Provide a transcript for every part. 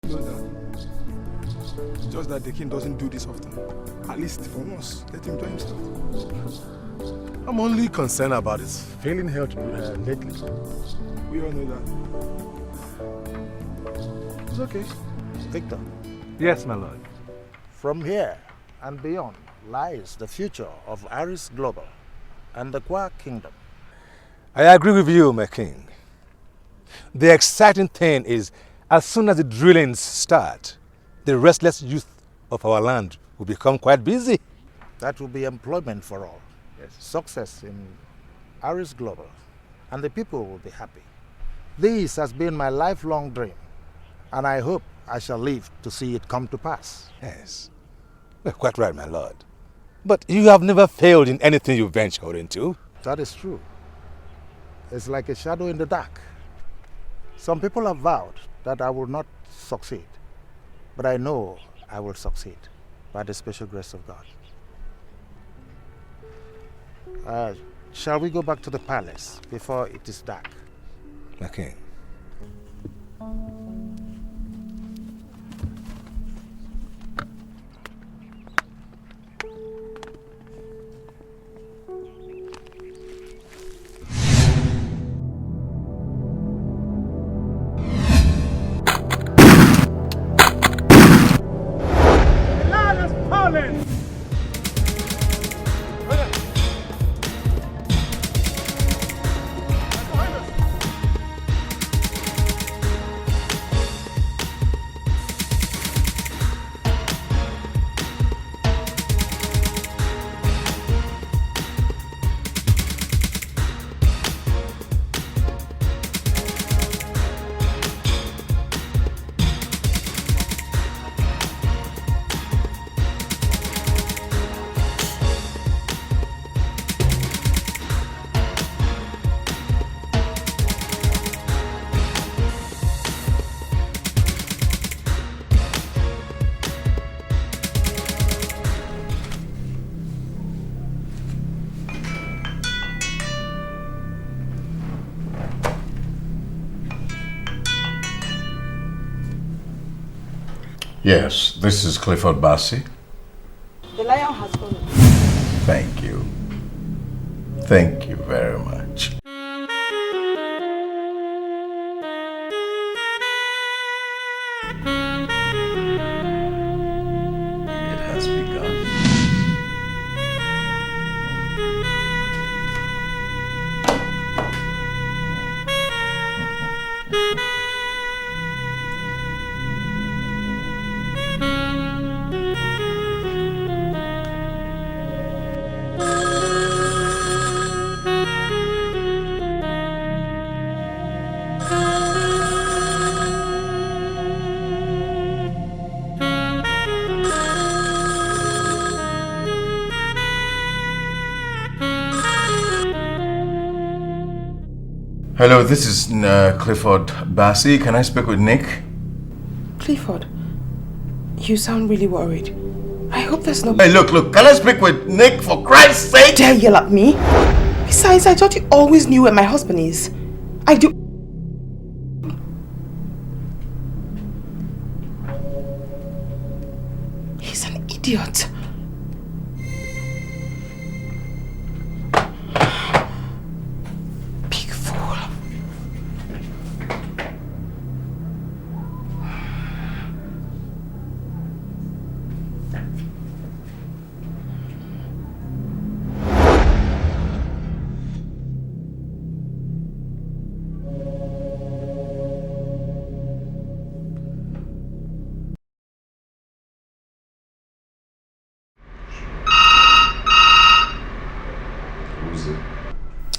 No, Dad. Just that the king doesn't do this often. At least for once, let him enjoy himself. I'm only concerned about his failing health lately. We all know that. It's okay. Victor. Yes, my lord. From here and beyond lies the future of Aris Global and the Kwa Kingdom. I agree with you, my king. The exciting thing is, as soon as the drillings start, the restless youth of our land will become quite busy. That will be employment for all. Yes. Success in Aris Global, and the people will be happy. This has been my lifelong dream, and I hope I shall live to see it come to pass. Yes, you're quite right, my lord. But you have never failed in anything you ventured into. That is true. It's like a shadow in the dark. Some people have vowed that I will not succeed, but I know I will succeed by the special grace of God. Shall we go back to the palace before it is dark? My king. Yes, this is Clifford Bassey. The lion has fallen. Thank you. Thank you very much. It has begun. Hello, this is Clifford Bassey. Can I speak with Nick? Clifford, you sound really worried. I hope there's no... Hey, look, can I speak with Nick for Christ's sake? Dare yell at me? Besides, I thought you always knew where my husband is. I do... He's an idiot. Big fool.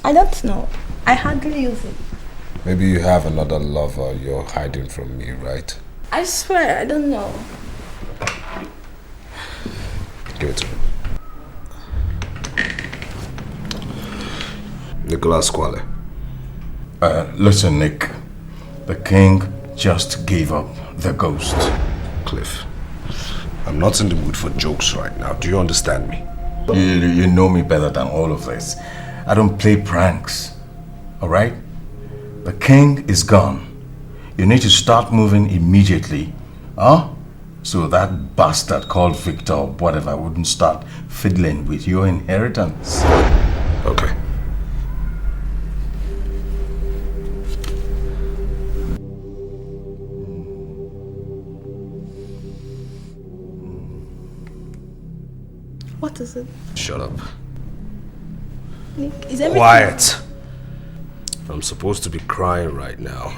I don't know. I hardly use it. Maybe you have another lover you're hiding from me, right? I swear, I don't know. Give it to me. Nicholas Quale. Listen, Nick. The king just gave up the ghost. Cliff, I'm not in the mood for jokes right now. Do you understand me? You know me better than all of this. I don't play pranks. Alright? The king is gone. You need to start moving immediately Huh? So that bastard called Victor or whatever wouldn't start fiddling with your inheritance. Okay. What is it? Shut up. Nick, is everything... Quiet. I'm supposed to be crying right now,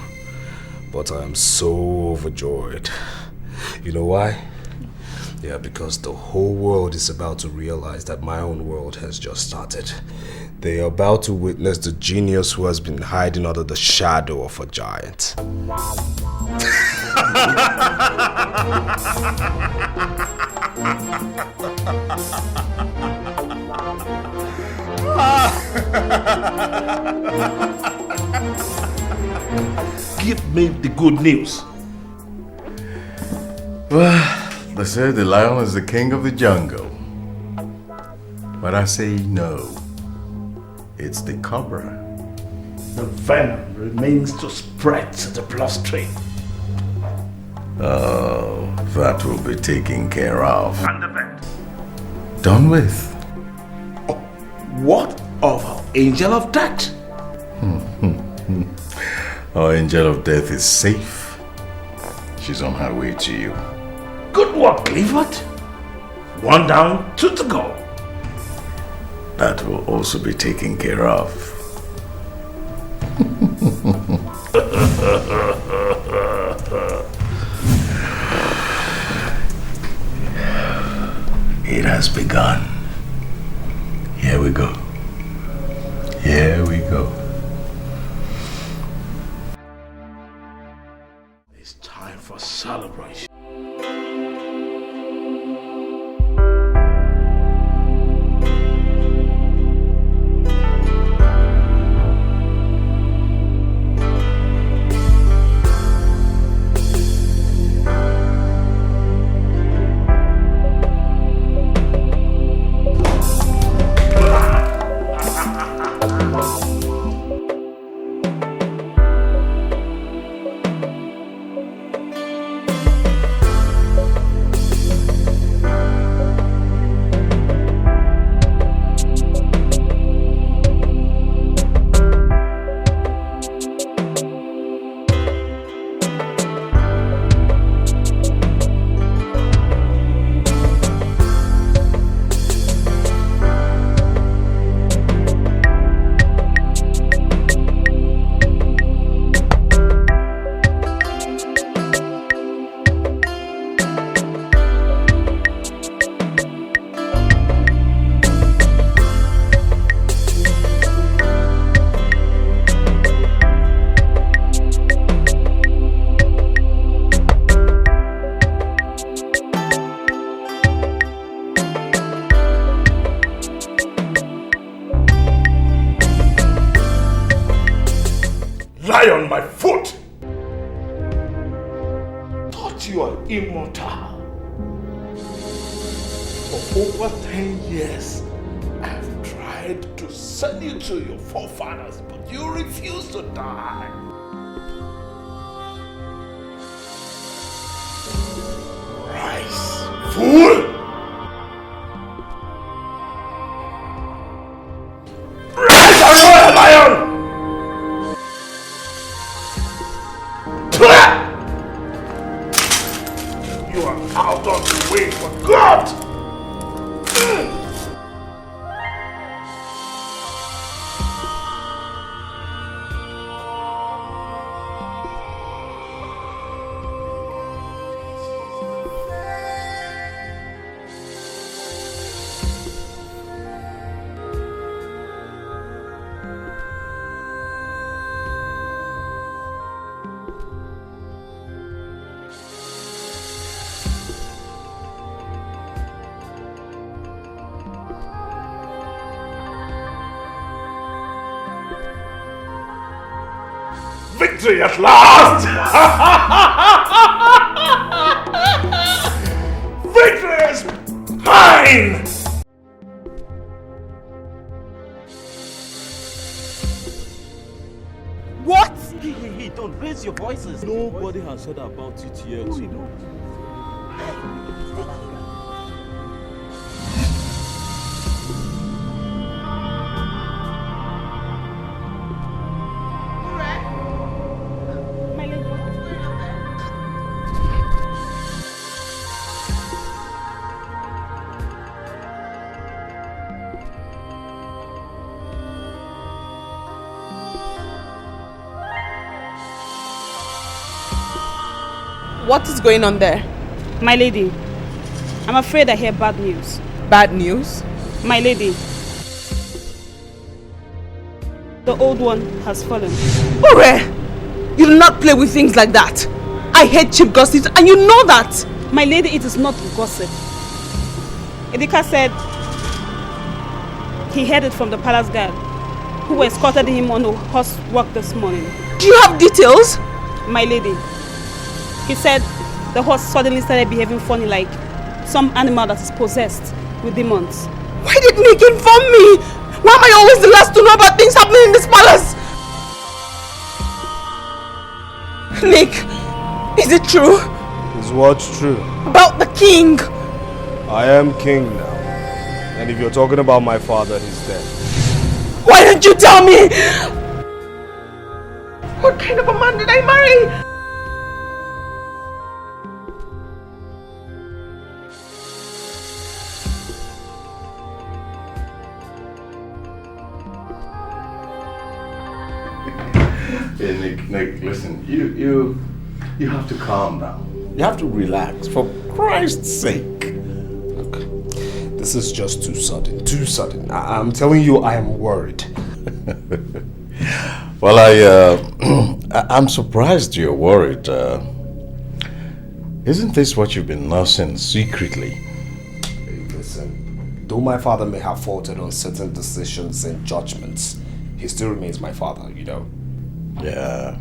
but I am so overjoyed. You know why? Yeah, because the whole world is about to realize that my own world has just started. They are about to witness the genius who has been hiding under the shadow of a giant. Give me the good news. Well, they say the lion is the king of the jungle. But I say no. It's the cobra. The venom remains to spread to the bloodstream. Oh, that will be taken care of. And the vet. Done with. What of our angel of death? Our angel of death is safe. She's on her way to you. Good work, Clifford. One down, two to go. That will also be taken care of. It has begun. Here we go. Here we go. It's time for celebration. Lie on my foot! Thought you are immortal. For over 10 years, I've tried to send you to your forefathers, but you refuse to die. Rise, fool! Rise and royal lion! You are out of the way for God! Victory at last! Victory is mine! What? Hey, don't raise your voices. Nobody has said about it yet. No, we don't. What is going on there? My lady, I'm afraid I hear bad news. Bad news? My lady, the old one has fallen. Ore! You do not play with things like that. I hate cheap gossips and you know that. My lady, it is not gossip. Edika said he heard it from the palace guard who escorted him on a horse walk this morning. Do you have details? My lady, he said the horse suddenly started behaving funny like some animal that is possessed with demons. Why did Nick inform me? Why am I always the last to know about things happening in this palace? Nick, is it true? Is what's true? About the king? I am king now. And if you're talking about my father, he's dead. Why didn't you tell me? What kind of a man did I marry? Hey, Nick, listen, you have to calm down. You have to relax, for Christ's sake. Look, this is just too sudden, too sudden. I'm telling you, I am worried. Well, I'm surprised you're worried. Isn't this what you've been nursing secretly? Hey, listen, though my father may have faltered on certain decisions and judgments, he still remains my father, you know. Yeah.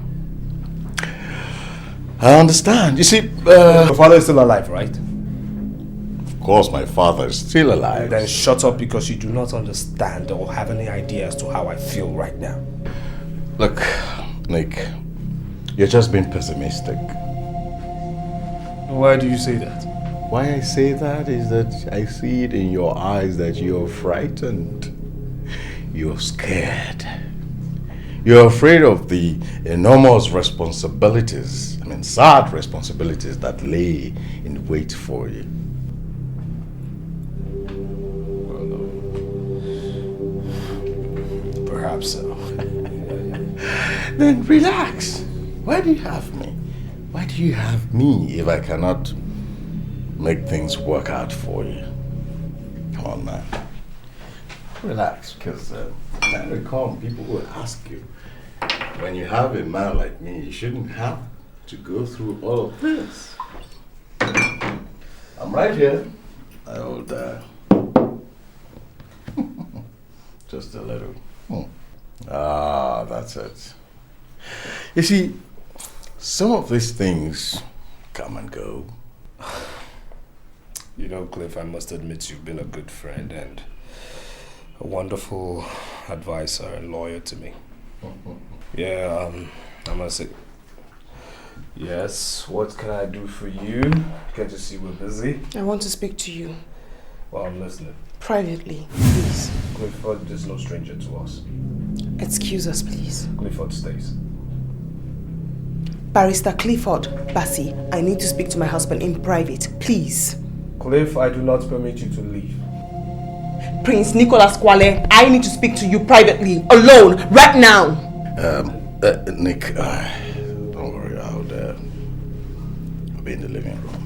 I understand. You see, Your father is still alive, right? Of course my father is still alive. Then shut up because you do not understand or have any idea as to how I feel right now. Look, Nick, you're just being pessimistic. Why do you say that? Why I say that is that I see it in your eyes that you're frightened. You're scared. You're afraid of the enormous responsibilities, sad responsibilities that lay in wait for you. Perhaps so. Then relax. Why do you have me? Why do you have me if I cannot make things work out for you? Come on, man. Relax, because time will come, people will ask you. When you have a man like me, you shouldn't have to go through all of this. I'm right here. I will just a little. Ah, that's it. You see, some of these things come and go. You know, Cliff, I must admit you've been a good friend and a wonderful advisor and lawyer to me. Yeah, I must say. Yes, what can I do for you? Can't you see we're busy? I want to speak to you. Well, I'm listening. Privately, please. Clifford is no stranger to us. Excuse us, please. Clifford stays. Barrister Clifford, Bassi, I need to speak to my husband in private, please. Cliff, I do not permit you to leave. Prince Nicholas Kwale, I need to speak to you privately, alone, right now. Nick, don't worry, I'll be in the living room.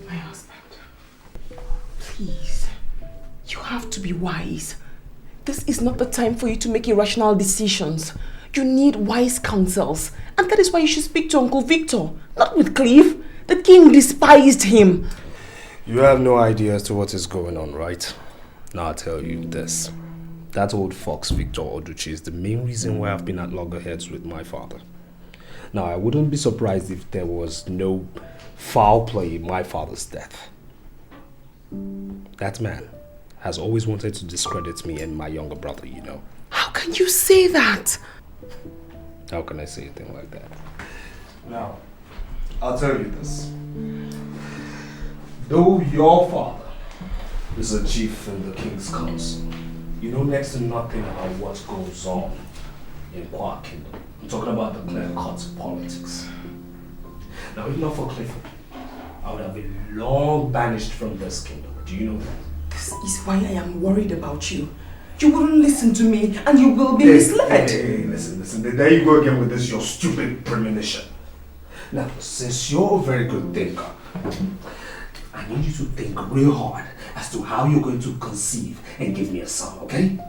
My husband, please, you have to be wise. This is not the time for you to make irrational decisions. You need wise counsels, and that is why you should speak to Uncle Victor, not with Cliff. The king despised him. You have no idea as to what is going on, right? Now I'll tell you this. That old fox, Victor Oduchi, is the main reason why I've been at loggerheads with my father. Now, I wouldn't be surprised if there was no foul play in my father's death. That man has always wanted to discredit me and my younger brother, you know. How can you say that? How can I say a thing like that? Now, I'll tell you this. Though your father is a chief in the King's Council, you know next to nothing about what goes on in Kwa Kingdom. I'm talking about the clear-cut politics. Now, if not for Clifford, I would have been long banished from this kingdom. Do you know that? This is why I am worried about you. You wouldn't listen to me and you will be misled. Hey, listen. There you go again with this, your stupid premonition. Now, since you're a very good thinker, I need you to think real hard as to how you're going to conceive and give me a son, okay?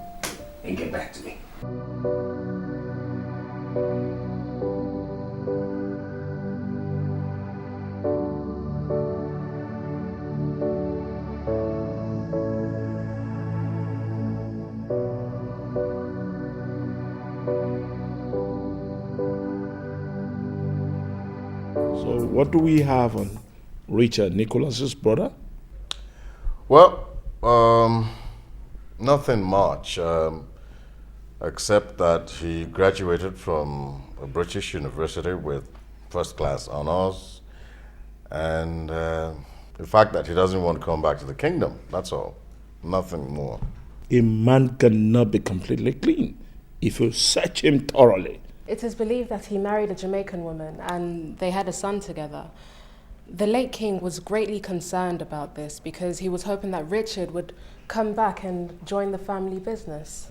And get back to me. So what do we have on Richard, Nicholas's brother? Well, nothing much, except that he graduated from a British university with first-class honors, and the fact that he doesn't want to come back to the kingdom, that's all. Nothing more. A man cannot be completely clean if you search him thoroughly. It is believed that he married a Jamaican woman and they had a son together. The late king was greatly concerned about this because he was hoping that Richard would come back and join the family business.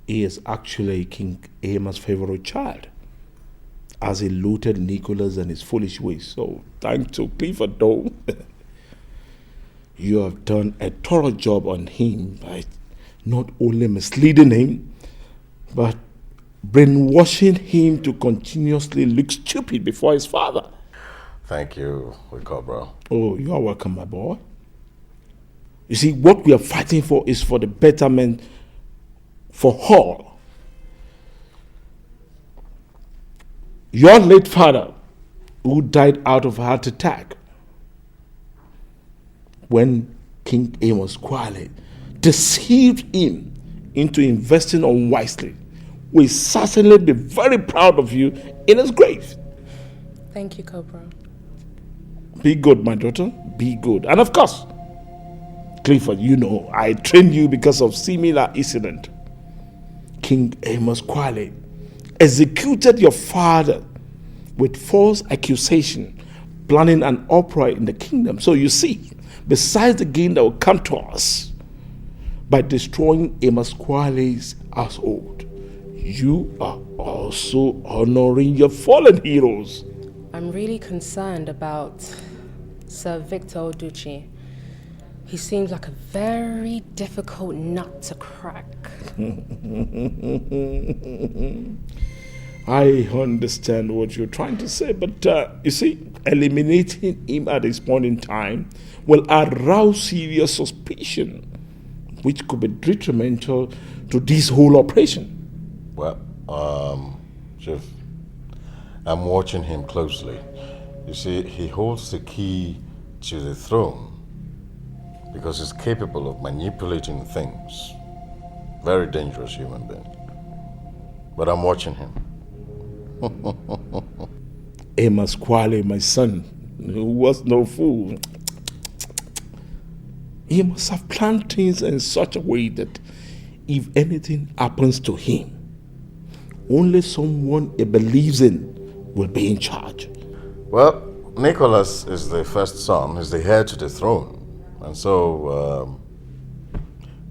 He is actually King Amos' favorite child, as he looted Nicholas and his foolish ways. So thanks to Clifford, though, you have done a thorough job on him by not only misleading him, but brainwashing him to continuously look stupid before his father. Thank you, Wicobro. Oh, you are welcome, my boy. You see, what we are fighting for is for the betterment for all. Your late father, who died out of a heart attack when King Amos quietly deceived him into investing unwisely, will certainly be very proud of you in his grave. Thank you, Cobra. Be good, my daughter. Be good. And of course, Clifford, you know, I trained you because of similar incident. King Amos quietly executed your father with false accusation, planning an uproar in the kingdom. So you see, besides the gain that will come to us by destroying Amos Kwale's household, you are also honoring your fallen heroes. I'm really concerned about Sir Victor Oduchi. He seems like a very difficult nut to crack. I understand what you're trying to say, but you see, eliminating him at this point in time will arouse serious suspicion, which could be detrimental to this whole operation. Well, Chief, I'm watching him closely. You see, he holds the key to the throne because he's capable of manipulating things. Very dangerous human being. But I'm watching him. Amos Kwale, my son, who was no fool, he must have planned things in such a way that if anything happens to him, only someone he believes in will be in charge. Well, Nicholas is the first son, is the heir to the throne. And so,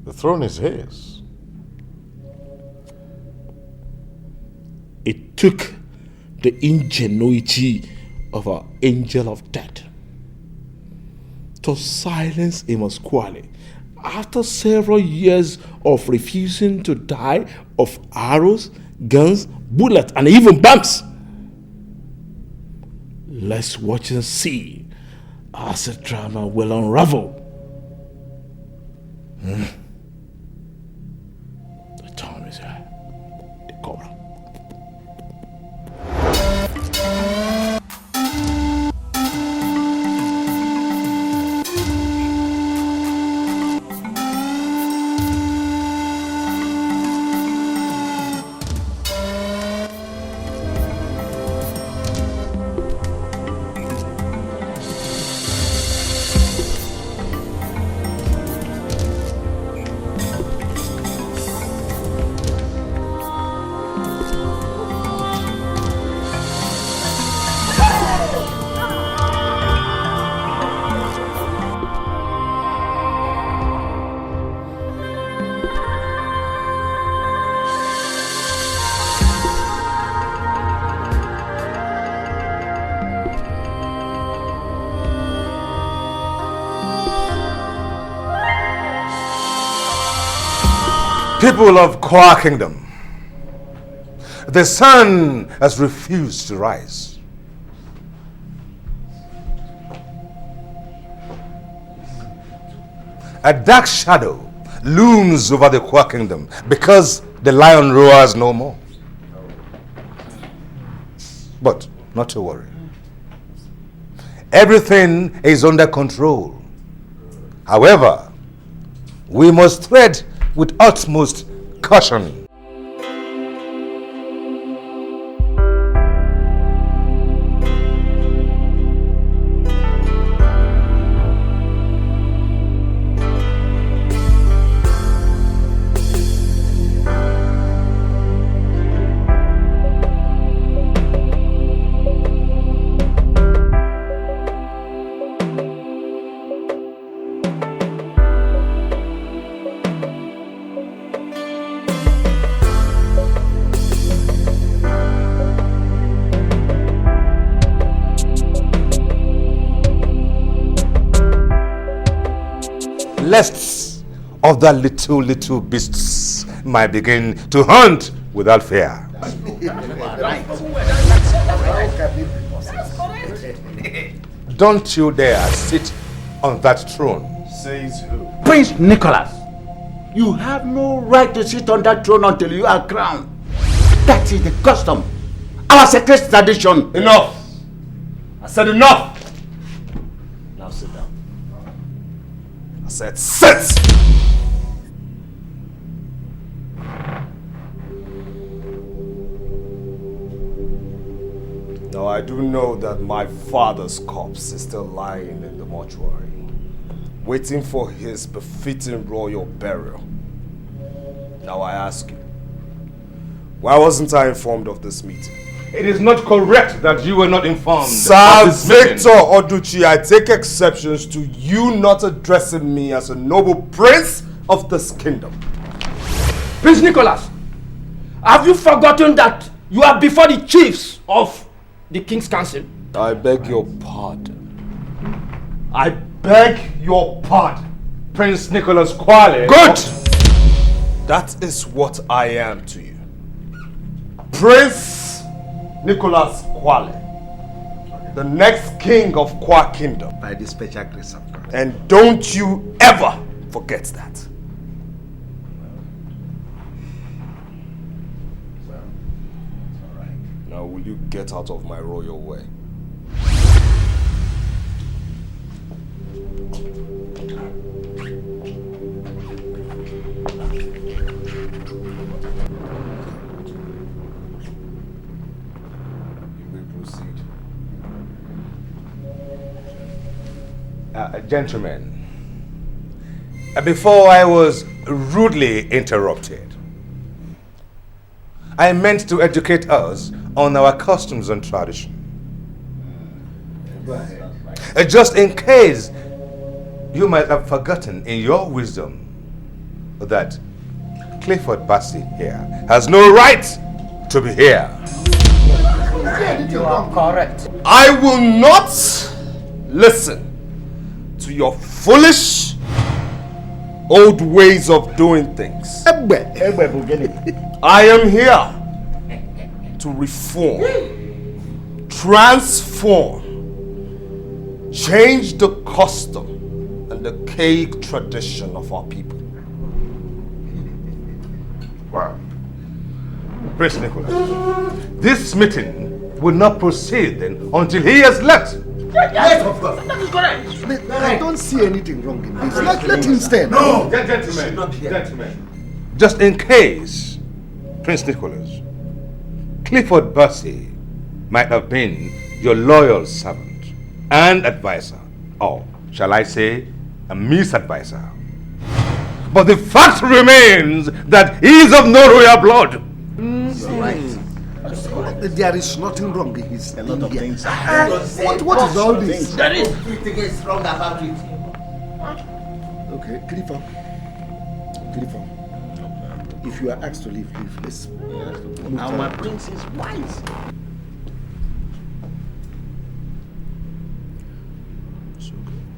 the throne is his. It took the ingenuity of our angel of death to silence Amos Kwale after several years of refusing to die of arrows, guns, bullets, and even bombs. Let's watch and see as the drama will unravel. The time is here. The Cobra. People of Kwa Kingdom, the sun has refused to rise. A dark shadow looms over the Kwa Kingdom because the lion roars no more. But not to worry. Everything is under control. However, we must tread with utmost caution. Lest of the little beasts might begin to hunt without fear. Don't you dare sit on that throne. Says who? Prince Nicholas, you have no right to sit on that throne until you are crowned. That is the custom, our sacred tradition. Enough! I said enough! Now sit down. I said sit! Now I do know that my father's corpse is still lying in the mortuary, waiting for his befitting royal burial. Now I ask you, why wasn't I informed of this meeting? It is not correct that you were not informed. Sir Victor Oduchi, I take exceptions to you not addressing me as a noble prince of this kingdom. Prince Nicholas, have you forgotten that you are before the chiefs of the King's Council? I beg your pardon. I beg your pardon. Prince Nicholas Kwale. Good! That is what I am to you. Prince Nicholas Kwale, the next king of Kwa Kingdom. By the special grace of God. And don't you ever forget that. Now will you get out of my royal way? Gentlemen, before I was rudely interrupted, I meant to educate us on our customs and tradition. Just in case you might have forgotten in your wisdom that Clifford Bassey here has no right to be here. You are correct. I will not listen to your foolish old ways of doing things. I am here to reform, transform, change the custom and the cake tradition of our people. Wow. Prince Nicholas, this meeting will not proceed then until he has left. Yes, of course. That is correct. I don't see anything wrong in this. Let him stand. No, gentlemen. Just in case, Prince Nicholas, Clifford Bassey might have been your loyal servant and advisor, or shall I say, a misadvisor. But the fact remains that he is of no royal blood. Right. There is nothing wrong in his a lot of things. What is all this? There is nothing is wrong about it. Okay, Clifford. If you are asked to leave, let's move Now my prince is wise.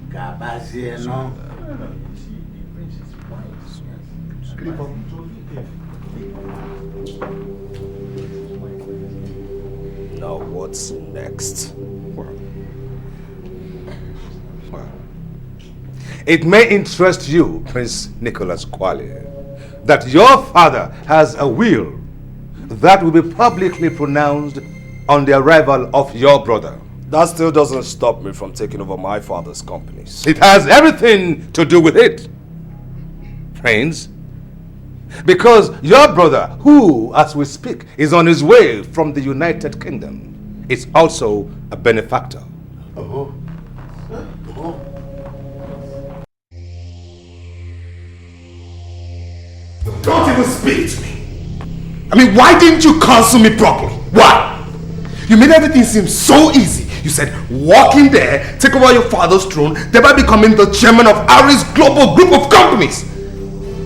Gabazieno. The prince is wise. Now what's next? Well, it may interest you, Prince Nicholas Kwale, that your father has a will that will be publicly pronounced on the arrival of your brother. That still doesn't stop me from taking over my father's companies. It has everything to do with it, Prince. Because your brother, who, as we speak, is on his way from the United Kingdom, is also a benefactor. Don't even speak to me. I mean, why didn't you counsel me properly? Why? You made everything seem so easy. You said, walk in there, take over your father's throne, thereby becoming the chairman of Ari's global group of companies.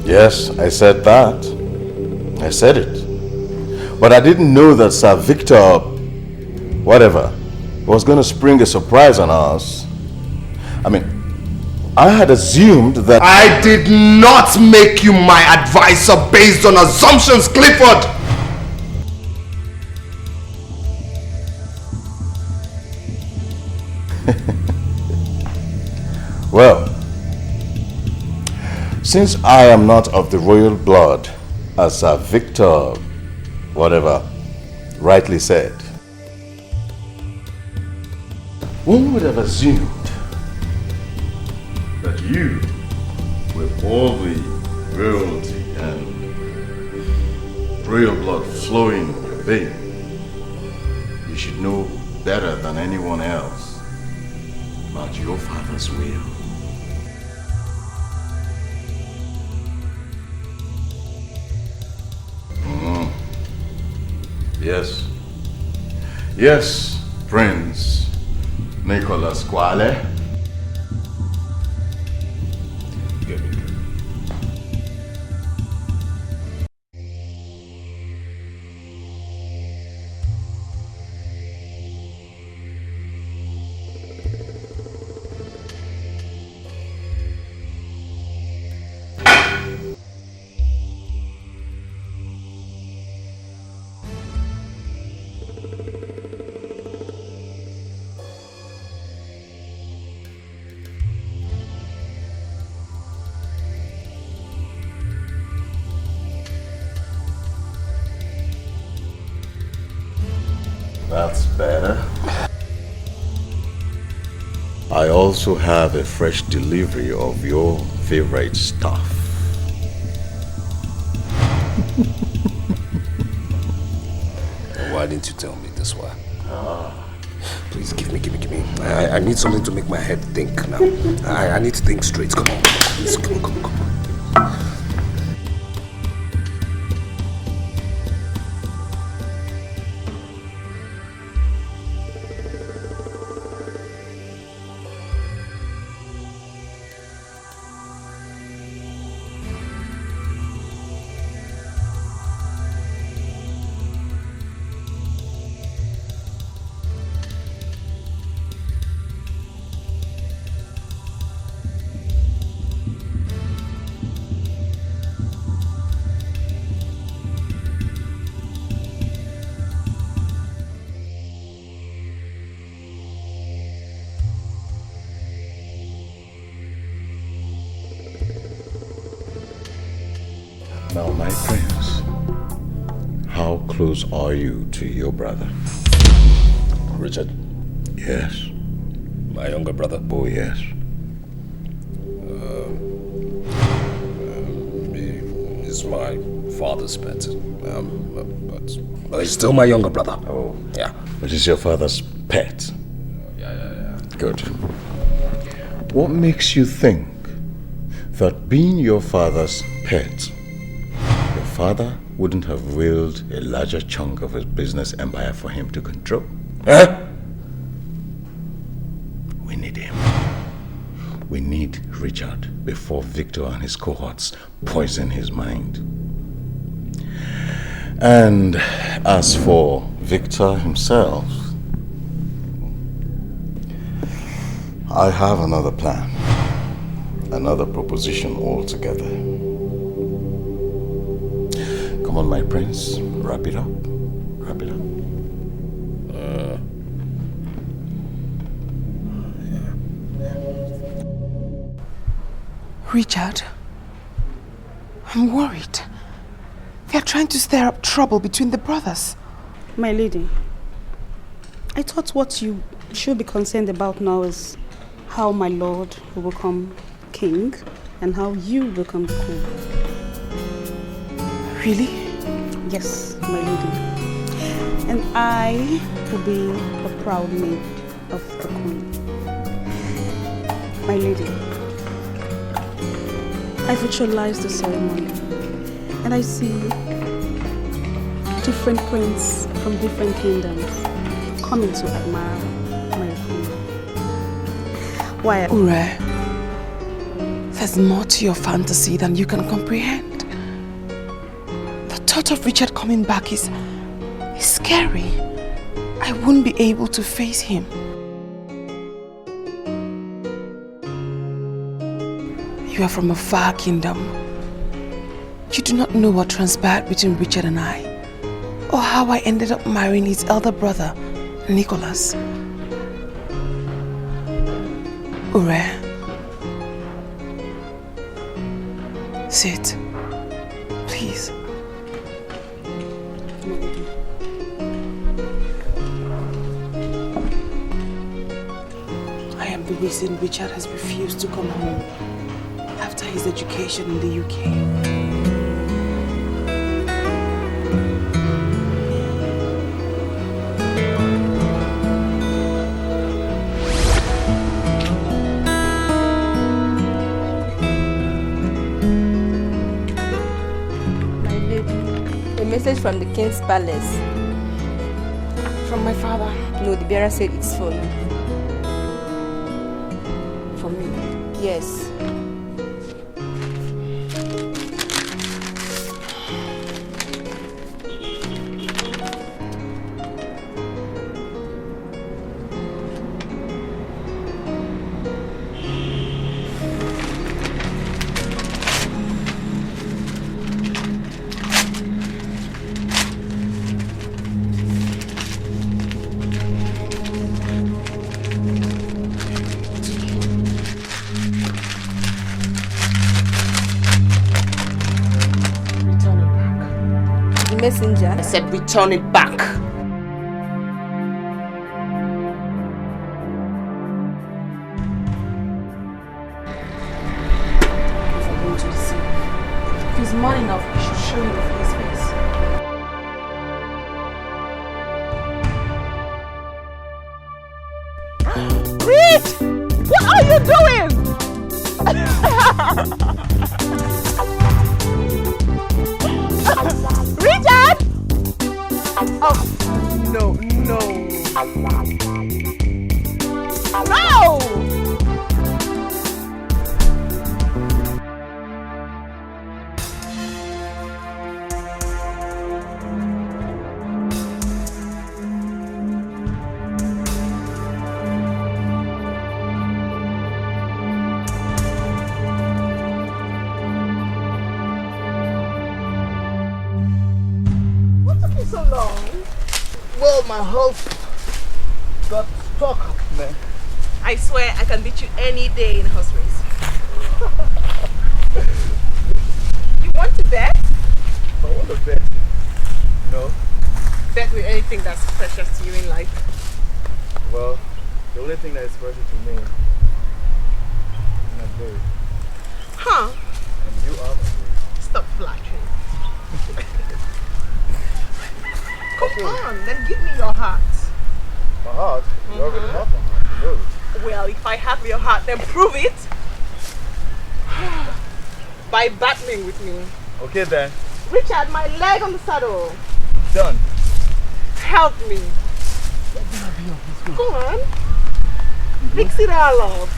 Yes, I said that. I said it. But I didn't know that Sir Victor, whatever, was going to spring a surprise on us. I mean, I had assumed that... I did not make you my advisor based on assumptions, Clifford! Well, since I am not of the royal blood, as Sir Victor, whatever, rightly said, one would have assumed that you, with all the royalty and royal blood flowing in your vein, you should know better than anyone else about your father's will. Yes. Yes, Prince Nicholas Kwale. That's better. I also have a fresh delivery of your favorite stuff. Why didn't you tell me this way? Please give me. I need something to make my head think now. I need to think straight. Come on. Please, come on. Now, my prince, how close are you to your brother? Richard? Yes. My younger brother? Oh, yes. He's my father's pet. But he's still my younger brother. Oh. Yeah. But he's your father's pet? Yeah. Good. What makes you think that being your father's pet, your father wouldn't have willed a larger chunk of his business empire for him to control? Huh? We need him. We need Richard before Victor and his cohorts poison his mind. And as for Victor himself, I have another plan, another proposition altogether. Come on, my prince. Wrap it up. Wrap it up. Richard, I'm worried. They are trying to stir up trouble between the brothers. My lady, I thought what you should be concerned about now is how my lord will become king and how you will become queen. Really? Yes, my lady. And I will be a proud maid of the queen. My lady, I visualize the ceremony and I see different princes from different kingdoms coming to admire my queen. Why? Ure, there's more to your fantasy than you can comprehend. The thought of Richard coming back is scary. I wouldn't be able to face him. You are from a far kingdom. You do not know what transpired between Richard and I, or how I ended up marrying his elder brother, Nicholas. Ure, sit, please. I am the reason Richard has refused to come home after his education in the UK. A message from the king's palace. From my father? No, the bearer said it's for you. For me? Yes. Messenger. I said return it back. If I'm going to deceive, if he's man enough, he should show you his face. Rich! What are you doing? Richard! Oh, no. No! So long. Well, my horse got stuck, man. I swear I can beat you any day in horse race. You want to bet? I want to bet. No. Bet with anything that's precious to you in life. Well, the only thing that is precious to me is my babe. Huh? And you are my babe. Stop flattering. Come on, then give me your heart. My heart? You already have my heart, you know it. Well, if I have your heart, then prove it. By battling with me. Okay then. Richard, my leg on the saddle. Done. Help me. Come on. Mix it all up.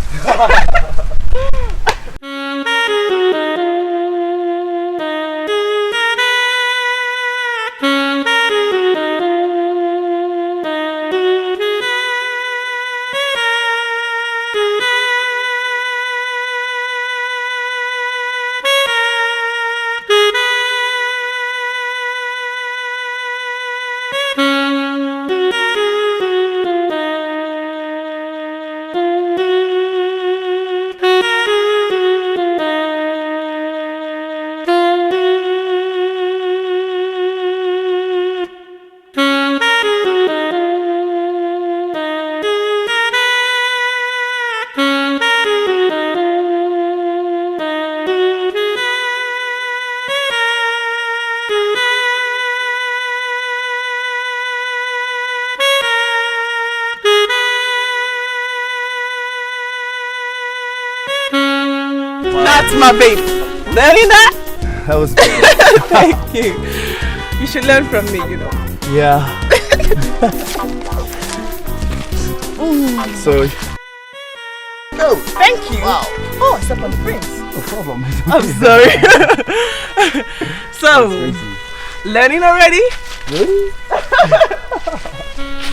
That's my baby. Learning that? That was Thank you. You should learn from me, you know. Yeah. So. Oh, thank you. Wow. Oh, it's up on the prince. No problem. I'm sorry. So, learning already? Really?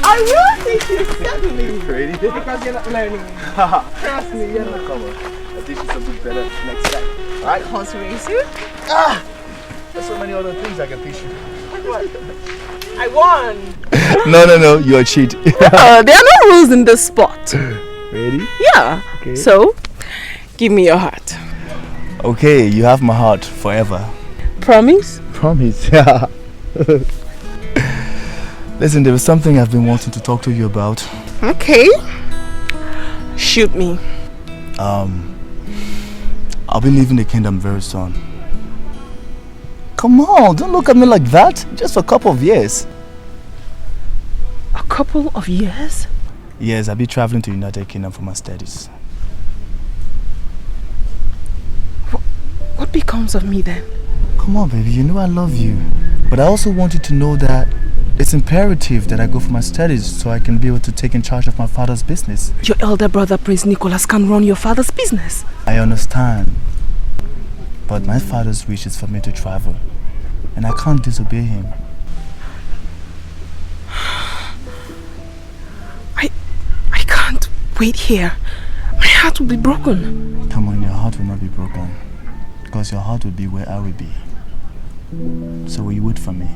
I will teach you steadily. Ready? Because you're not learning. Trust me, you're not. Come on. I'll teach you something better next time. Alright, horse racing? Ah! There's so many other things I can teach you. I won. No. You're a cheat. There are no rules in this sport. Ready? Yeah. Okay. So, give me your heart. Okay, you have my heart forever. Promise? Promise, yeah. Listen, there is something I've been wanting to talk to you about. Okay. Shoot me. I'll be leaving the kingdom very soon. Come on, don't look at me like that. Just for a couple of years. A couple of years? Yes, I'll be traveling to United Kingdom for my studies. What becomes of me then? Come on, baby, you know I love you. But I also want you to know that it's imperative that I go for my studies so I can be able to take in charge of my father's business. Your elder brother, Prince Nicholas, can run your father's business. I understand. But my father's wish is for me to travel. And I can't disobey him. I can't wait here. My heart will be broken. Come on, your heart will not be broken. Because your heart will be where I will be. So will you wait for me?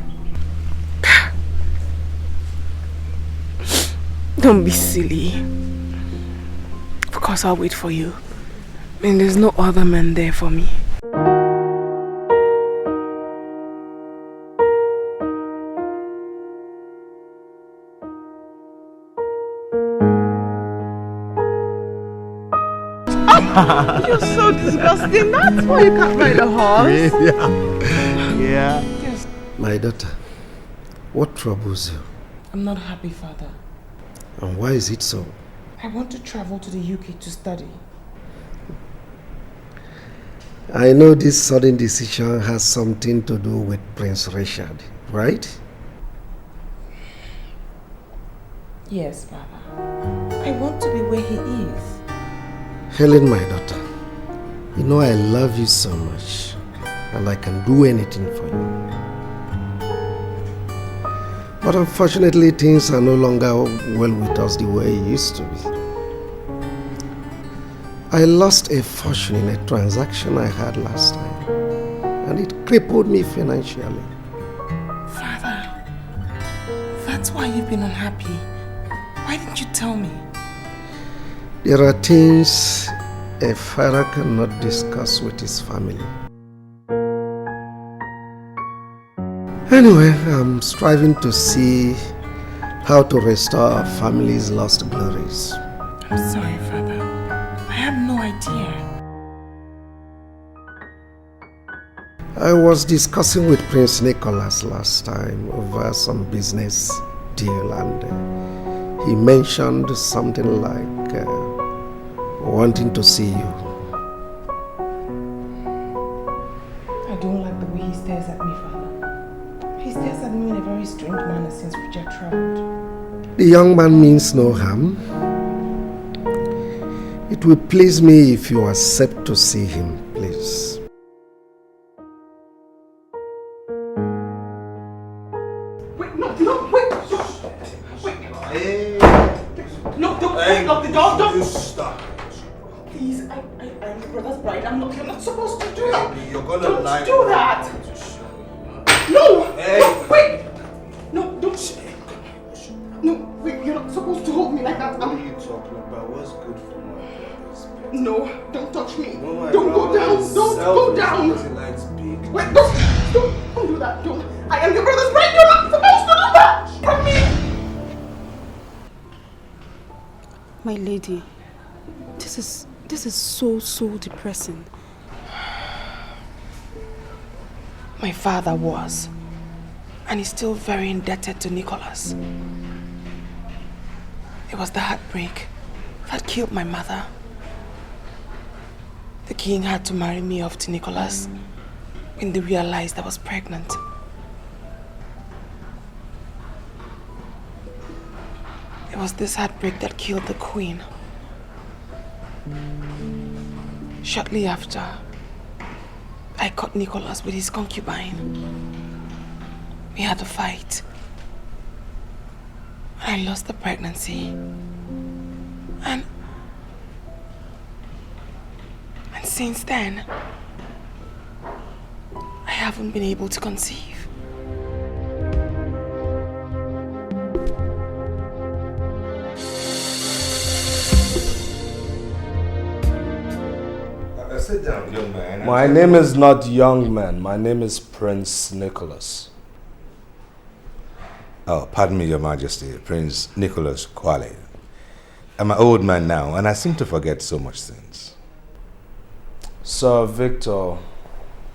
Don't be silly. Of course I'll wait for you. And there's no other man there for me. You're so disgusting. That's why you can't ride a horse. Yeah. Yes. My daughter, what troubles you? I'm not happy, Father. And why is it so? I want to travel to the UK to study. I know this sudden decision has something to do with Prince Richard, right? Yes, Baba. I want to be where he is. Helen, my daughter, you know I love you so much and I can do anything for you. But unfortunately, things are no longer well with us the way it used to be. I lost a fortune in a transaction I had last time, and it crippled me financially. Father, that's why you've been unhappy. Why didn't you tell me? There are things a father cannot discuss with his family. Anyway, I'm striving to see how to restore our family's lost glories. I'm sorry, Father. I had no idea. I was discussing with Prince Nicholas last time over some business deal, and he mentioned something like wanting to see you. I don't like the way he stares at me, Father. He stares at me in a very strange manner since Richard traveled. The young man means no harm. It will please me if you accept to see him, please. Wait, no, wait. Hey. No, don't lock the door, don't. Stop. Please, I'm your brother's bride. You're not supposed to do that. You're gonna don't lie. do that. No! Hey! No, wait! No, don't. No, wait, you're not supposed to hold me like that. What are you talking about? What's good for my brother's baby? No, don't touch me. No, Don't go down. Don't go down. Because he likes big. Wait, don't do that. Don't. I am your brother's bride. You're not supposed to do that. From me. My lady, this is so depressing. My father was, and is still very indebted to Nicholas. It was the heartbreak that killed my mother. The king had to marry me off to Nicholas when they realized I was pregnant. It was this heartbreak that killed the queen. Shortly after, I caught Nicholas with his concubine. We had a fight. I lost the pregnancy. And since then, I haven't been able to conceive. Sit down, young man. My name is not young man. My name is Prince Nicholas. Oh, pardon me, Your Majesty, Prince Nicholas Kwale. I'm an old man now, and I seem to forget so much things. Sir Victor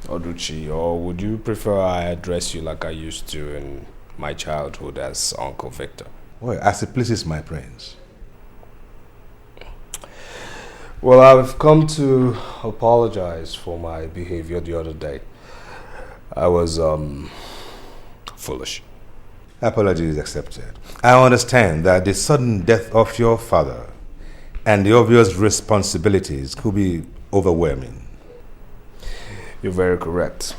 Oduchi, or would you prefer I address you like I used to in my childhood as Uncle Victor? Well, as it pleases my prince. Well, I've come to apologize for my behavior the other day. I was, foolish. Apologies accepted. I understand that the sudden death of your father and the obvious responsibilities could be overwhelming. You're very correct.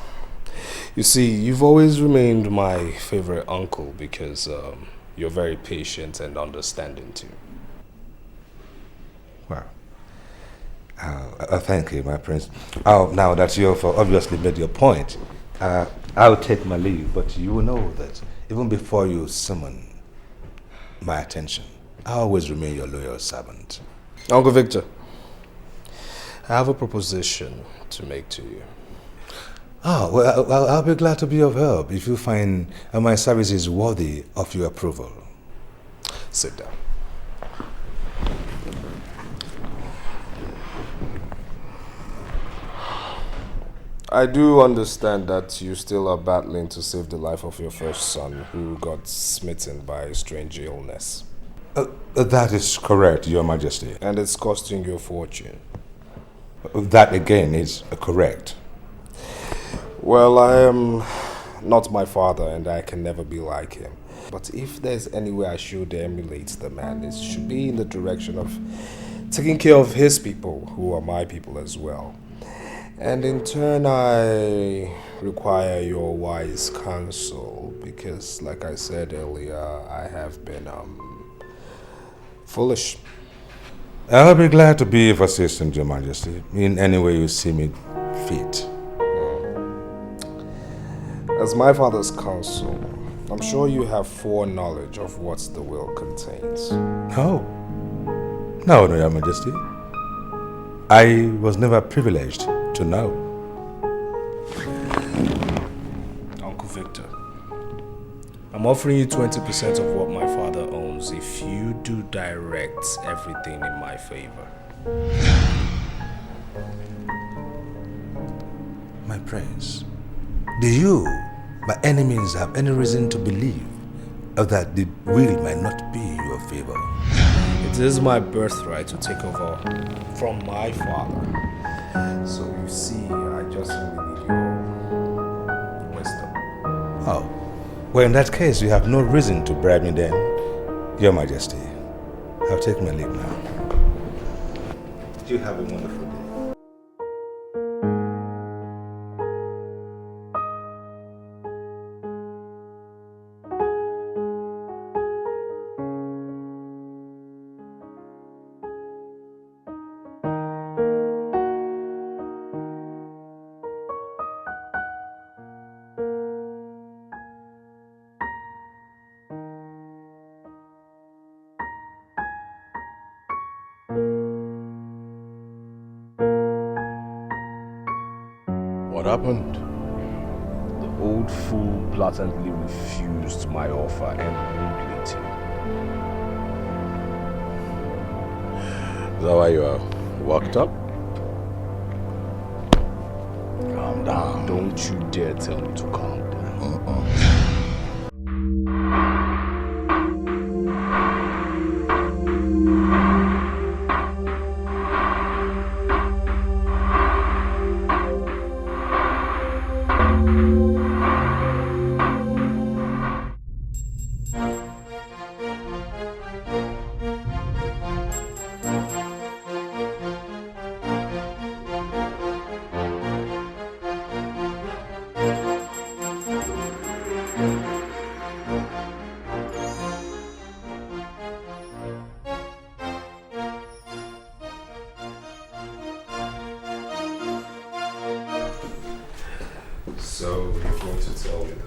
You see, you've always remained my favorite uncle because you're very patient and understanding too. Wow. Thank you, my prince. Now that you've obviously made your point, I'll take my leave, but you will know that even before you summon my attention, I always remain your loyal servant. Uncle Victor, I have a proposition to make to you. Oh, well, I'll be glad to be of help if you find my services worthy of your approval. Sit down. I do understand that you still are battling to save the life of your first son who got smitten by a strange illness. That is correct, Your Majesty. And it's costing you a fortune. That again is correct. Well, I am not my father and I can never be like him. But if there's any way I should emulate the man, it should be in the direction of taking care of his people, who are my people as well. And in turn, I require your wise counsel because, like I said earlier, I have been foolish. I'll be glad to be of assistance, Your Majesty, in any way you see me fit. As my father's counsel, I'm sure you have foreknowledge of what the will contains. No, Your Majesty. I was never privileged to know. Uncle Victor, I'm offering you 20% of what my father owns if you do direct everything in my favor. My prince, do you, my enemies, have any reason to believe that the will might not be in your favor? It is my birthright to take over from my father. So you see, I just really need your wisdom. Oh, well, in that case, you have no reason to bribe me then, Your Majesty. I'll take my leave now. You have a wonderful day. What happened? The old fool blatantly refused my offer and rudely too. Is that why you are worked up? Calm down. Don't you dare tell me to calm down.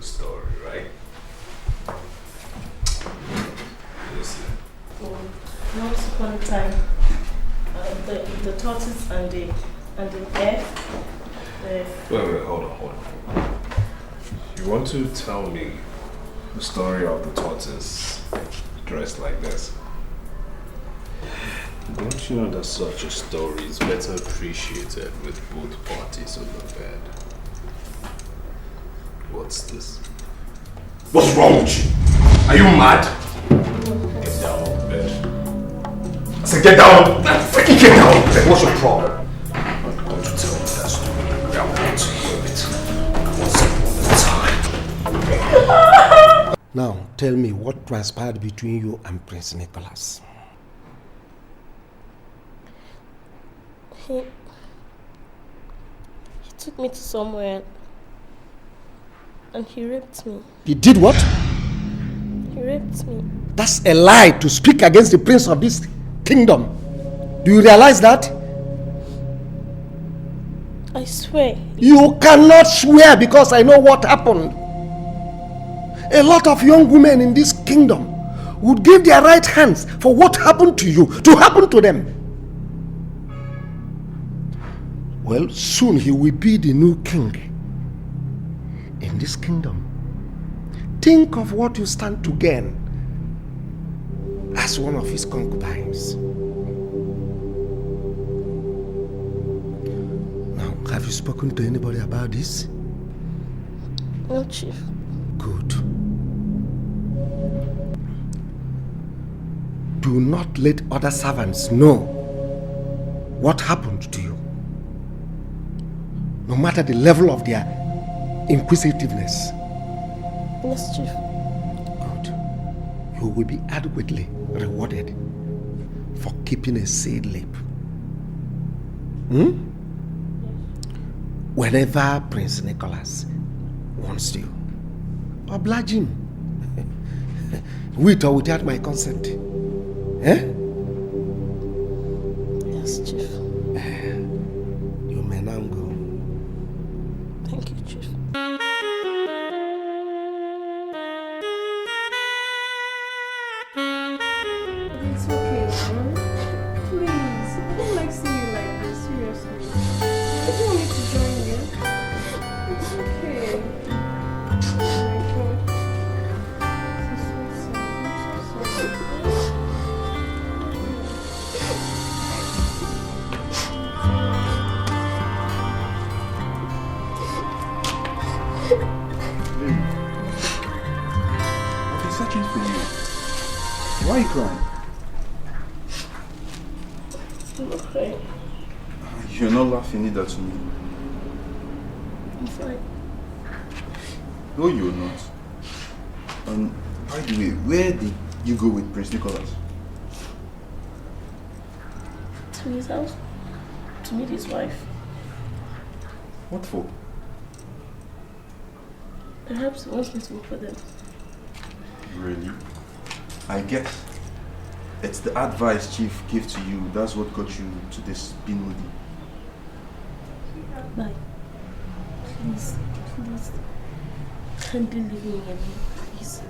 a story, right? Listen. Once upon a time, the tortoise and the bear. Wait, hold on. You want to tell me the story of the tortoise dressed like this? Don't you know that such a story is better appreciated with both parties on the bed? What's this? What's wrong with you? Are you mad? Get down on the bed. I said get down! Freaking get down! What's your problem? I'm going to tell you that story. I want to hear it. Once upon a time. Now, tell me what transpired between you and Prince Nicholas. He took me to somewhere and he raped me. He did what? He raped me. That's a lie to speak against the prince of this kingdom. Do you realize that? I swear. You cannot swear because I know what happened. A lot of young women in this kingdom would give their right hands for what happened to you to happen to them. Well, soon he will be the new king in this kingdom. Think of what you stand to gain as one of his concubines. Now, have you spoken to anybody about this? No, Chief. Good. Do not let other servants know what happened to you, no matter the level of their inquisitiveness. Yes, Chief. Good. You will be adequately rewarded for keeping a sealed lip. Whenever Prince Nicholas wants you, oblige him. With or without my consent. Eh? Yes, Chief. You may now go. Thank you, Chief. It's okay, man. Please. I don't like seeing you like this, seriously. I don't want me to join you. It's okay. Oh my God. This is so sad. I'm so sorry. I've been searching for you. Why are you crying? I'm okay. You're not laughing either to me. I'm fine. No, you're not. And by the way, where did you go with Prince Nicholas? To his house. To meet his wife. What for? Perhaps he wants me to work for them. Really? I guess it's the advice Chief gave to you. That's what got you to this being moody. Bye. Please, please. Kindly leave me alone, please.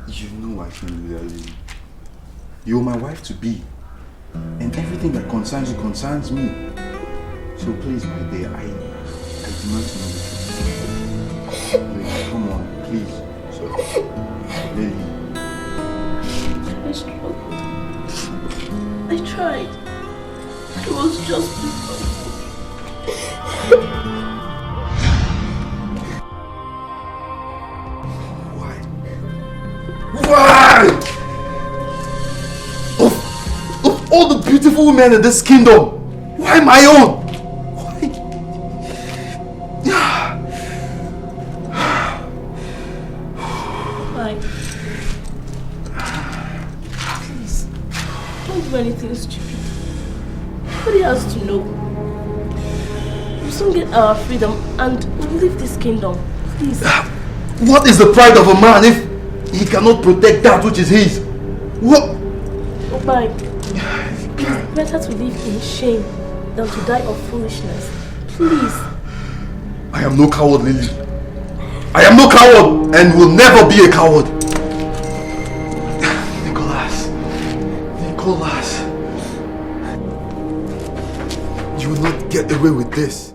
You know I can't do that, Lily. You're my wife to be. And everything that concerns you concerns me. So please, my dear, I demand to know the truth. Lily, come on, please. Lily. I struggled. I tried. It was just before. Why? Of all the beautiful women in this kingdom, why my own? Why? Please, don't do anything stupid. Nobody has to know. We'll soon get our freedom and we'll leave this kingdom. Please. What is the pride of a man if he cannot protect that which is his? What? Oh, bye. It's better to live in shame than to die of foolishness. Please. I am no coward, Lily. I am no coward and will never be a coward. Nicholas, you will not get away with this.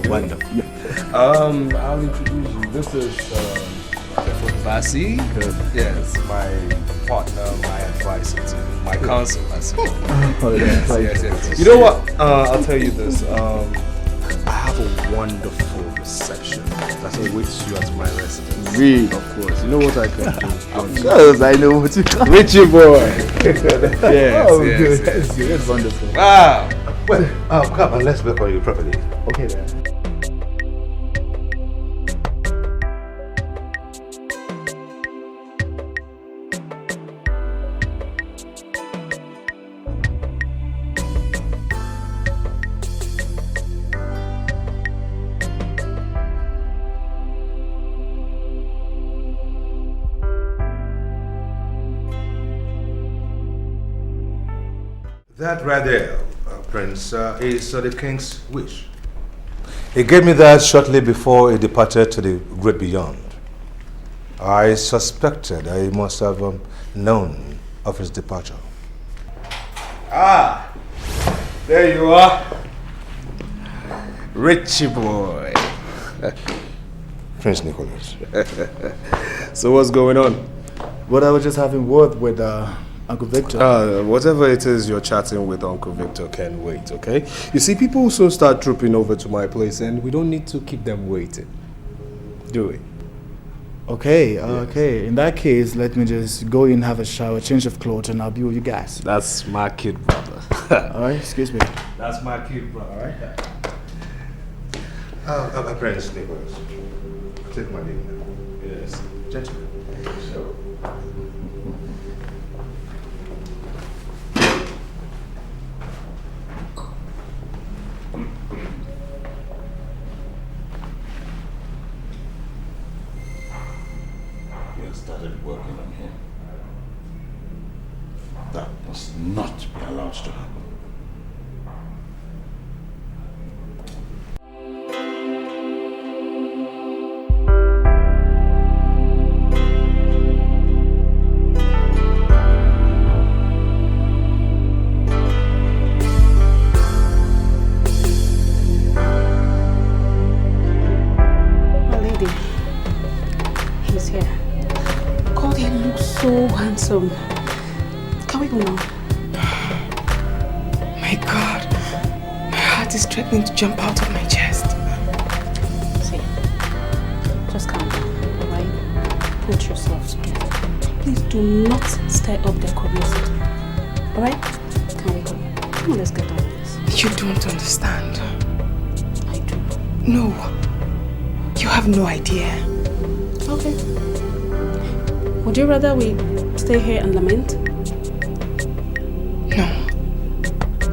Wonderful. I'll introduce you. This is Vasi. Yes, my partner, my advisor, too. My counsel, Vasi. Yes. You know what? I'll tell you this. I have a wonderful reception that awaits you at my residence. Really? Of course. You know what I can do? Of course, I know what you can. Richie boy. Yes. That's wonderful. Wow. Well, come on, let's welcome you properly. Okay then. That right there, Prince, is the king's wish. He gave me that shortly before he departed to the great beyond. I suspected he must have known of his departure. Ah, there you are. Richie boy. Prince Nicholas. So what's going on? Well, I was just having word with Uncle Victor. Whatever it is you're chatting with Uncle Victor can wait, okay? You see, people will soon start trooping over to my place and we don't need to keep them waiting. Do it. Okay, okay. In that case, let me just go in, have a shower, change of clothes, and I'll be with you guys. That's my kid, brother. Alright, excuse me. That's my kid, brother, alright? Prince Nicholas, take my leave now. Yes. Gentlemen. So. Started working on him. That must not be allowed to happen. So handsome. Can we go now? My God, my heart is threatening to jump out of my chest. See, just calm down, alright? Put yourself together. Please do not stir up their curiosity. Alright? Can we go? Come on, let's get on with this. You don't understand. I do. No, you have no idea. Okay. Would you rather we stay here and lament? No.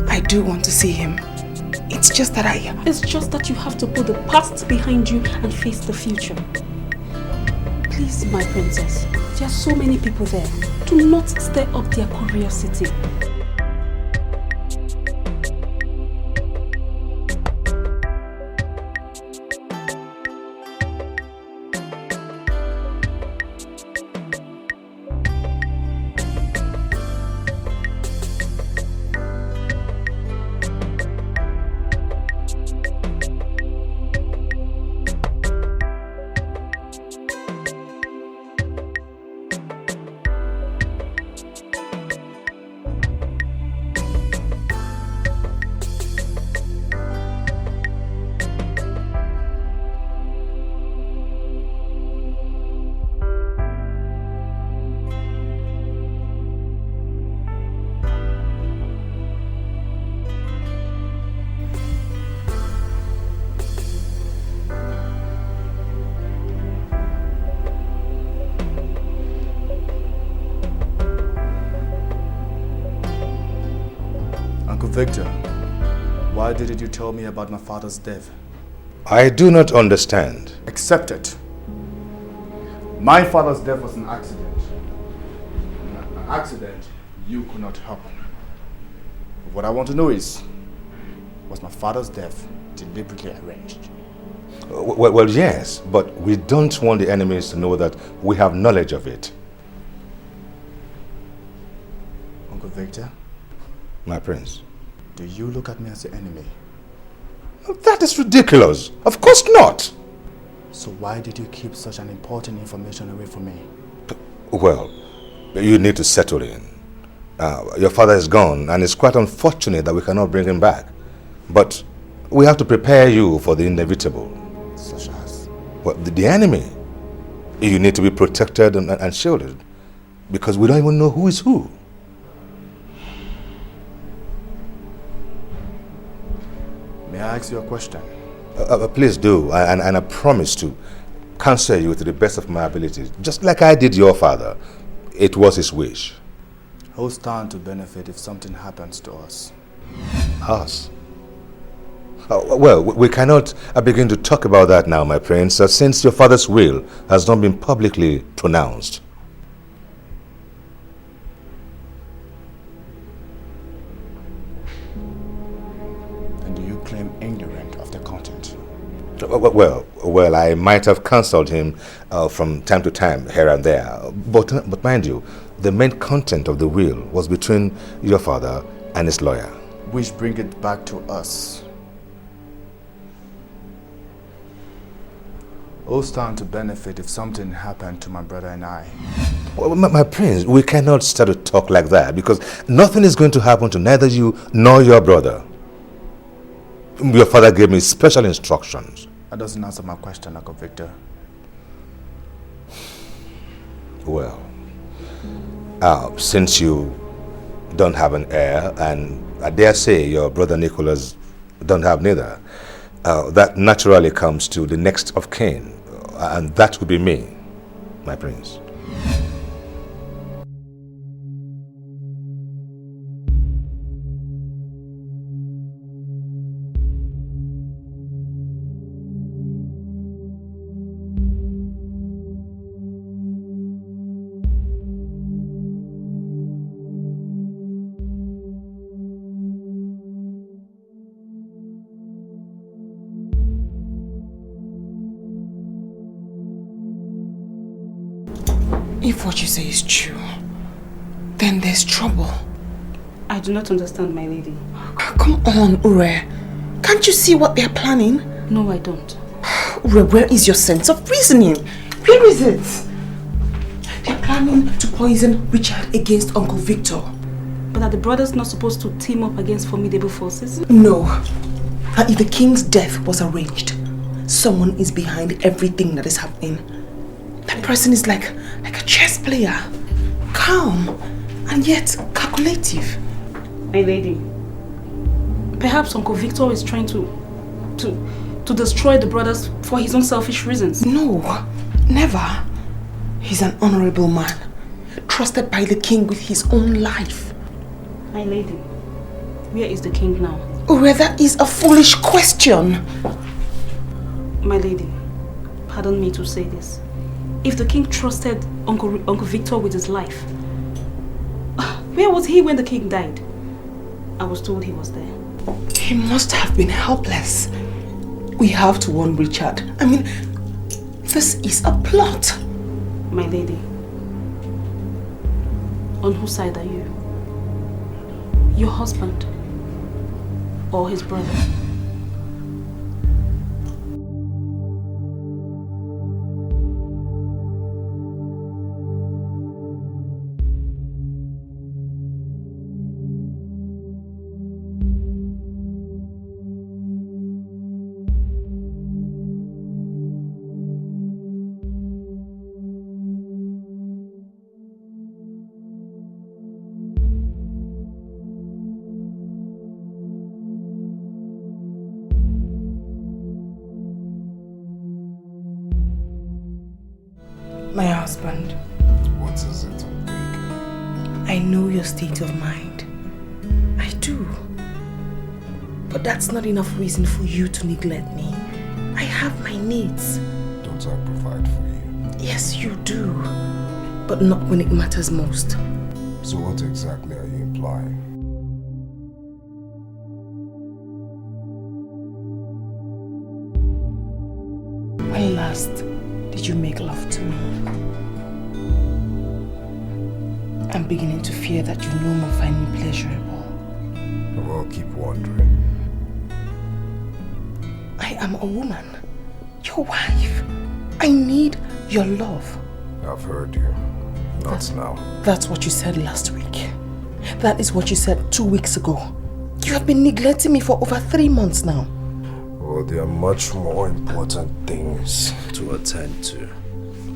I do want to see him. It's just that It's just that you have to put the past behind you and face the future. Please, my princess. There are so many people there. Do not stir up their curiosity. Victor, why didn't you tell me about my father's death? I do not understand. Accept it. My father's death was an accident. An accident you could not help. What I want to know is, was my father's death deliberately arranged? Well, yes, but we don't want the enemies to know that we have knowledge of it. Uncle Victor? My prince. Do you look at me as the enemy? That is ridiculous. Of course not. So why did you keep such an important information away from me? Well, you need to settle in. Your father is gone, and it's quite unfortunate that we cannot bring him back. But we have to prepare you for the inevitable. Such as? Well, the enemy. You need to be protected and shielded, because we don't even know who is who. May I ask you a question? Please do, and I promise to counsel you to the best of my ability, just like I did your father. It was his wish. Who's stand to benefit if something happens to us? Us? Well, we cannot begin to talk about that now, my prince, since your father's will has not been publicly pronounced. And do you claim ignorant of the content? Well, I might have counseled him from time to time, here and there. But mind you, the main content of the will was between your father and his lawyer. Which bring it back to us. Who's stand to benefit if something happened to my brother and I? Well, my prince, we cannot start to talk like that, because nothing is going to happen to neither you nor your brother. Your father gave me special instructions. That doesn't answer my question, Uncle Victor. Well, since you don't have an heir, and I dare say your brother Nicholas don't have neither, that naturally comes to the next of kin, and that would be me, my prince. If what you say is true, then there's trouble. I do not understand, my lady. Come on, Ure. Can't you see what they're planning? No, I don't. Ure, where is your sense of reasoning? Where is it? They're planning to poison Richard against Uncle Victor. But are the brothers not supposed to team up against formidable forces? No. And if the king's death was arranged, someone is behind everything that is happening. That person is like a chess player. Calm and yet calculative. My lady, perhaps Uncle Victor is trying to destroy the brothers for his own selfish reasons. No, never. He's an honorable man, trusted by the king with his own life. My lady, where is the king now? Ure, that is a foolish question. My lady, pardon me to say this. If the king trusted Uncle Victor with his life, where was he when the king died? I was told he was there. He must have been helpless. We have to warn Richard. I mean, this is a plot. My lady, on whose side are you? Your husband or his brother? My husband. What is it? I know your state of mind. I do. But that's not enough reason for you to neglect me. I have my needs. Don't I provide for you? Yes, you do. But not when it matters most. So what exactly are you implying? When last did you make love to me? I'm beginning to fear that you no more find me pleasurable. I will keep wondering. I am a woman, your wife. I need your love. I've heard you. Not now. That's what you said last week. That is what you said 2 weeks ago. You have been neglecting me for over 3 months now. Well, there are much more important things to attend to.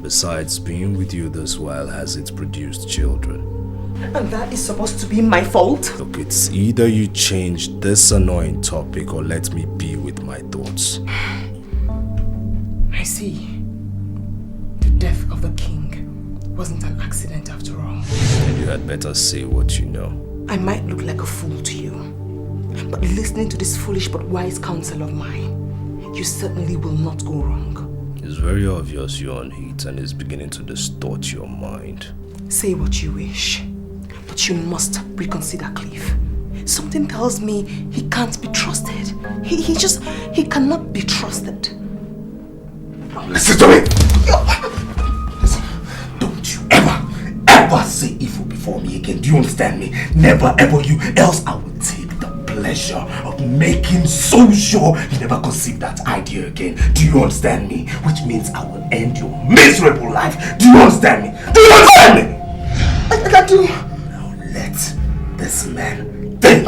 Besides, being with you this while has it produced children. And that is supposed to be my fault? Look, it's either you change this annoying topic or let me be with my thoughts. I see. The death of the king wasn't an accident after all. Then you had better say what you know. I might look like a fool to you, but listening to this foolish but wise counsel of mine, you certainly will not go wrong. It's very obvious you're on heat and it's beginning to distort your mind. Say what you wish, but you must reconsider Cliff. Something tells me he can't be trusted. He cannot be trusted. Listen to me! Listen, don't you ever say evil before me again. Do you understand me? Never ever you, else I will take the pleasure of making so sure you never conceive that idea again. Do you understand me? Which means I will end your miserable life. Do you understand me? Do you understand me? I got to. Now let this man think.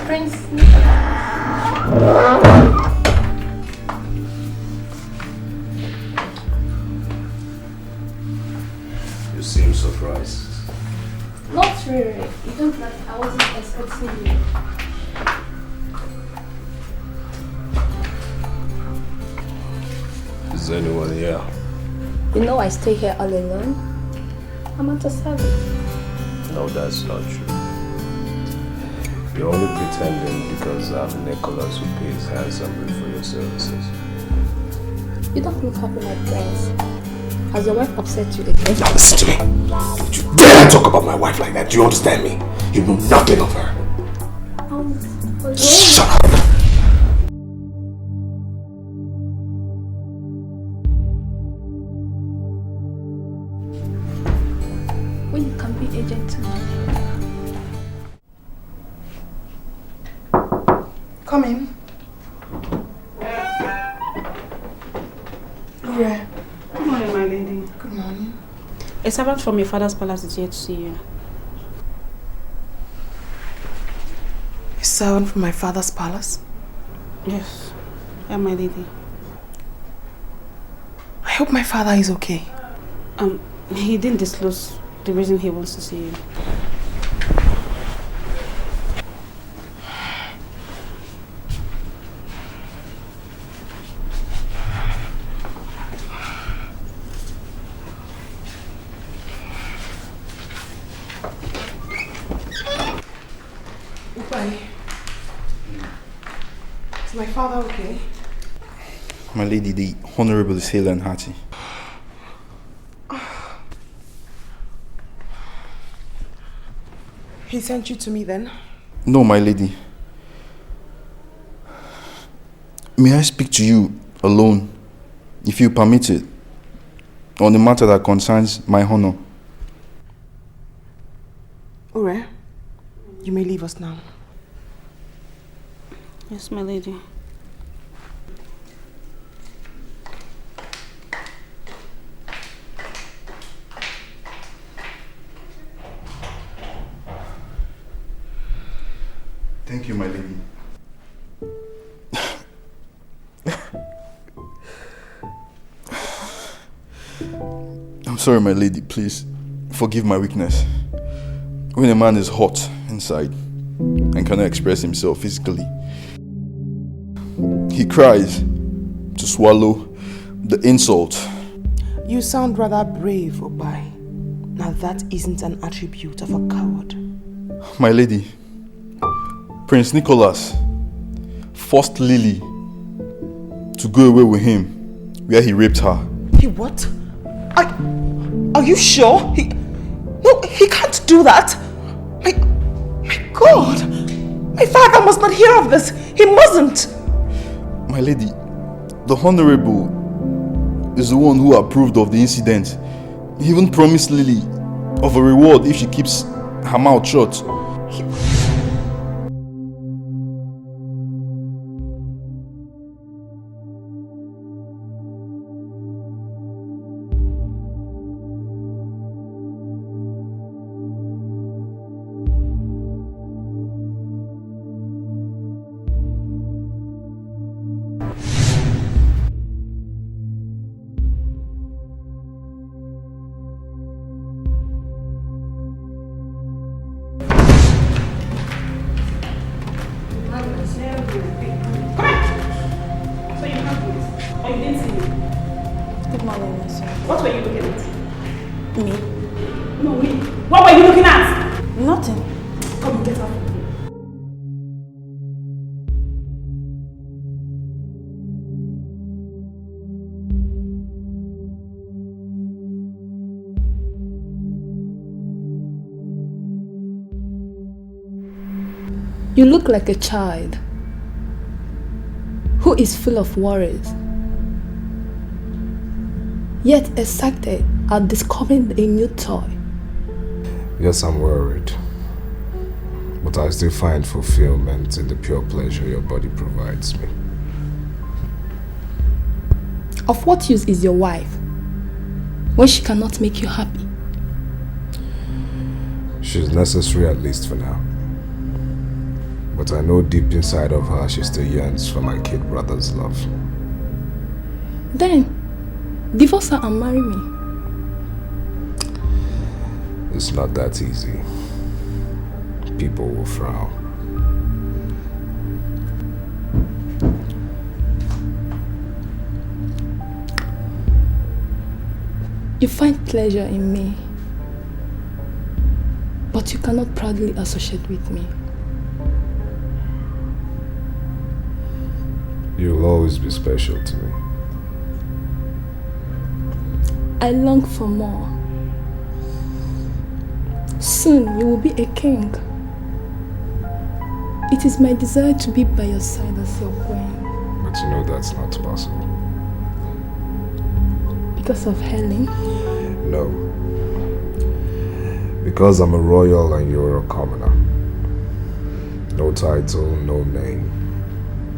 Prince. You seem surprised. Not really. You don't like I wasn't expecting you. Is anyone here? You know I stay here all alone. I'm at a service. No, that's not true. You're only pretending because I'm Nicholas who pays handsomely for your services. You don't look happy like Prince. Has your wife upset you again? Now listen to me. Don't you dare talk about my wife like that. Do you understand me? You know nothing of her. Shut up. When you can be a gentleman. Come in. Laura. Good morning, my lady. Good morning. A servant from your father's palace is here to see you. A servant from my father's palace? Yes. Yeah, my lady. I hope my father is okay. He didn't disclose the reason he wants to see you. Is my father okay? My lady, the Honorable is hale and hearty. He sent you to me then? No, my lady. May I speak to you alone, if you permit it, on a matter that concerns my honor? Ure, you may leave us now. Yes, my lady. Thank you, my lady. I'm sorry, my lady. Please forgive my weakness. When a man is hot inside, and cannot express himself physically. He cries to swallow the insult. You sound rather brave, Obai. Now that isn't an attribute of a coward. My lady, Prince Nicholas forced Lily to go away with him where he raped her. He what? Are you sure? No, he can't do that. My God! My father must not hear of this. He mustn't. My lady, the Honorable is the one who approved of the incident. He even promised Lily of a reward if she keeps her mouth shut. You look like a child who is full of worries, yet excited at discovering a new toy. Yes, I'm worried, but I still find fulfillment in the pure pleasure your body provides me. Of what use is your wife when she cannot make you happy? She's necessary, at least for now. But I know deep inside of her she still yearns for my kid brother's love. Then, divorce her and marry me. It's not that easy. People will frown. You find pleasure in me, but you cannot proudly associate with me. You'll always be special to me. I long for more. Soon you will be a king. It is my desire to be by your side as your queen. But you know that's not possible. Because of Helen? No. Because I'm a royal and you're a commoner. No title, no name.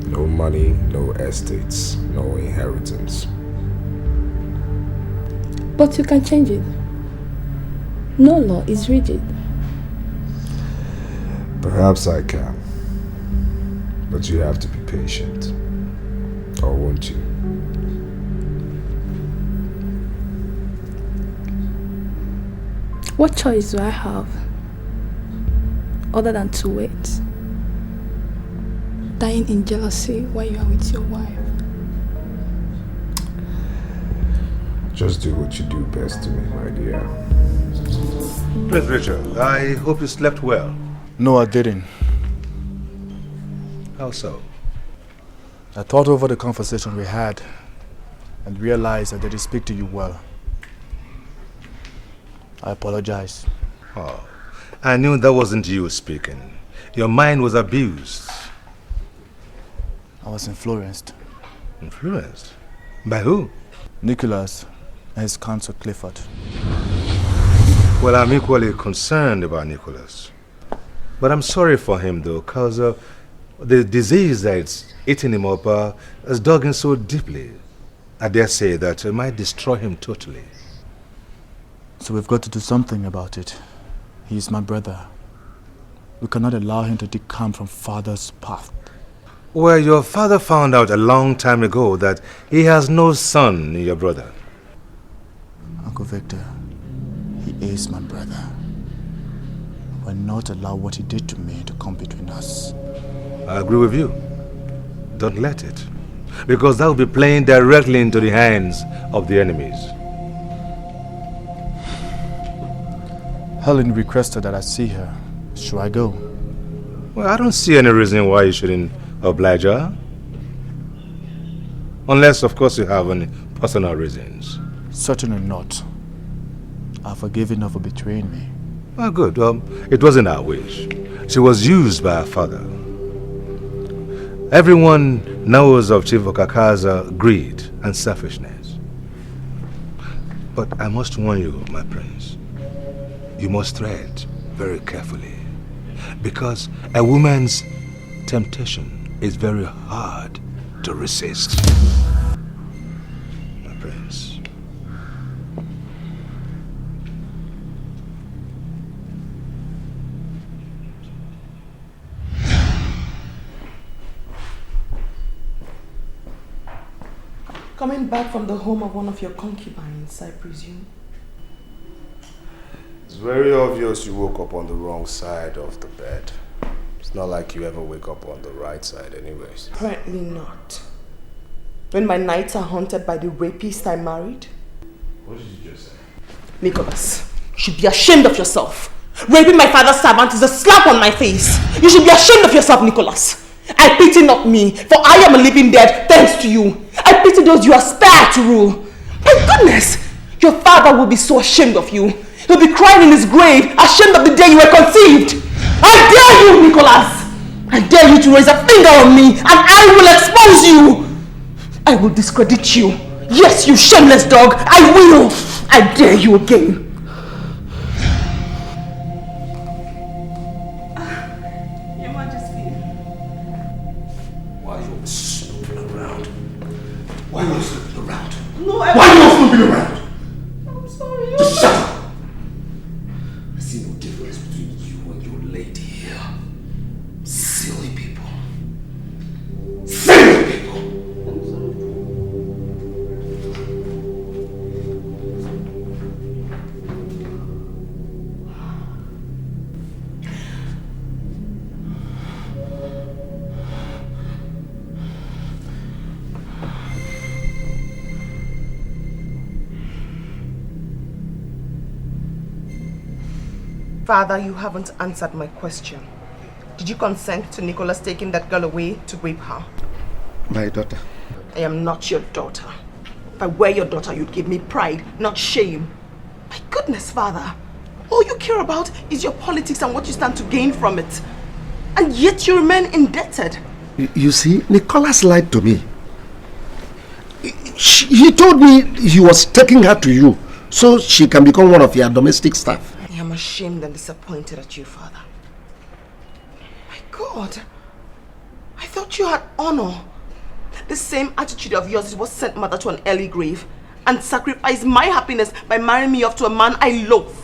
No money, no estates, no inheritance. But you can change it. No law is rigid. Perhaps I can. But you have to be patient. Or won't you? What choice do I have other than to wait? Dying in jealousy while you are with your wife. Just do what you do best to me, my dear. Prince Richard, I hope you slept well. No, I didn't. How so? I thought over the conversation we had and realized I didn't speak to you well. I apologize. Oh, I knew that wasn't you speaking. Your mind was abused. I was influenced. Influenced? By who? Nicholas and his counsel Clifford. Well, I'm equally concerned about Nicholas. But I'm sorry for him though, because the disease that's eating him up has dug in so deeply. I dare say that it might destroy him totally. So we've got to do something about it. He is my brother. We cannot allow him to decamp from father's path. Well, your father found out a long time ago that he has no son in your brother. Uncle Victor, he is my brother. will not allow what he did to me to come between us. I agree with you. Don't let it. Because that will be playing directly into the hands of the enemies. Helen requested that I see her. Should I go? Well, I don't see any reason why you shouldn't oblige her. Unless, of course, you have any personal reasons. Certainly not. I've forgiven her for betraying me. Oh, good. It wasn't our wish. She was used by her father. Everyone knows of Chief Okaka's greed and selfishness. But I must warn you, my prince. You must tread very carefully. Because a woman's temptation is very hard to resist. My prince. Coming back from the home of one of your concubines, I presume. It's very obvious you woke up on the wrong side of the bed. It's not like you ever wake up on the right side anyways. Apparently not. When my nights are haunted by the rapist I married. What did you just say? Nicholas, you should be ashamed of yourself. Raping my father's servant is a slap on my face. You should be ashamed of yourself, Nicholas. I pity not me, for I am a living dead thanks to you. I pity those you aspire to rule. My goodness, your father will be so ashamed of you. He'll be crying in his grave, ashamed of the day you were conceived. I dare you, Nicholas! I dare you to raise a finger on me, and I will expose you! I will discredit you. Yes, you shameless dog, I will! I dare you again. Your Majesty. Why are you snooping around? Why are you snooping around? No, Why are you snooping around? I'm sorry. Just shut up! I see no difference between you and your lady here. Silly people. Silly people! Father, you haven't answered my question. Did you consent to Nicholas taking that girl away to rape her? My daughter. I am not your daughter. If I were your daughter, you'd give me pride, not shame. My goodness, Father. All you care about is your politics and what you stand to gain from it. And yet you remain indebted. You see, Nicholas lied to me. He told me he was taking her to you so she can become one of your domestic staff. I am ashamed and disappointed at you, Father. My God. I thought you had honor. The same attitude of yours is what sent mother to an early grave and sacrificed my happiness by marrying me off to a man I loathe.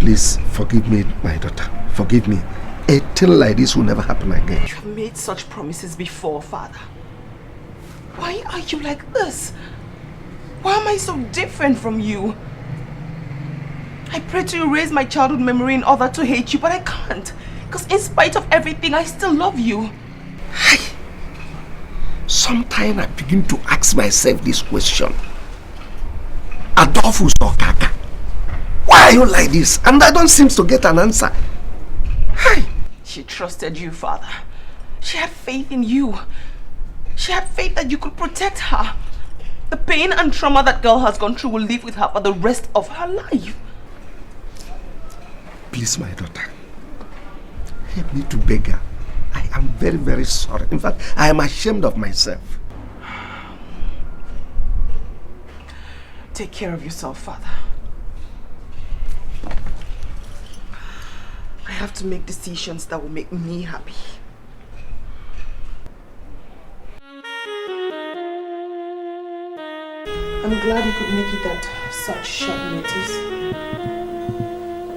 Please forgive me, my daughter. Forgive me. A thing like this will never happen again. You have made such promises before, Father. Why are you like this? Why am I so different from you? I pray to erase my childhood memory in order to hate you, but I can't. Because in spite of everything, I still love you. Sometimes I begin to ask myself this question. Adolphus or Kaka? Why are you like this? And I don't seem to get an answer. She trusted you, Father. She had faith in you. She had faith that you could protect her. The pain and trauma that girl has gone through will live with her for the rest of her life. Please, my daughter, help me to beg her. I am very, very sorry. In fact, I am ashamed of myself. Take care of yourself, Father. I have to make decisions that will make me happy. I'm glad you could make it at such short notice.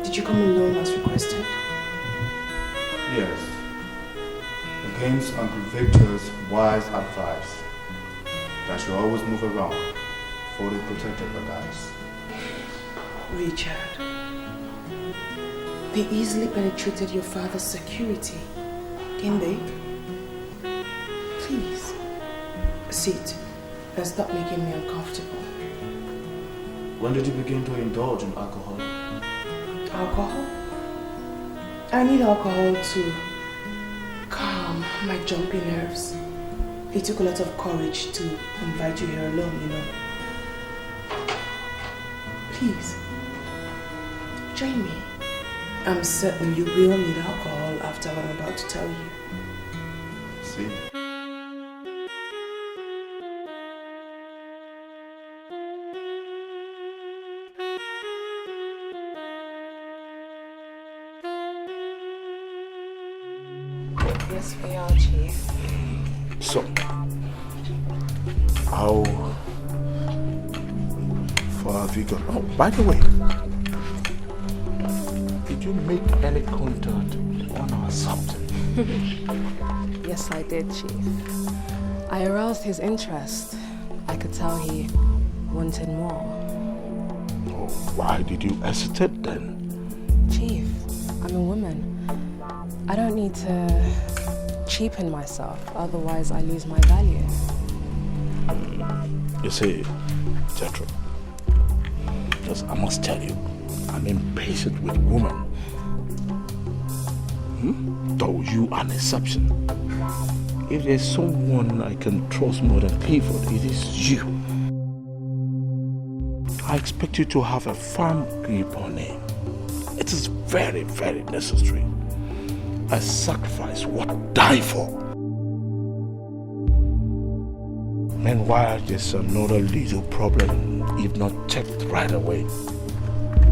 Did you come alone as requested? Yes. Against Uncle Victor's wise advice that you always move around, fully protected by guys. Richard, They easily penetrated your father's security. Can they? Please, sit and stop making me uncomfortable. When did you begin to indulge in alcohol? Alcohol? I need alcohol to calm my jumpy nerves. It took a lot of courage to invite you here alone, you know. Please, join me. I'm certain you will need alcohol after what I'm about to tell you. See? Yes, we are, Chief. So, how far have you gone? Oh, by the way, did you make any contact on our subject? Yes, I did, Chief. I aroused his interest. I could tell he wanted more. Oh, why did you hesitate then? Chief, I'm a woman. I don't need to cheapen myself, otherwise I lose my value. You see, Jethro, yes, I must tell you, I'm impatient with women. Though you are an exception. If there's someone I can trust more than Clifford, it is you. I expect you to have a firm grip on him. It is very, very necessary. A sacrifice would die for. Meanwhile, there's another little problem, if not checked right away,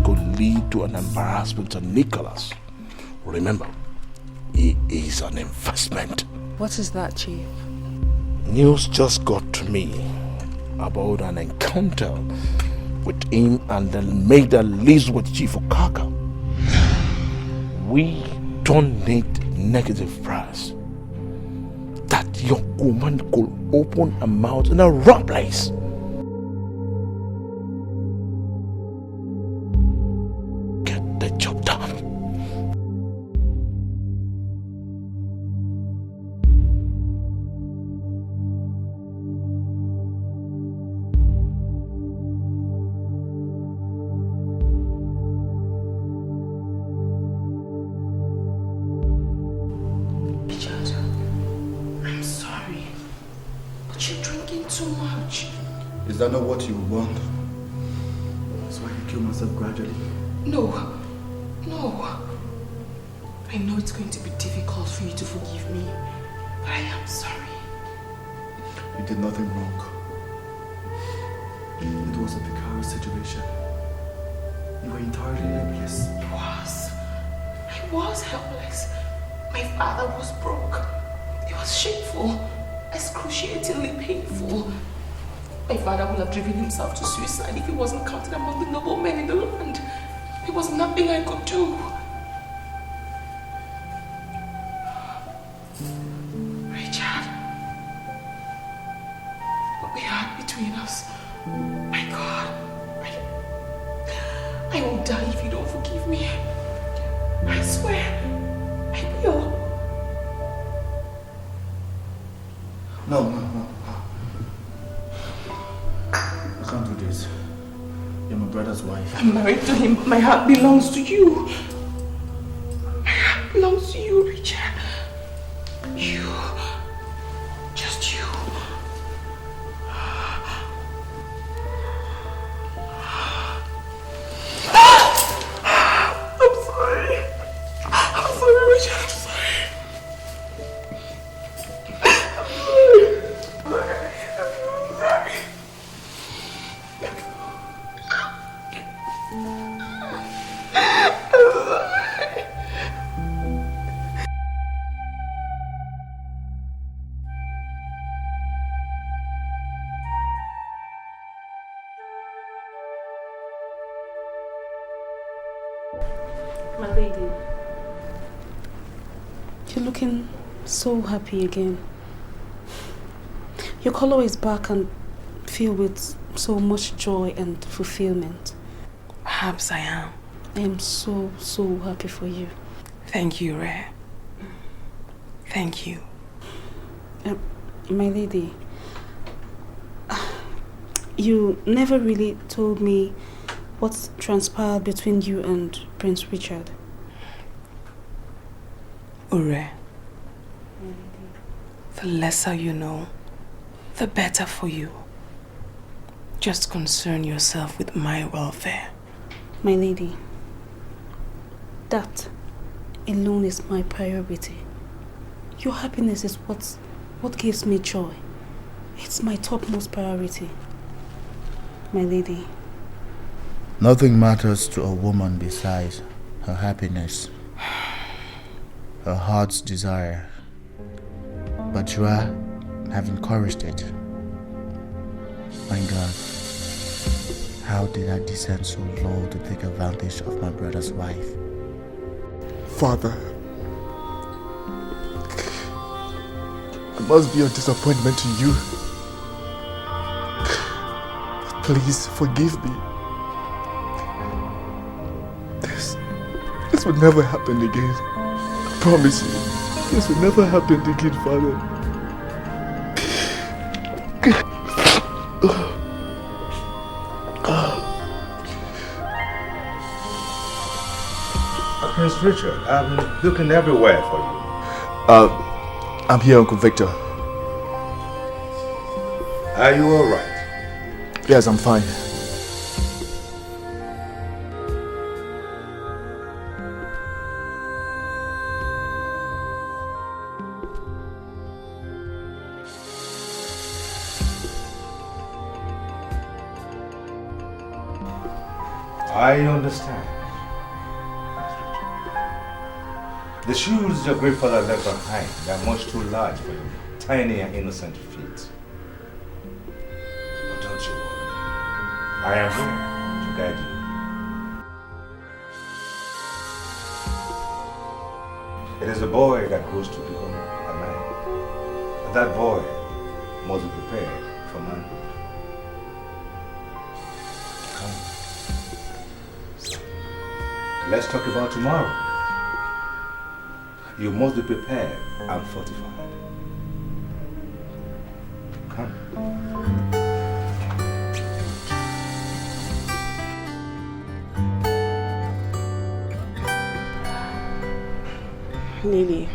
could lead to an embarrassment to Nicholas. Remember, he is an investment. What is that, Chief? News just got to me about an encounter with him and the maid that lives with Chief Okaka. We don't need negative press. That young woman could open her mouth in a wrong place. Get the job done. Is that not what you want? So I can kill myself gradually? No. I know it's going to be difficult for you to forgive me, but I am sorry. You did nothing wrong. It was a precarious situation. You were entirely helpless. I was helpless. My father was broke. It was shameful, excruciatingly painful. My father would have driven himself to suicide if he wasn't counted among the noble men in the land. There was nothing I could do. Richard, what we had between us, my God, I will die if you don't forgive me. I swear, I will. No. I can't do this. You're my brother's wife. I'm married to him, but my heart belongs to you. My heart belongs to you, Richard. You. Just you. I'm sorry. I'm sorry, Richard. I'm sorry. My lady. You're looking so happy again. Your color is back and filled with so much joy and fulfillment. Perhaps I am. I am so, so happy for you. Thank you, Rare. Thank you. My lady, you never really told me what transpired between you and Prince Richard. Ure, the lesser you know, the better for you. Just concern yourself with my welfare. My lady, that alone is my priority. Your happiness is what gives me joy. It's my topmost priority. My lady. Nothing matters to a woman besides her happiness, her heart's desire. But you have encouraged it. My God, how did I descend so low to take advantage of my brother's wife? Father, I must be a disappointment to you. Please forgive me. This would never happen again. I promise you. This would never happen again, Father. Prince Richard, I've been looking everywhere for you. I'm here, Uncle Victor. Are you alright? Yes, I'm fine. I understand. The shoes your grandfather left behind are much too large for your tiny and innocent feet. But don't you worry. I am here to guide you. It is a boy that grows to become a man. But that boy must be prepared for manhood. Come. Let's talk about tomorrow. You must be prepared and fortified. Come. Lily,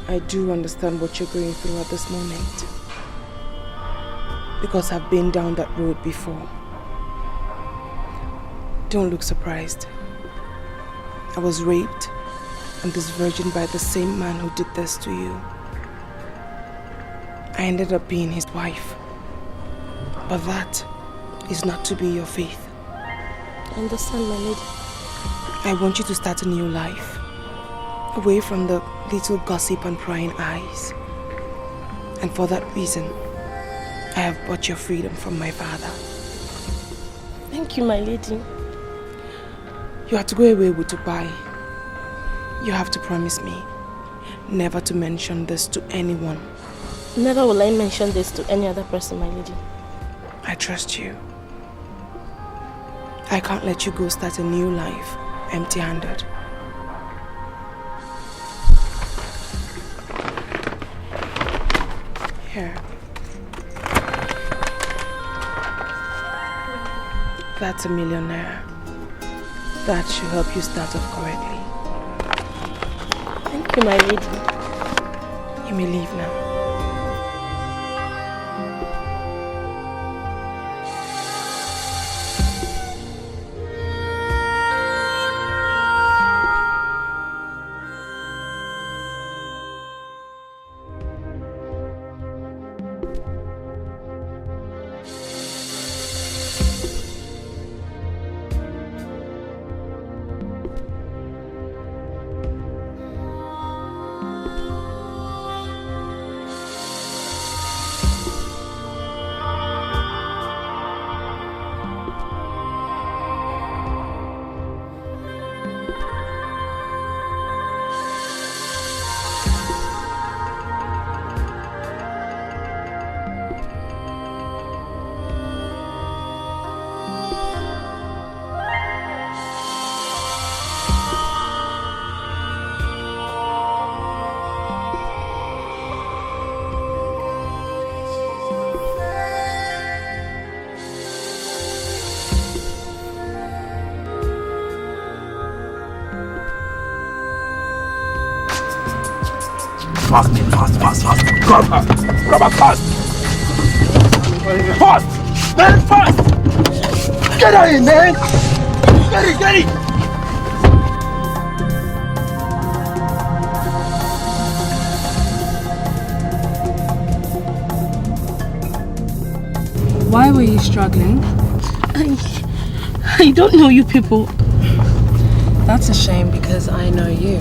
I do understand what you're going through at this moment. Because I've been down that road before. Don't look surprised. I was raped and disvirgined by the same man who did this to you. I ended up being his wife. But that is not to be your faith. I understand, my lady. I want you to start a new life. Away from the little gossip and prying eyes. And for that reason, I have bought your freedom from my father. Thank you, my lady. You have to go away with Dubai. You have to promise me never to mention this to anyone. Never will I mention this to any other person, my lady. I trust you. I can't let you go start a new life empty-handed. Here. That's $1 million. That should help you start off correctly. Thank you, my lady. You may leave now. Fast, man. Fast. Grab her fast. Fast! Man, fast! Get her in, man! Get it! Why were you struggling? I don't know you people. That's a shame because I know you.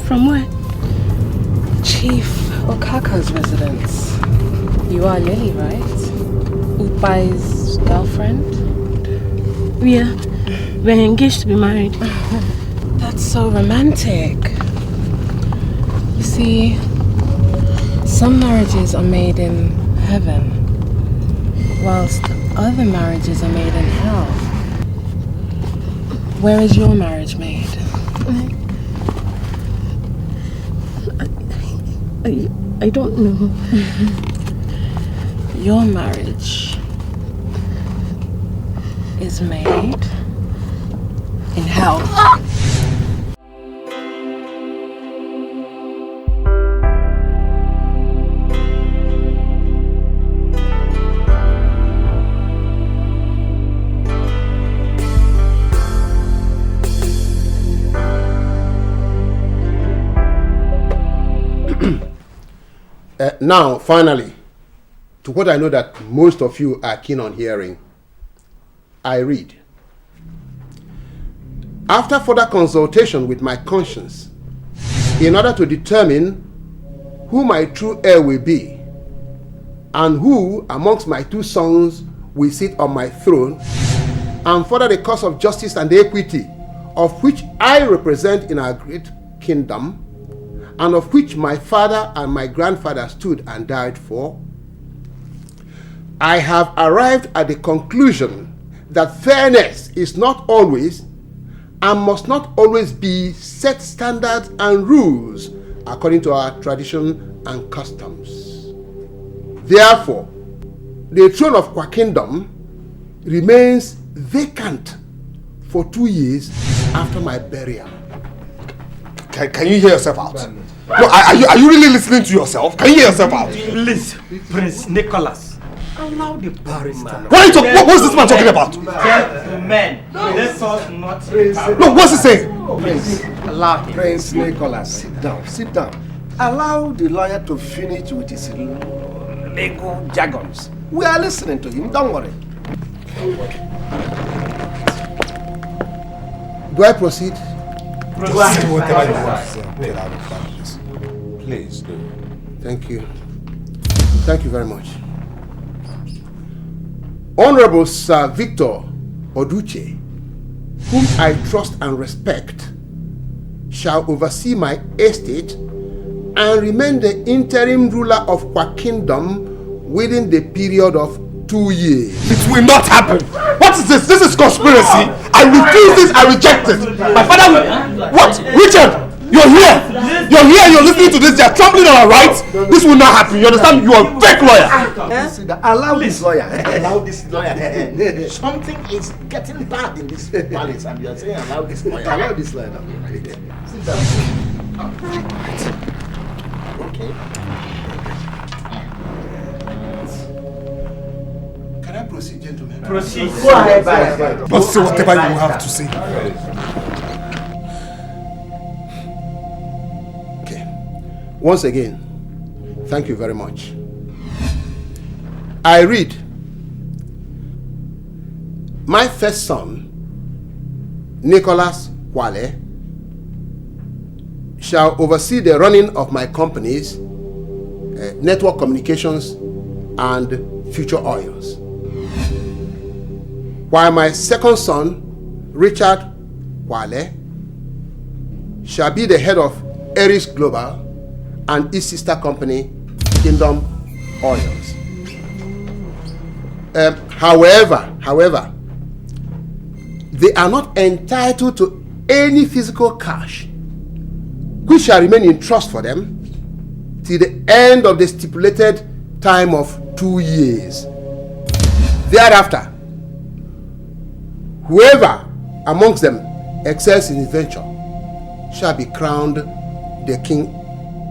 From where? Chief Okaka's residence. You are Lily, right? Upai's girlfriend? Yeah, we're engaged to be married. That's so romantic. You see, some marriages are made in heaven, whilst other marriages are made in hell. Where is your marriage made? I don't know. Your marriage is made in hell. Now, finally, to what I know that most of you are keen on hearing, I read. After further consultation with my conscience, in order to determine who my true heir will be, and who amongst my two sons will sit on my throne, and further the cause of justice and equity, of which I represent in our great kingdom, and of which my father and my grandfather stood and died for, I have arrived at the conclusion that fairness is not always and must not always be set standards and rules according to our tradition and customs. Therefore, the throne of Kwa Kingdom remains vacant for 2 years after my burial. Can you hear yourself out? No, are you really listening to yourself? Can you hear yourself out? Please, Prince Nicholas, allow the barrister. What's this man talking about? Gentlemen, let us not. No, what's he saying? Allow him. Prince Nicholas, sit down. Allow the lawyer to finish with his legal jargons. We are listening to him, don't worry. Do I proceed? Proceed whatever you want. Please do. Thank you. Thank you very much. Honorable Sir Victor Oduche, whom I trust and respect, shall oversee my estate and remain the interim ruler of Kwa Kingdom within the period of 2 years. It will not happen. What is this? This is conspiracy. I refuse this. I reject it. My father will... What? Richard! You're here. You're listening to this. You're trampling on our rights. This will not happen. You understand? You are a fake lawyer. Allow this lawyer. Allow this lawyer. Something is getting bad in this palace, and you are saying allow this lawyer. Allow this lawyer. Sit down. Okay. Can I proceed, gentlemen? Proceed. Go ahead. But say whatever you have to say. Once again, thank you very much. I read, my first son, Nicholas Wale, shall oversee the running of my companies, network communications, and future oils. While my second son, Richard Wale, shall be the head of Eris Global and its sister company, Kingdom Oils. However, they are not entitled to any physical cash, which shall remain in trust for them till the end of the stipulated time of 2 years. Thereafter, whoever amongst them excels in his venture shall be crowned the king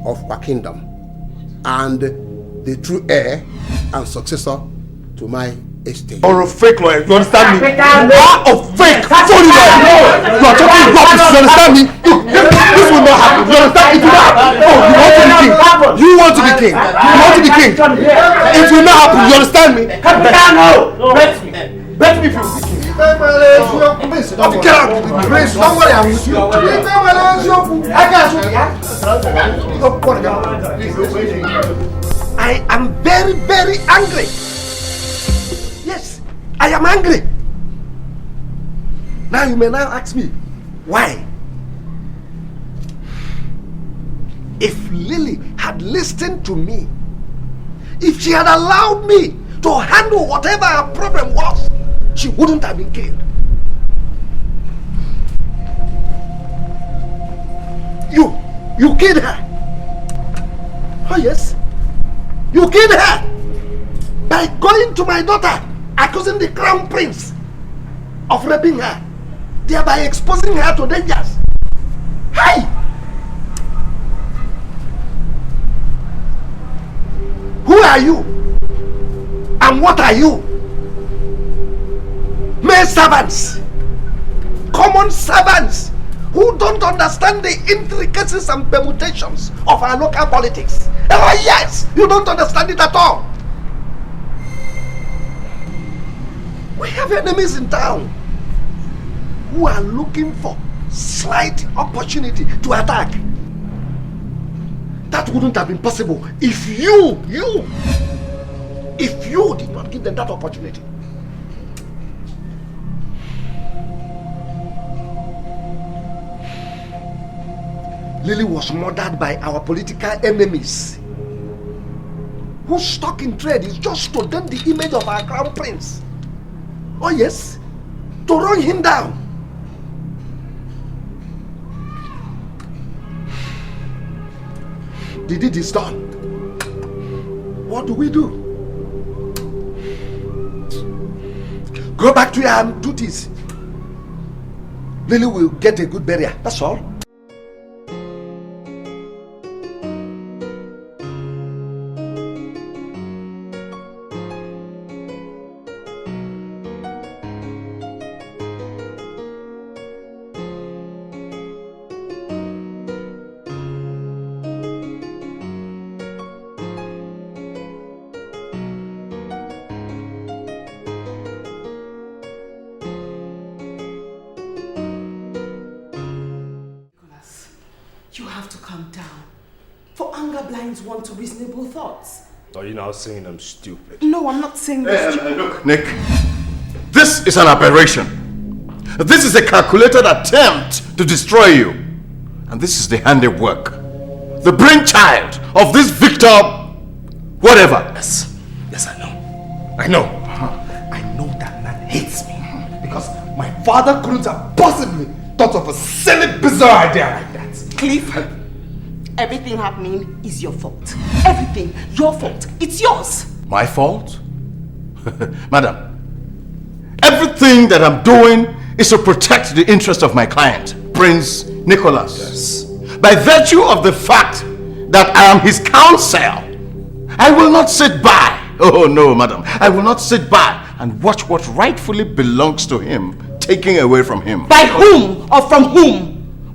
of our kingdom and the true heir and successor to my estate. Or a fake lawyer, you understand me? You are a fake phony lawyer. You are talking rubbish, you understand me? This will not happen, you understand? It will not happen. Oh, you want to be king. You want to be king. You want to be king. It will not happen, you understand me? Bet me if you will be king. Get out! Please, don't worry, I'm with you. I am very, very angry. Yes, I am angry. Now you may now ask me, why? If Lily had listened to me, if she had allowed me to handle whatever her problem was, she wouldn't have been killed. You killed her. Oh yes, you killed her by going to my daughter, accusing the crown prince of raping her, thereby exposing her to dangers. Hey! Who are you? And what are you? Mere servants, common servants who don't understand the intricacies and permutations of our local politics. Oh yes, you don't understand it at all. We have enemies in town who are looking for slight opportunity to attack. That wouldn't have been possible if you did not give them that opportunity. Lily was murdered by our political enemies, whose stock in trade is just to dent the image of our crown prince. Oh yes, to run him down. The deed is done. What do we do? Go back to your duties. Lily will get a good burial, that's all. You have to calm down. For anger blinds one to reasonable thoughts. Are you now saying I'm stupid? No, I'm not saying this. Look, Nick, this is an aberration. This is a calculated attempt to destroy you. And this is the handiwork, the brainchild of this Victor, whatever. Yes, I know. I know that man hates me. Because my father couldn't have possibly thought of a silly, bizarre idea like that. Cliff, everything happening is your fault. Everything, your fault. It's yours. My fault? Madam, everything that I'm doing is to protect the interest of my client, Prince Nicholas. Yes. By virtue of the fact that I am his counsel, I will not sit by. Oh no, madam. I will not sit by and watch what rightfully belongs to him taken away from him. By whom or from whom?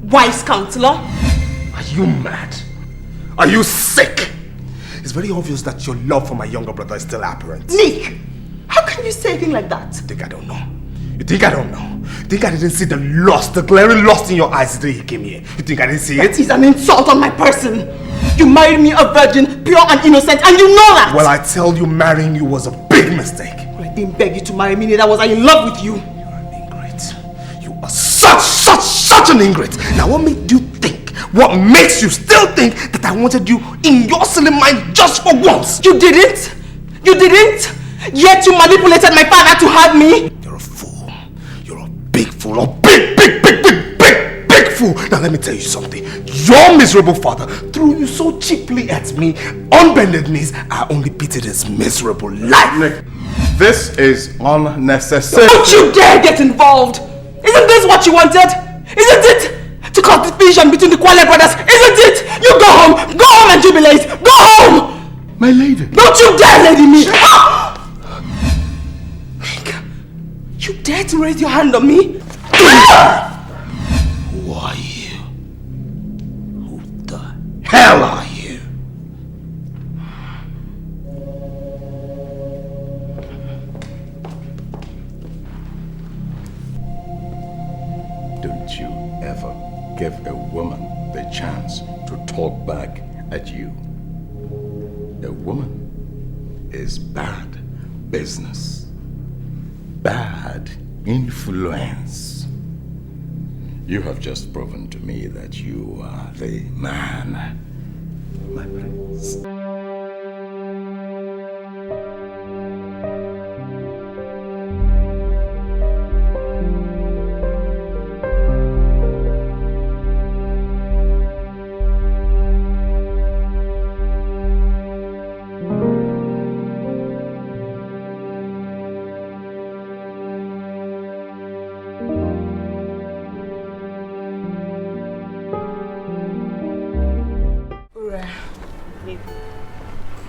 Wise counselor? Are you mad? Are you sick? It's very obvious that your love for my younger brother is still apparent. Nick, how can you say a thing like that? You think I don't know? You think I don't know? You think I didn't see the lust, the glaring lust in your eyes the day he came here? You think I didn't see it? That is an insult on my person. You married me a virgin, pure and innocent, and you know that! Well, I tell you, marrying you was a big mistake. Well, I didn't beg you to marry me, neither was I in love with you. You're an ingrate. You are such an ingrate. Now what made you think? What makes you still think that I wanted you in your silly mind just for once? You didn't? You didn't? Yet you manipulated my father to have me? You're a fool. You're a big fool. A big fool. Now let me tell you something. Your miserable father threw you so cheaply at me. On bended knees, I only pitied his miserable life. Nick, this is unnecessary. Don't you dare get involved! Isn't this what you wanted? Isn't it? to cause division between the Kwale brothers, isn't it? You go home and jubilate. Go home! My lady. Don't you dare, lady me! You dare to raise your hand on me? Who are you? Who the hell are you? Don't you ever give a woman the chance to talk back at you. A woman is bad business, bad influence. You have just proven to me that you are the man, my prince.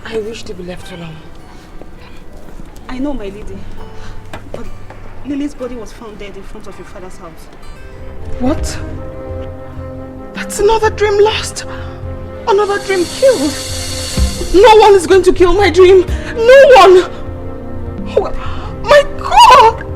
I wish to be left alone. I know, my lady. But Lily's body was found dead in front of your father's house. What? That's another dream lost. Another dream killed. No one is going to kill my dream. No one. Oh, my God.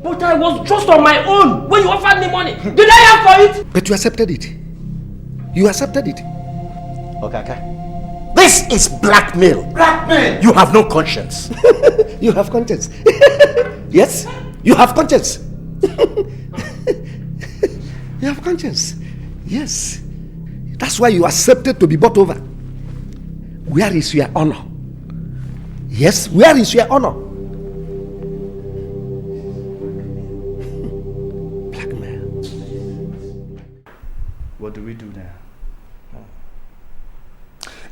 But I was just on my own when you offered me money. Did I ask for it? But you accepted it. You accepted it. Okay. This is blackmail. Blackmail! You have no conscience. You have conscience. Yes, you have conscience. You have conscience. Yes. That's why you accepted to be bought over. Where is your honor? Yes, where is your honor? Blackmail. What do we do now?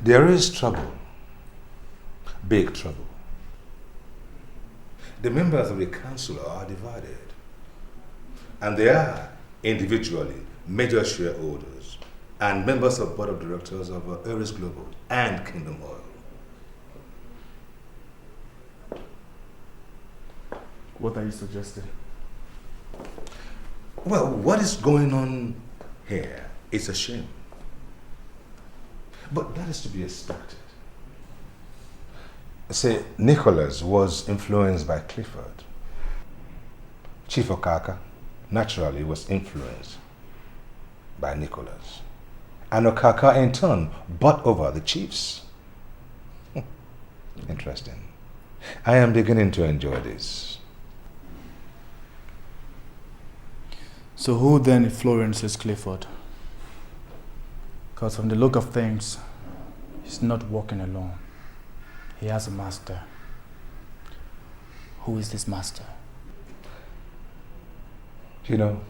There is trouble. Big trouble. The members of the council are divided. And they are individually major shareholders and members of board of directors of Ares Global and Kingdom Oil. What are you suggesting? Well, what is going on here is a shame. But that is to be expected. Say, Nicholas was influenced by Clifford. Chief Okaka naturally was influenced by Nicholas. And Okaka in turn bought over the chiefs. Interesting. I am beginning to enjoy this. So who then influences Clifford? Because from the look of things, he's not walking alone. He has a master. Who is this master? You know,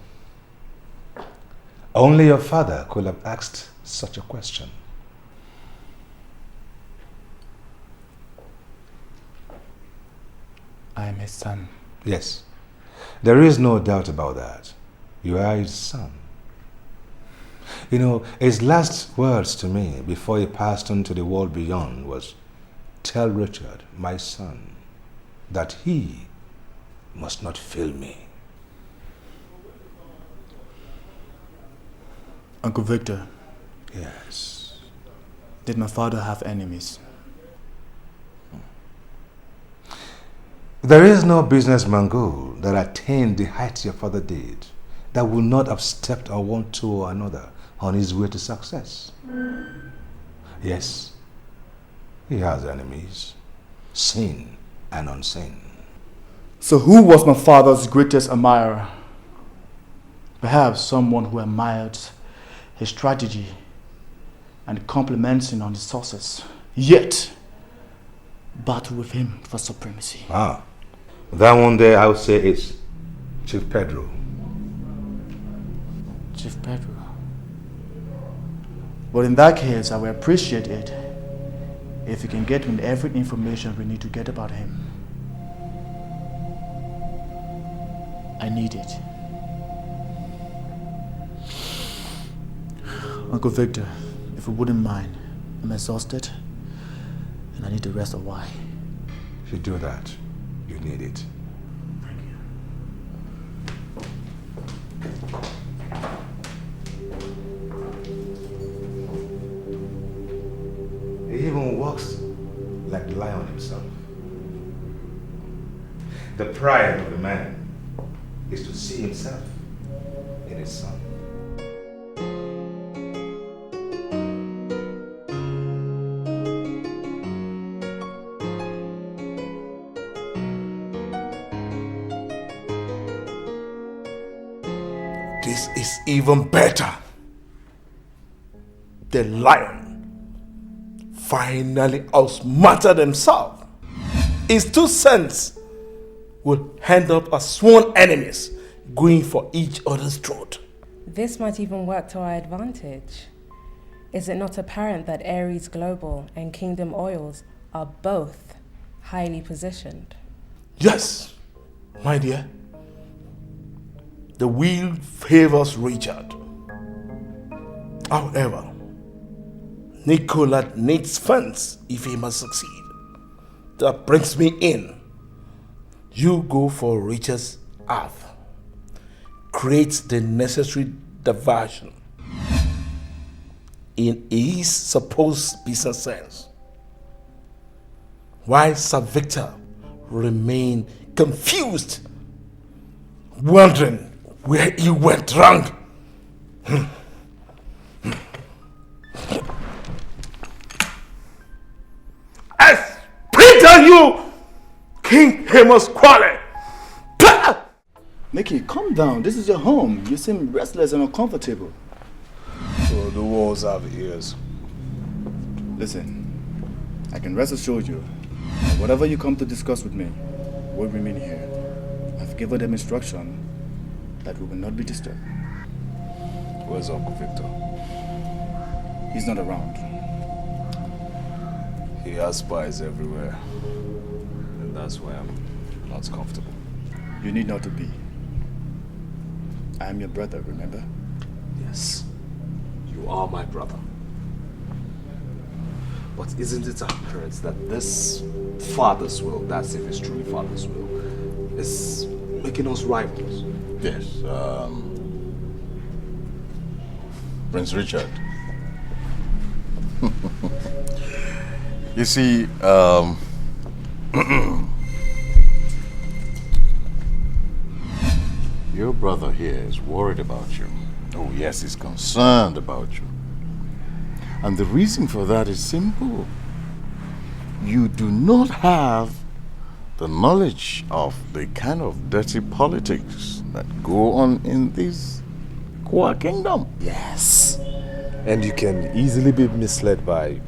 only your father could have asked such a question. I am his son. Yes, there is no doubt about that. You are his son. You know, his last words to me before he passed on to the world beyond was, "Tell Richard, my son, that he must not fail me." Uncle Victor. Yes. Did my father have enemies? There is no business Mongol that attained the heights your father did that would not have stepped on one toe or another on his way to success. Yes, he has enemies, seen and unseen. So who was my father's greatest admirer? Perhaps someone who admired his strategy and compliments him on his success, yet battle with him for supremacy. Ah, That one there, I would say it's Chief Pedro. Chief Pedro. But in that case, I will appreciate it if you can get me every information we need to get about him. I need it. Uncle Victor, if you wouldn't mind, I'm exhausted and I need to rest a while. If you do that, you need it. He even walks like the lion himself. The pride of the man is to see himself in his son. This is even better. The lion finally outsmarted himself. His 2 cents will end up as sworn enemies going for each other's throat. This might even work to our advantage. Is it not apparent that Aries Global and Kingdom Oils are both highly positioned? Yes, my dear. The wheel favors Richard. However, Nicola needs funds if he must succeed. That brings me in. You go for Richard's half. Create the necessary diversion in his supposed business sense. While Sir Victor remain confused, wondering where he went wrong. I spit on you, King Amos Quale! Mickey, calm down. This is your home. You seem restless and uncomfortable. So the walls have ears. Listen, I can rest assured you that whatever you come to discuss with me will remain here. I've given them instruction that we will not be disturbed. Where's Uncle Victor? He's not around. He has spies everywhere. And that's why I'm not comfortable. You need not to be. I am your brother, remember? Yes, you are my brother. But isn't it apparent that this father's will, that's if it's truly father's will, is making us rivals? Yes, Prince Richard. You see, your brother here is worried about you. Oh yes, he's concerned about you. And the reason for that is simple. You do not have the knowledge of the kind of dirty politics that go on in this Kwa kingdom. Yes. And you can easily be misled by,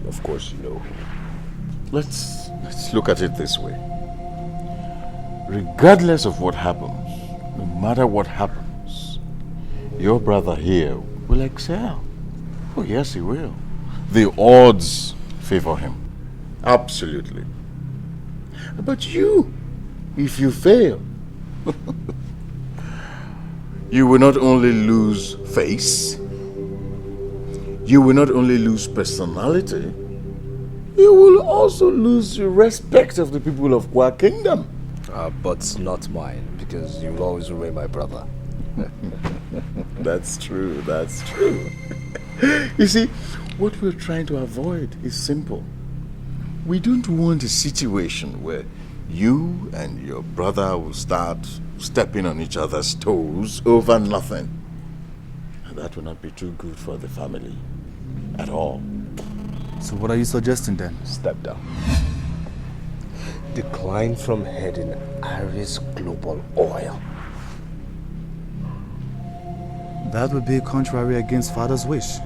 of course, you know. Let's look at it this way. Regardless of what happens, no matter what happens, your brother here will excel. Oh yes, he will. The odds favor him. Absolutely. But you, if you fail, you will not only lose face, you will not only lose personality, you will also lose the respect of the people of Kwa Kingdom. But not mine, because you'll always remain my brother. That's true, that's true. You see, what we're trying to avoid is simple. We don't want a situation where you and your brother will start stepping on each other's toes over nothing. And that will not be too good for the family at all. So what are you suggesting then? Step down. Decline from heading Aries Global Oil. That would be contrary against father's wish.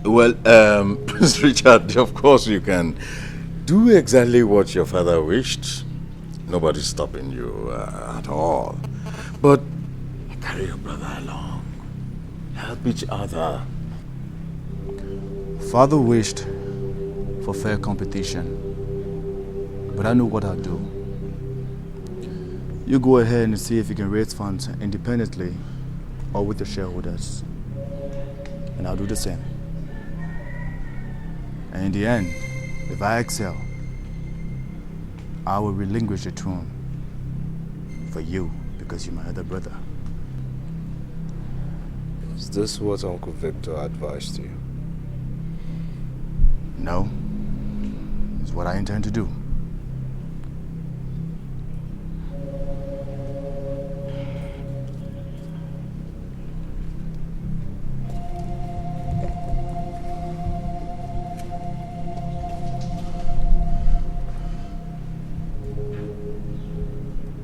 Well, Prince Richard, of course you can Do exactly what your father wished. Nobody's stopping you at all. But carry your brother along. Help each other. Father wished for fair competition, but I know what I'll do. You go ahead and see if you can raise funds independently or with the shareholders. And I'll do the same. And in the end, if I excel, I will relinquish the throne for you because you're my other brother. Is this what Uncle Victor advised you? No. It's what I intend to do.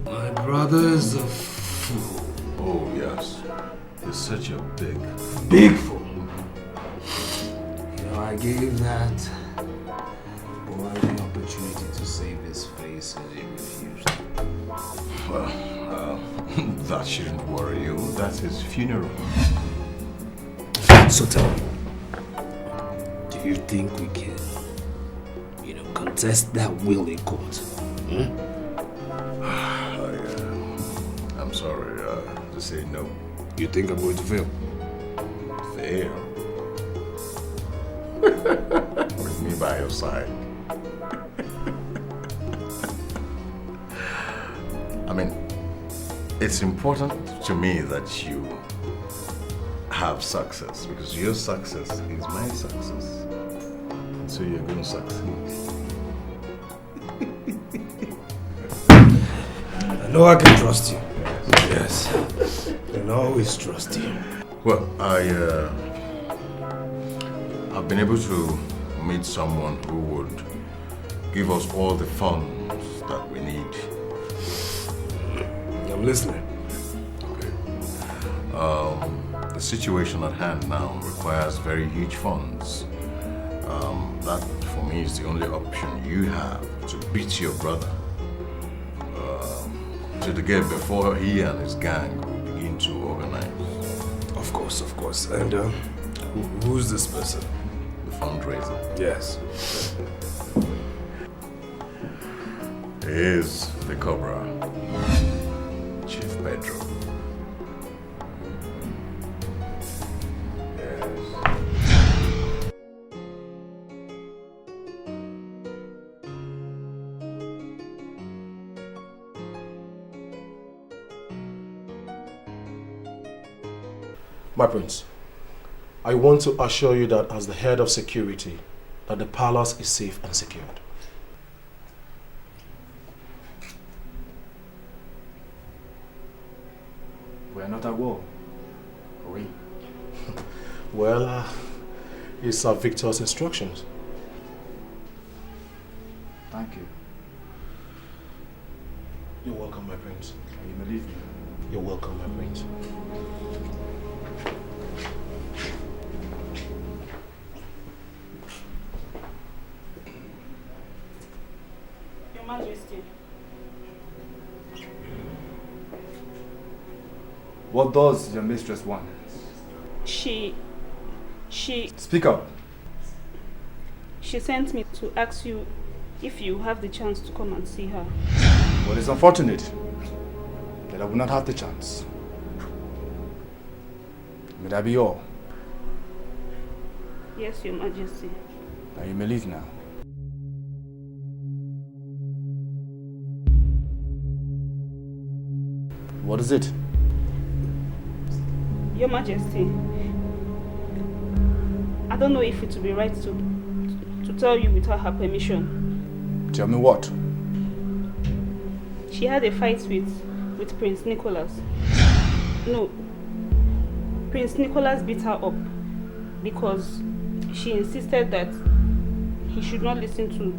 My brother is a fool. Oh, yes. He's such a big fool. You know, I gave that boy the opportunity to save his face and he refused. Well, that shouldn't worry you. That's his funeral. So tell me, do you think we can, contest that will in court? I'm sorry to say no. You think I'm going to fail? Fail? With me by your side. I mean, it's important to me that you have success because your success is my success. So you're going to succeed. I know I can trust you. Yes. I can always trust you. Well, I've been able to meet someone who would give us all the funds that we need. I'm listening. Okay. The situation at hand now requires very huge funds. That, for me, is the only option you have to beat your brother. To the gate before he and his gang will begin to organize. Of course. And who's this person? The fundraiser. Yes. He is the Cobra, Chief Pedro. My prince, I want to assure you that as the head of security, that the palace is safe and secured. We are not at war, are we? Well, it's Victor's instructions. Thank you. You're welcome, my prince. You may leave me. You're welcome, my prince. Your Majesty. What does your mistress want? She... Speak up. She sent me to ask you if you have the chance to come and see her. Well, it's unfortunate that I will not have the chance. May that be all? Yes, Your Majesty. Now you may leave now. What is it? Your Majesty, I don't know if it would be right to tell you without her permission. Tell me what? She had a fight with Prince Nicholas. No, Prince Nicholas beat her up because she insisted that he should not listen to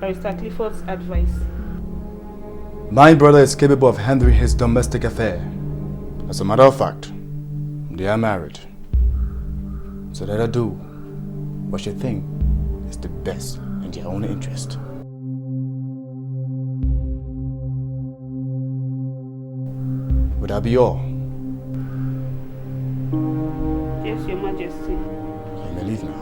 Barrister Clifford's advice. My brother is capable of handling his domestic affair. As a matter of fact, they are married. So let her do what she thinks is the best in their own interest. Would that be all? Yes, Your Majesty. You may leave now.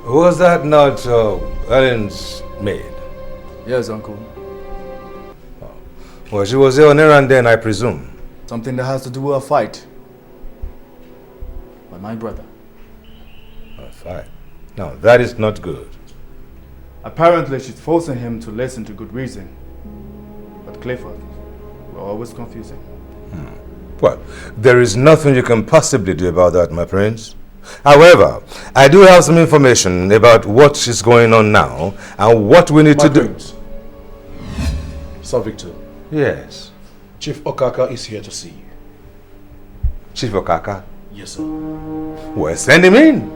Was that not Helen's maid? Yes, Uncle. Well, she was there on errand then, I presume. Something that has to do with a fight. By my brother. A fight? No, that is not good. Apparently she's forcing him to listen to good reason. But Clifford will always confusing. Well, there is nothing you can possibly do about that, my prince. However, I do have some information about what is going on now and what we need to do. Sir Victor. Yes. Chief Okaka is here to see you. Chief Okaka? Yes, sir. Well, send him in.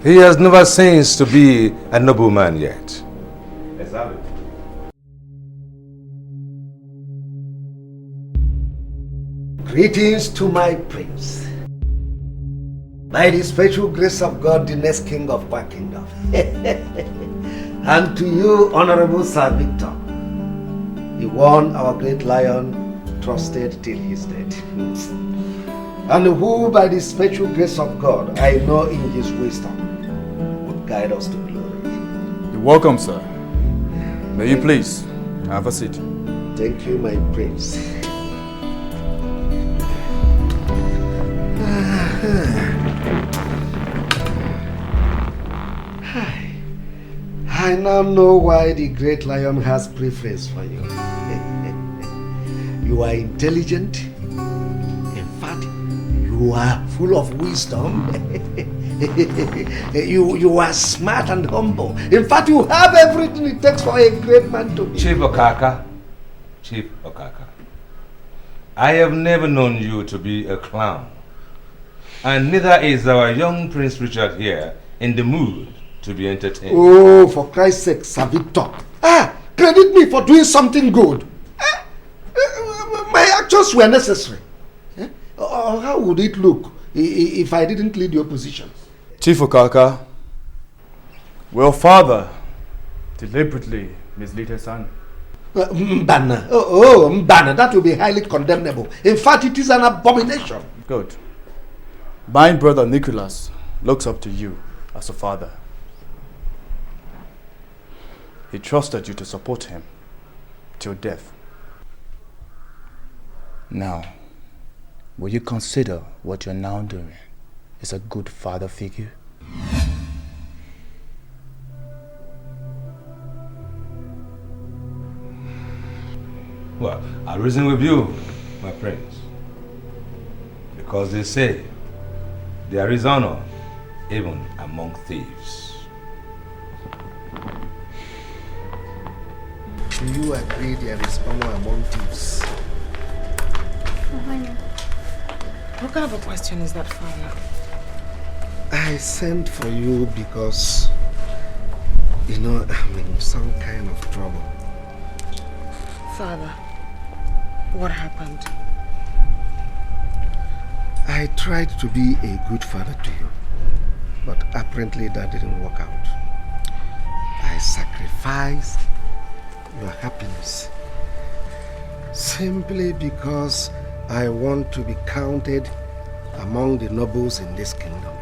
He has never ceased to be a nobleman yet. Let's have it. Greetings to my prince. By the special grace of God, the next king of our kingdom. And to you, Honorable Sir Victor, the one our great lion trusted till his death. And who, by the special grace of God, I know in his wisdom, would guide us to glory. You're welcome, sir. May you please have a seat. Thank you, my prince. I now know why the great lion has preference for you. You are intelligent. In fact, you are full of wisdom. you are smart and humble. In fact, you have everything it takes for a great man to be. Chief Okaka. Chief Okaka. I have never known you to be a clown. And neither is our young Prince Richard here in the mood to be entertained. Oh, for Christ's sake, Sir Victor. Credit me for doing something good. My actions were necessary. Or how would it look if I didn't lead the opposition? Chief Okaka, your father deliberately misled his son. Mbana. Mbana, that will be highly condemnable. In fact, it is an abomination. Good. My brother Nicholas looks up to you as a father. He trusted you to support him till death. Now, will you consider what you're now doing is a good father figure? Well, I'll reason with you, my prince. Because they say there is honor even among thieves. Do you agree there is honor among thieves? What kind of a question is that, Father? I sent for you because, I'm in some kind of trouble. Father, what happened? I tried to be a good father to you, but apparently that didn't work out. I sacrificed your happiness simply because I want to be counted among the nobles in this kingdom.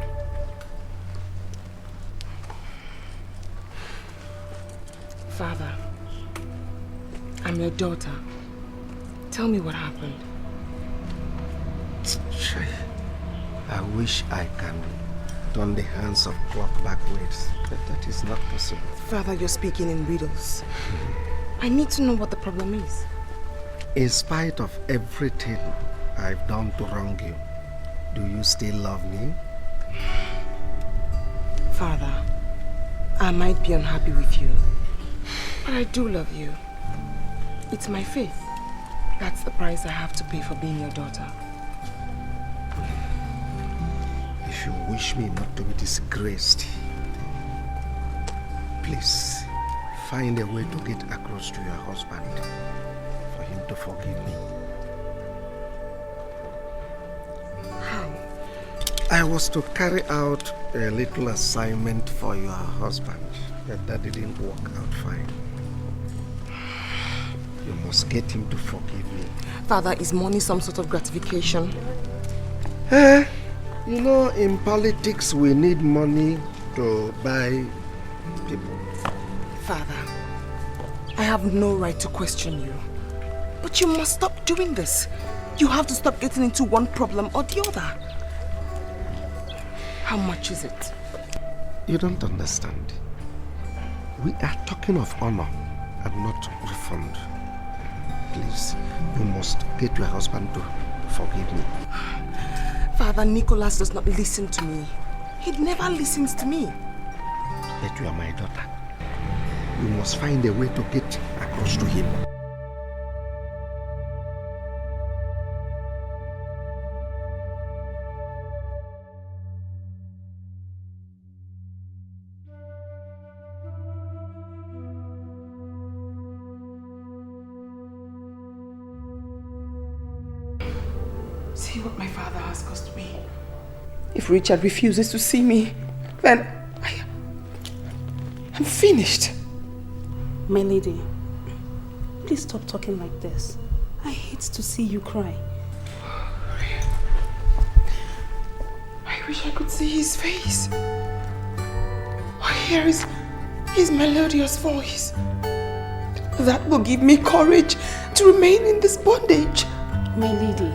Father, I'm your daughter. Tell me what happened. I wish I can turn the hands of clock backwards, but that is not possible. Father, you're speaking in riddles. I need to know what the problem is. In spite of everything I've done to wrong you, do you still love me? Father, I might be unhappy with you, but I do love you. It's my faith. That's the price I have to pay for being your daughter. If you wish me not to be disgraced, Please, find a way to get across to your husband for him to forgive me. How? I was to carry out a little assignment for your husband, but that didn't work out fine. You must get him to forgive me. Father, is money some sort of gratification? You know, in politics we need money to buy people. Father, I have no right to question you. But you must stop doing this. You have to stop getting into one problem or the other. How much is it? You don't understand. We are talking of honor and not refund. Please, you must get your husband to forgive me. Father, Nicholas does not listen to me. He never listens to me. But you are my daughter. You must find a way to get across to him. See what my father has cost me. If Richard refuses to see me, then I'm finished. My lady, please stop talking like this. I hate to see you cry. I wish I could see his face. Or hear his melodious voice. That will give me courage to remain in this bondage. My lady,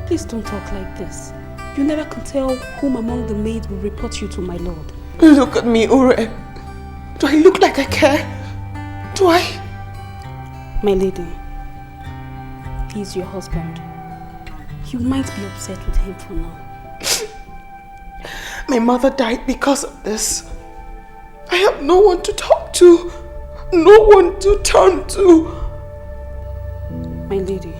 please don't talk like this. You never can tell whom among the maids will report you to my lord. Look at me, Ure. Do I look like I care? Do I? My lady, he's your husband. You might be upset with him for now. My mother died because of this. I have no one to talk to. No one to turn to. My lady,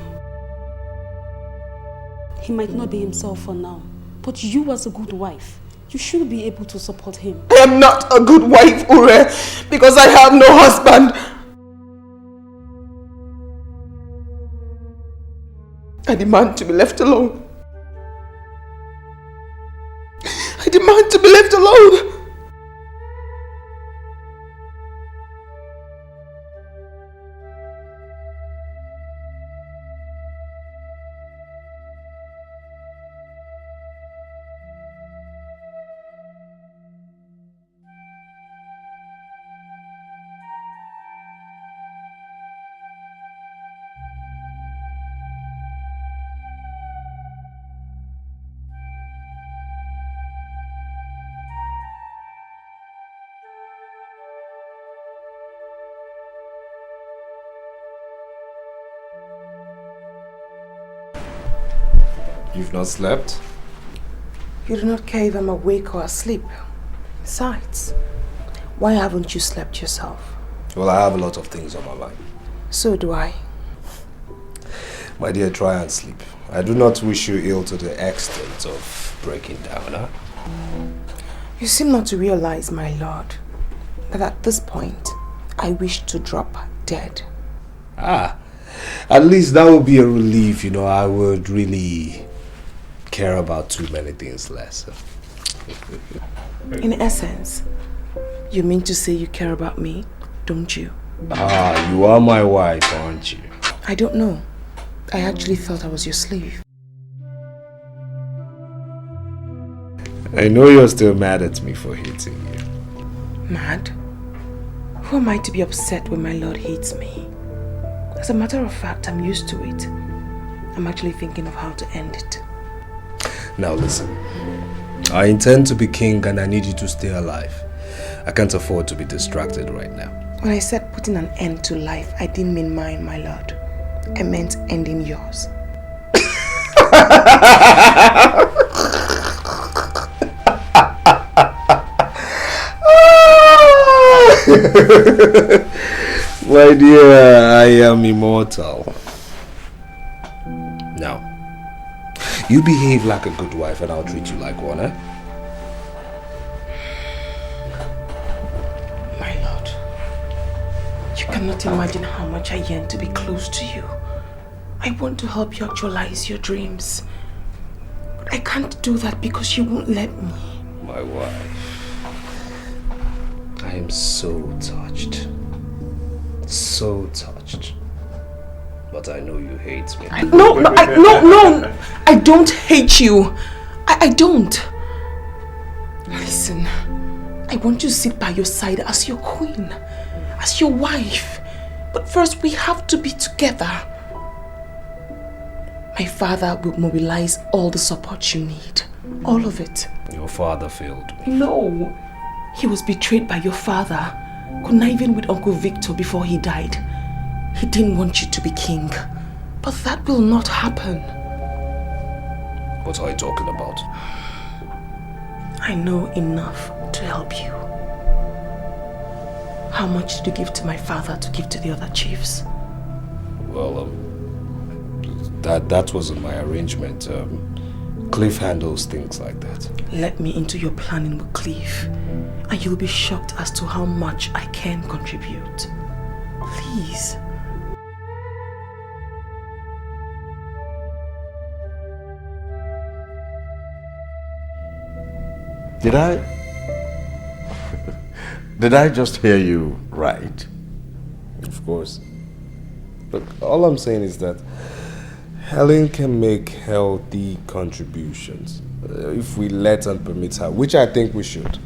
he might not be himself for now, but you as a good wife, you should be able to support him. I am not a good wife, Ure, because I have no husband. I demand to be left alone. I demand to be left alone. You've not slept? You do not care if I'm awake or asleep. Besides, why haven't you slept yourself? Well, I have a lot of things on my mind. So do I. My dear, try and sleep. I do not wish you ill to the extent of breaking down, huh? You seem not to realize, my lord, that at this point, I wish to drop dead. At least that would be a relief, you know. I would really care about too many things less. In essence, you mean to say you care about me, don't you? You are my wife, aren't you? I don't know. I actually thought I was your slave. I know you're still mad at me for hating you. Mad? Who am I to be upset when my lord hates me? As a matter of fact, I'm used to it. I'm actually thinking of how to end it. Now listen, I intend to be king and I need you to stay alive. I can't afford to be distracted right now. When I said putting an end to life, I didn't mean mine, my lord. I meant ending yours. My dear, I am immortal. Now, you behave like a good wife and I'll treat you like one, eh? My cannot imagine how much I yearn to be close to you. I want to help you actualize your dreams. But I can't do that because you won't let me. My wife. I am so touched. So touched. But I know you hate me. No, I don't hate you. I don't. Listen, I want to sit by your side as your queen, as your wife. But first we have to be together. My father will mobilize all the support you need. All of it. Your father failed me. No. He was betrayed by your father, conniving with Uncle Victor before he died. He didn't want you to be king. But that will not happen. What are you talking about? I know enough to help you. How much did you give to my father to give to the other chiefs? Well, that wasn't my arrangement. Cliff handles things like that. Let me into your planning with Cliff, and you'll be shocked as to how much I can contribute. Please. Did I just hear you right? Of course. Look, all I'm saying is that Helen can make healthy contributions if we let and permit her, which I think we should.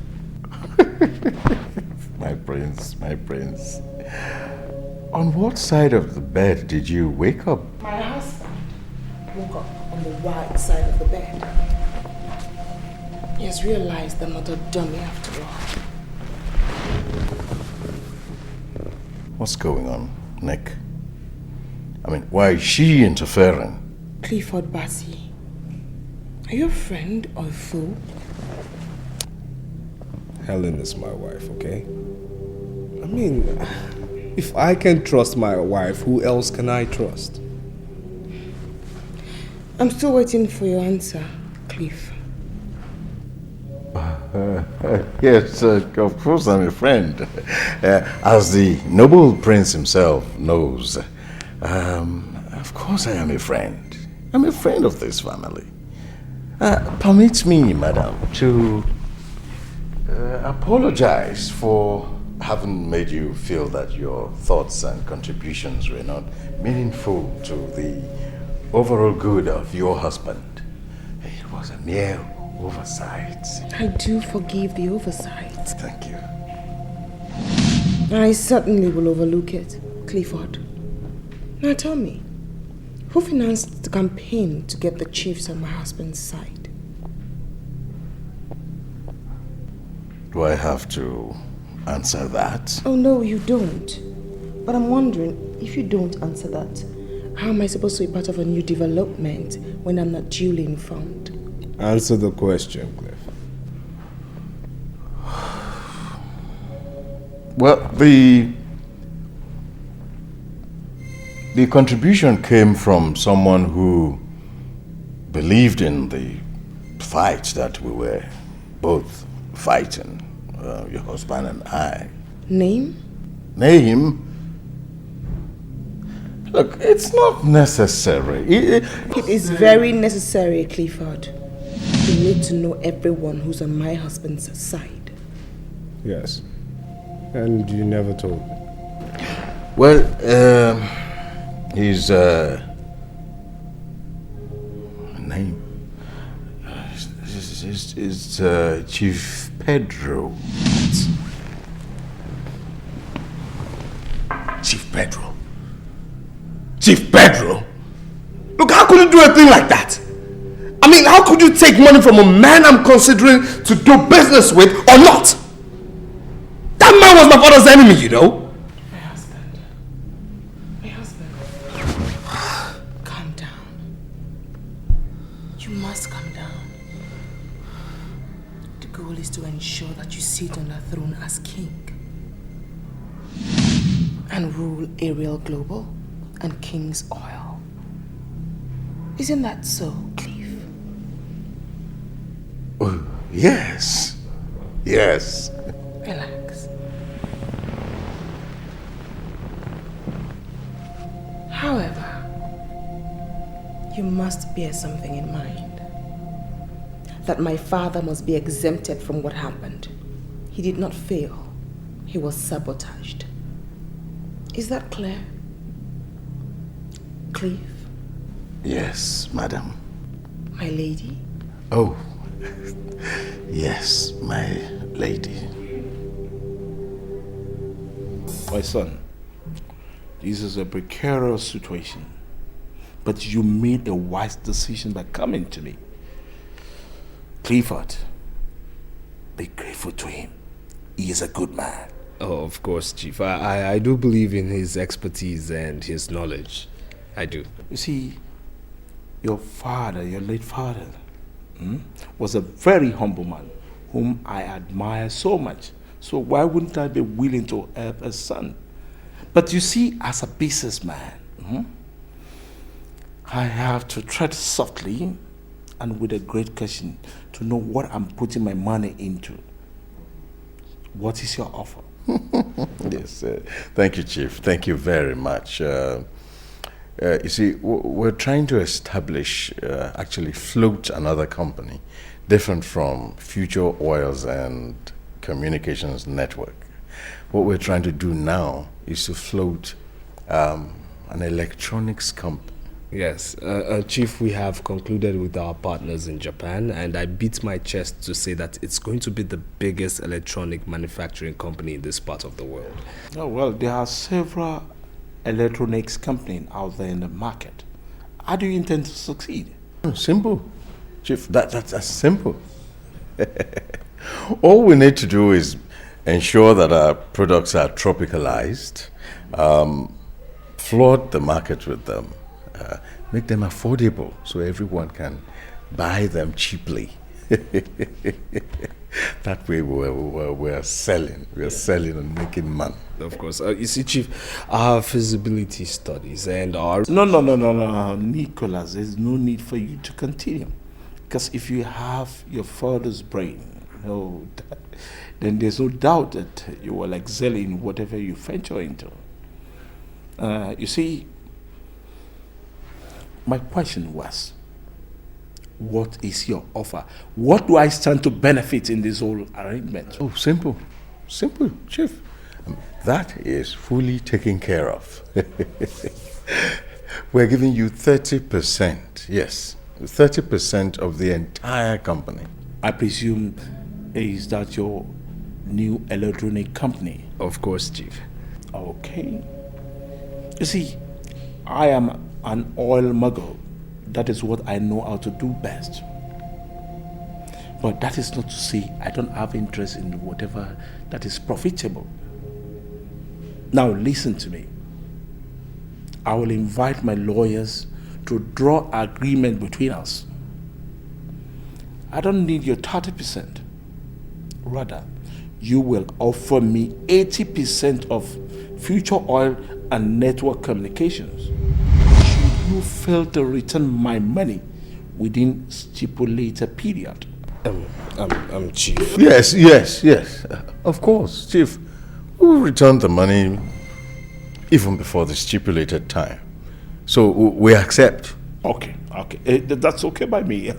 My prince, my prince. On what side of the bed did you wake up? My husband woke up on the right side of the bed. He has realized I'm not a dummy after all. What's going on, Nick? I mean, why is she interfering? Clifford Bassey, are you a friend or a fool? Helen is my wife, okay? I mean, if I can trust my wife, who else can I trust? I'm still waiting for your answer, Cliff. Yes, of course I'm a friend. As the noble prince himself knows, of course I am a friend. I'm a friend of this family. Permit me, madam, to apologize for having made you feel that your thoughts and contributions were not meaningful to the overall good of your husband. It was a mere oversight. I do forgive the oversight. Thank you. I certainly will overlook it, Clifford. Now tell me, who financed the campaign to get the chiefs on my husband's side? Do I have to answer that? Oh no, you don't. But I'm wondering, if you don't answer that, how am I supposed to be part of a new development when I'm not duly informed? Answer the question, Cliff. Well, the contribution came from someone who believed in the fight that we were both fighting, your husband and I. Name? Name? Look, it's not necessary. It is very necessary, Clifford. You need to know everyone who's on my husband's side. Yes. And you never told me. Well, his name is Chief Pedro. Chief Pedro? Chief Pedro? Look, how could you do a thing like that? I mean, how could you take money from a man I'm considering to do business with or not? That man was my father's enemy, you know? My husband. Calm down. You must calm down. The goal is to ensure that you sit on the throne as king and rule Ariel Global and King's Oil. Isn't that so, Cliff? Oh, yes. Yes. Relax. You must bear something in mind. That my father must be exempted from what happened. He did not fail. He was sabotaged. Is that clear? Cliff? Yes, madam. My lady? Oh, yes, my lady. My son, this is a precarious situation, but you made a wise decision by coming to me. Clifford, be grateful to him. He is a good man. Oh, of course, Chief. I do believe in his expertise and his knowledge. I do. You see, your father, your late father, was a very humble man whom I admire so much. So why wouldn't I be willing to help a son? But you see, as a businessman, I have to tread softly and with a great caution to know what I'm putting my money into. What is your offer? Yes, thank you, Chief. Thank you very much. You see, we're trying to establish, actually float another company, different from Future Oils and Communications Network. What we're trying to do now is to float an electronics company. Yes, Chief, we have concluded with our partners in Japan, and I beat my chest to say that it's going to be the biggest electronic manufacturing company in this part of the world. Oh, well, there are several electronics companies out there in the market. How do you intend to succeed? Simple, Chief. That's simple. All we need to do is ensure that our products are tropicalized, flood the market with them, make them affordable so everyone can buy them cheaply. That way we're selling. We're selling and making money. Of course. You see, Chief, our feasibility studies and our... No, Nicholas, there's no need for you to continue. Because if you have your father's brain, then there's no doubt that you will excel in whatever you venture into. You see, my question was, what is your offer? What do I stand to benefit in this whole arrangement? Oh, simple, Chief. That is fully taken care of. We're giving you 30%, yes, 30% of the entire company. I presume, is that your new electronic company? Of course, Chief. Okay. You see, I am an oil mogul. That is what I know how to do best. But that is not to say I don't have interest in whatever that is profitable. Now listen to me. I will invite my lawyers to draw an agreement between us. I don't need your 30%. Rather, you will offer me 80% of Future Oil and Network Communications. Should you fail to return my money within stipulated period? Chief. Yes. Of course, Chief. We'll return the money even before the stipulated time. So we accept. Okay. That's okay by me.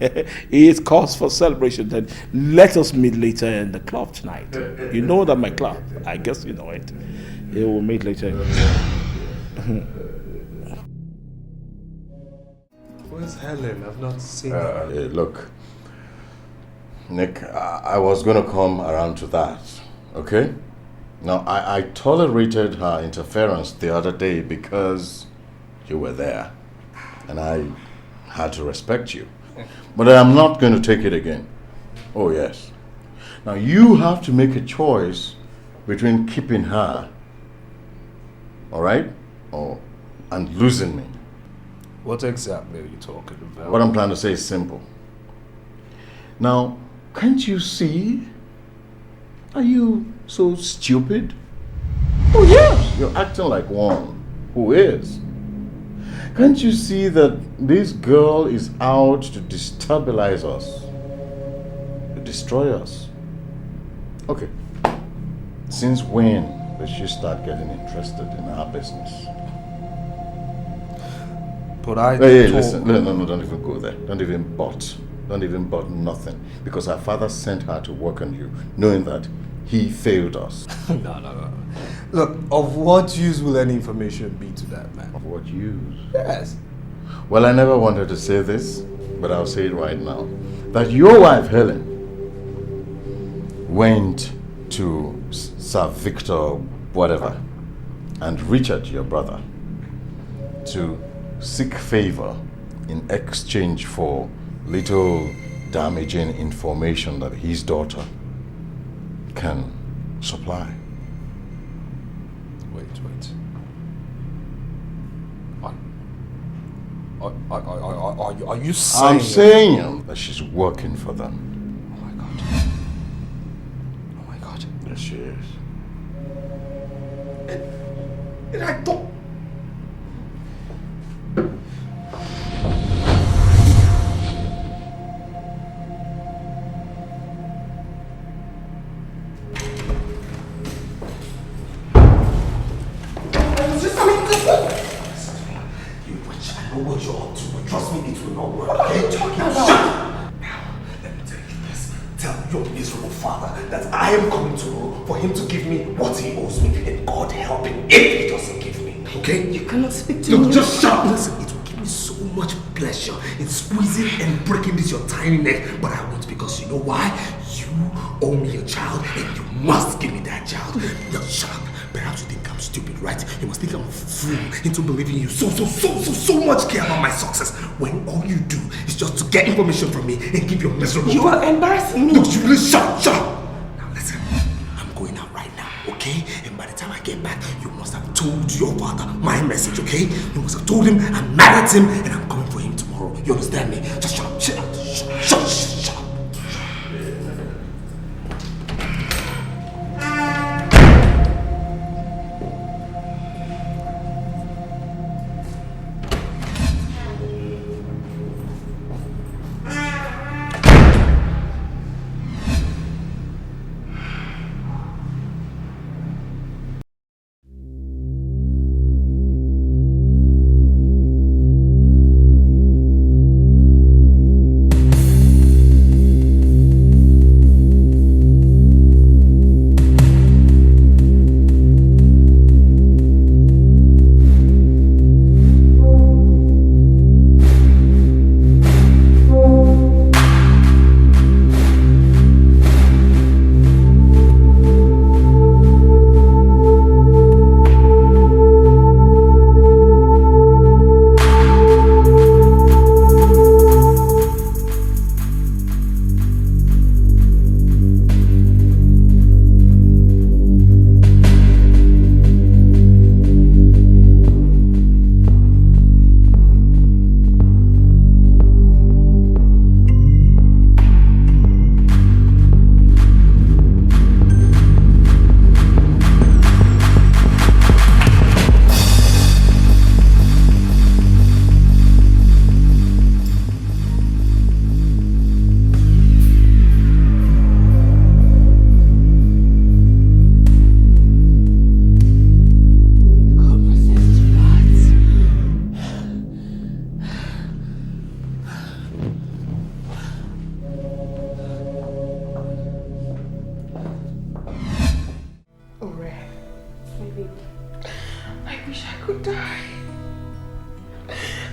It calls for celebration. Then let us meet later in the club tonight. You know that my club. I guess you know it. We will meet later. Where's Helen? I've not seen her. Look, Nick, I was going to come around to that, okay? Now, I tolerated her interference the other day because you were there, and I had to respect you. But I'm not going to take it again. Oh, yes. Now, you have to make a choice between keeping her, all right, and losing me. What exactly are you talking about? What I'm trying to say is simple. Now, can't you see? Are you so stupid? Oh, yes, you're acting like one who is. Can't you see that this girl is out to destabilize us, to destroy us? Okay, since when did she start getting interested in our business? But I Hey, told... listen, no, don't even go there. Don't even but nothing. Because our father sent her to work on you, knowing that he failed us. No. Look, of what use will any information be to that man? Of what use? Yes. Well, I never wanted to say this, but I'll say it right now. That your wife, Helen, went to Sir Victor, whatever, and Richard, your brother, to seek favor in exchange for little damaging information that his daughter can supply. Wait. Are you saying... I'm saying that she's working for them. Oh my God. Yes, she is. And I don't... What you're up to, but trust me, it will not work. What are you talking about? Now, let me tell you this. Tell your miserable father that I am coming to for him to give me what he owes me, and God help him if he doesn't give me. Okay? You cannot speak to me. Look, just shut up. Listen, it will give me so much pleasure in squeezing and breaking this your tiny neck, but I won't, because you know why? You owe me a child, and you must give me that child. Just shut up. Perhaps you think I'm stupid, right? You must think I'm a fool into believing you so much care about my success, when all you do is just to get information from me and give your miserable... You are embarrassing me. Look, you really shut up. Now listen, I'm going out right now, okay? And by the time I get back, you must have told your father my message, okay? You must have told him I'm mad at him and I'm coming for him tomorrow. You understand me? Just shut up, shut up, shut up.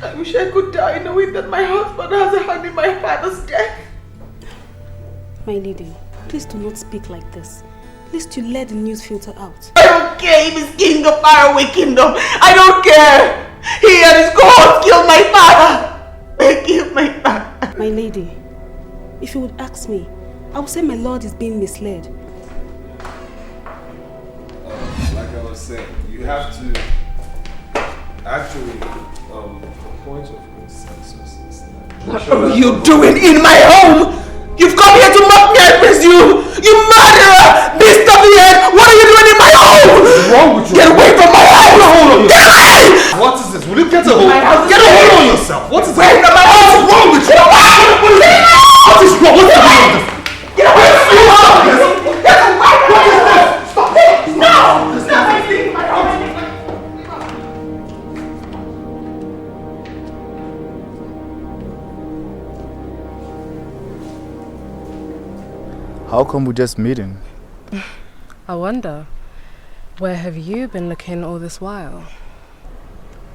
I wish I could die knowing that my husband has a hand in my father's death. My lady, please do not speak like this. At least you let the news filter out. I don't care if he's king of faraway kingdom. I don't care. He and his gods killed my father. They killed my father. My lady, if you would ask me, I would say my lord is being misled. Like I was saying, you have to actually, a point of consensus is that... What are you doing in my home? You've come here to mock me, I presume! You murderer! Beast of the earth! What are you doing in my home? What's wrong with you? Get away from my house! Get a hold on yourself! Get away! What is this? Will you get a hold? Get a hold on yourself! What is Wait, this? my house! What's wrong with you? Get away! What is wrong? What's the meaning of this? Get away from my house! Get away! What is this? Stop it! No! Stop it! My house! How come we're just meeting? I wonder, where have you been looking all this while?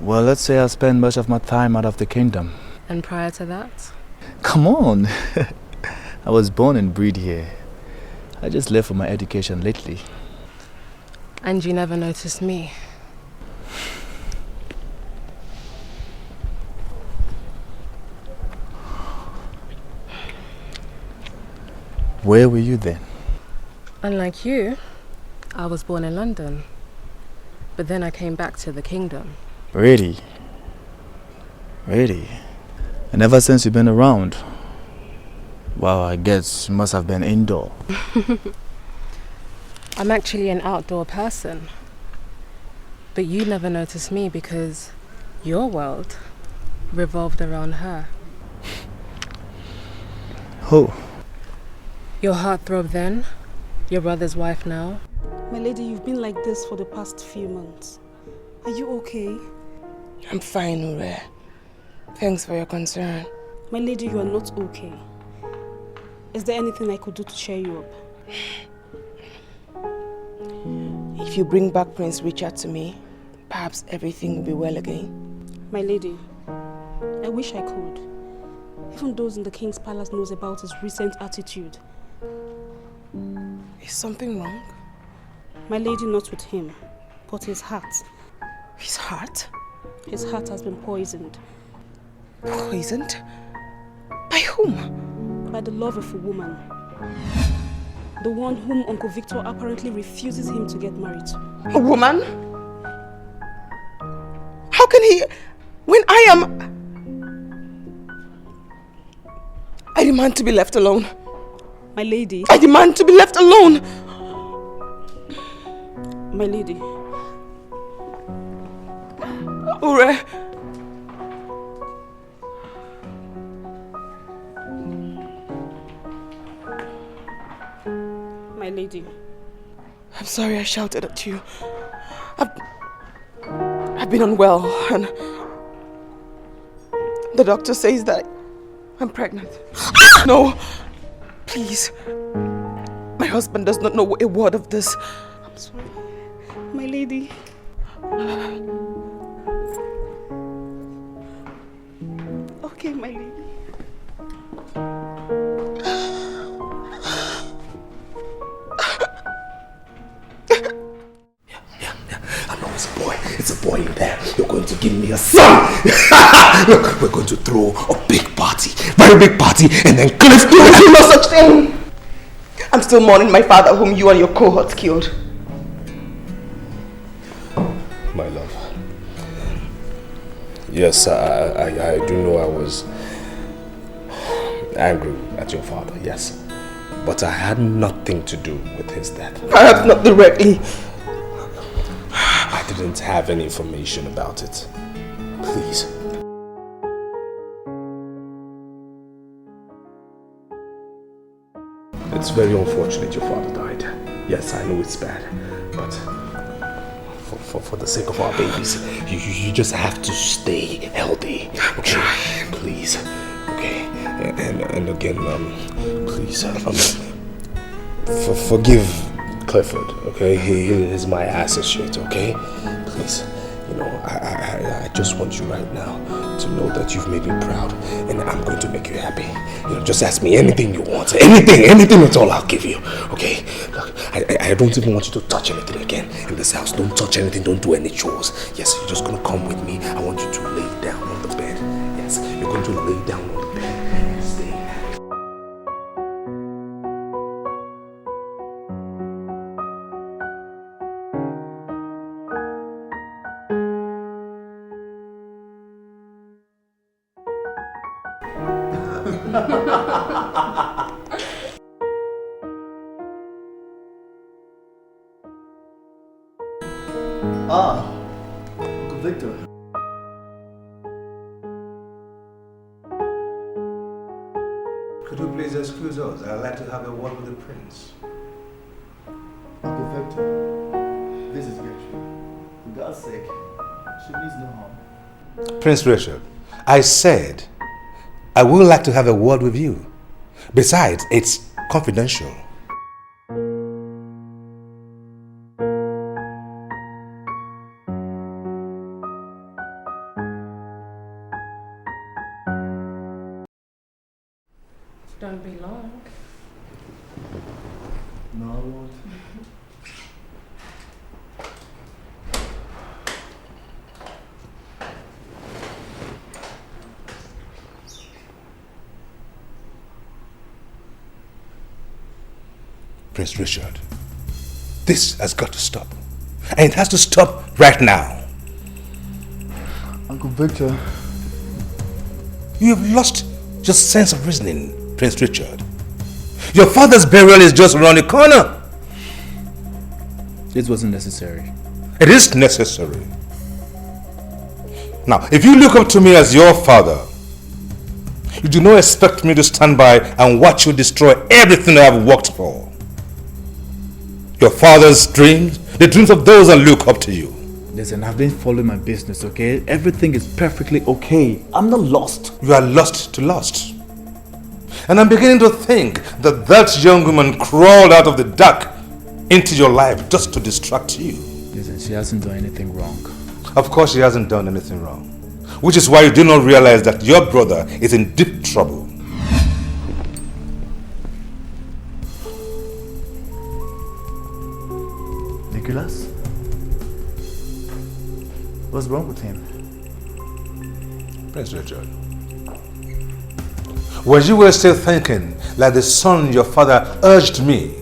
Well, let's say I spend much of my time out of the kingdom. And prior to that? Come on! I was born and bred here. I just left for my education lately. And you never noticed me? Where were you then? Unlike you, I was born in London. But then I came back to the kingdom. Really? Really? And ever since you've been around? Well, I guess you must have been indoor. I'm actually an outdoor person. But you never noticed me because your world revolved around her. Who? Your heartthrob then, your brother's wife now. My lady, you've been like this for the past few months. Are you okay? I'm fine, Ure. Thanks for your concern. My lady, you are not okay. Is there anything I could do to cheer you up? If you bring back Prince Richard to me, perhaps everything will be well again. My lady, I wish I could. Even those in the king's palace knows about his recent attitude. Is something wrong? My lady, not with him, but his heart. His heart? His heart has been poisoned. Poisoned? By whom? By the love of a woman. The one whom Uncle Victor apparently refuses him to get married to. A woman? How can he... When I am... I demand to be left alone. My lady. I demand to be left alone. My lady. Ure. My lady. I'm sorry I shouted at you. I've been unwell and the doctor says that I'm pregnant. No! Please. My husband does not know a word of this. I'm sorry. My lady. Okay, my lady. I know it's a boy. It's a boy in there. You're going to give me a son. Look, we're going to throw a big party. Very big party. And then Cliff... There is no such thing. I'm still mourning my father whom you and your cohorts killed. My love. Yes, I do know I was angry at your father, yes. But I had nothing to do with his death. Perhaps not directly. I didn't have any information about it. Please. It's very unfortunate your father died. Yes, I know it's bad, but for the sake of our babies, you just have to stay healthy. Okay, please. Okay, and again, please, forgive Clifford. Okay, he is my associate. Okay, please. You know, I just want you right now to know that you've made me proud, and I'm going to make you happy. You know, just ask me anything you want. Anything at all, I'll give you. Okay? Look, I don't even want you to touch anything again in this house. Don't touch anything. Don't do any chores. Yes, you're just going to come with me. I want you to lay down on the bed. Yes, you're going to lay down on the bed and stay. Uncle Victor. Could you please excuse us? I'd like to have a word with the prince. Uncle Victor, this is Gertrude. For God's sake, she means no harm. Prince Richard, I said I would like to have a word with you. Besides, it's confidential. Don't be long. No. Prince Richard, this has got to stop. And it has to stop right now. Uncle Victor. You have lost your sense of reasoning, Prince Richard. Your father's burial is just around the corner. This wasn't necessary. It is necessary. Now, if you look up to me as your father, you do not expect me to stand by and watch you destroy everything I have worked for. Your father's dreams, the dreams of those that look up to you. Listen, I've been following my business, okay? Everything is perfectly okay. I'm not lost. You are lost to lost. And I'm beginning to think that that young woman crawled out of the dark into your life just to distract you. Listen, she hasn't done anything wrong. Of course she hasn't done anything wrong. Which is why you do not realize that your brother is in deep trouble. Nicholas? What's wrong with him? Prince Richard, when you were still thinking like the son your father urged me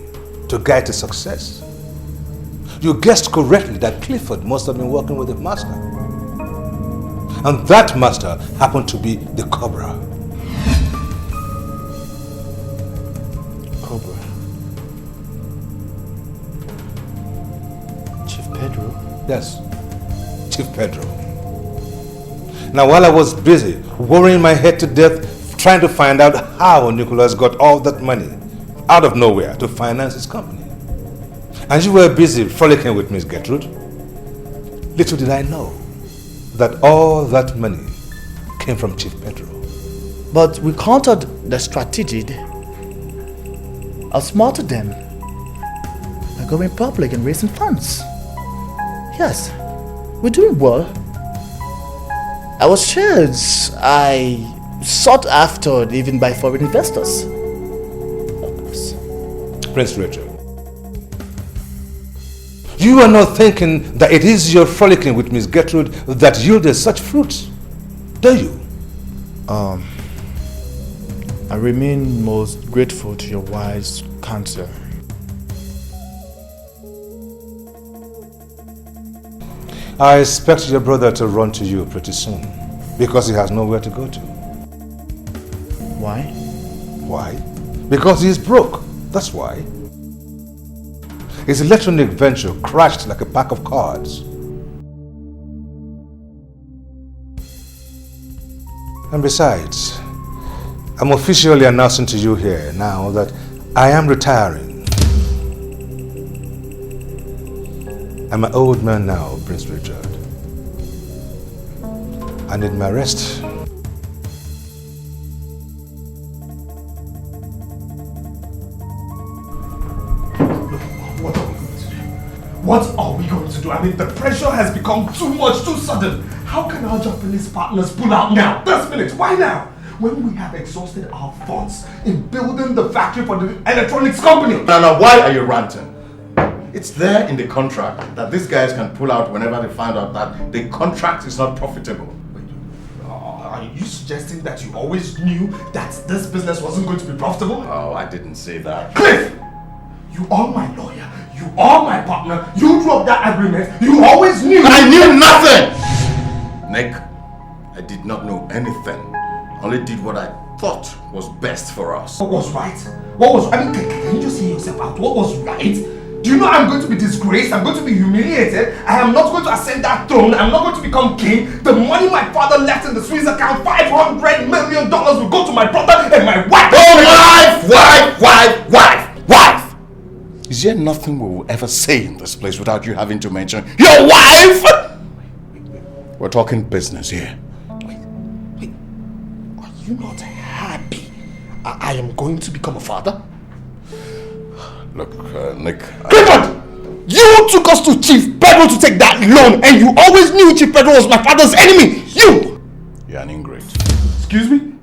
to guide to success, you guessed correctly that Clifford must have been working with a master. And that master happened to be the Cobra. Cobra? Chief Pedro? Yes, Chief Pedro. Now while I was busy worrying my head to death trying to find out how Nicholas got all that money out of nowhere to finance his company, and you were busy frolicking with Miss Gertrude, little did I know that all that money came from Chief Pedro. But we countered the strategy, outsmarted them by going public and raising funds. Yes, we're doing well. Our shares are sought after even by foreign investors. Prince Richard, you are not thinking that it is your frolicking with Miss Gertrude that yielded such fruits, do you? I remain most grateful to your wise counsel. I expect your brother to run to you pretty soon because he has nowhere to go to. Why? Why? Because he is broke. That's why. His electronic venture crashed like a pack of cards. And besides, I'm officially announcing to you here now that I am retiring. I'm an old man now, Prince Richard. I need my rest. What are we going to do? I mean, the pressure has become too much, too sudden. How can our Japanese partners pull out now? This minute, why now? When we have exhausted our funds in building the factory for the electronics company. Now, why are you ranting? It's there in the contract that these guys can pull out whenever they find out that the contract is not profitable. Are you suggesting that you always knew that this business wasn't going to be profitable? Oh, I didn't say that. Cliff! You are my lawyer. You are my partner. You dropped that agreement. You always knew. I knew nothing! Nick, I did not know anything. Only did what I thought was best for us. What was right? What was... I mean, can you just hear yourself out? What was right? Do you know I'm going to be disgraced? I'm going to be humiliated. I am not going to ascend that throne. I'm not going to become king. The money my father left in the Swiss account, $500 million, will go to my brother and my wife. Oh, wife! Is there nothing we will ever say in this place without you having to mention your wife? We're talking business here. Wait. Are you not happy I am going to become a father? Look, Nick... Clifford! You took us to Chief Pedro to take that loan, and you always knew Chief Pedro was my father's enemy! You! You're an ingrate. Excuse me?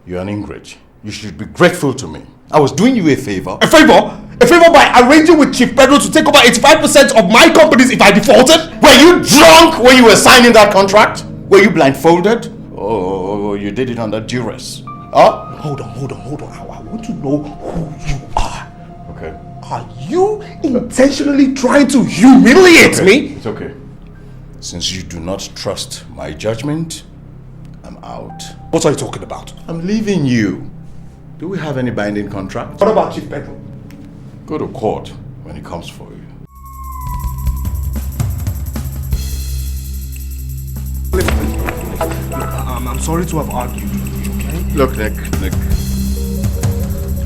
You're an ingrate. You should be grateful to me. I was doing you a favor. A favor? A favor by arranging with Chief Pedro to take over 85% of my companies if I defaulted? Were you drunk when you were signing that contract? Were you blindfolded? Or you did it under duress? Huh? Hold on. I want to know who you are. Okay. Are you intentionally trying to humiliate me? It's okay. Since you do not trust my judgment, I'm out. What are you talking about? I'm leaving you. Do we have any binding contract? What about Chief Pedro? Go to court when he comes for you. I'm sorry to have argued with you, okay? Look, Nick.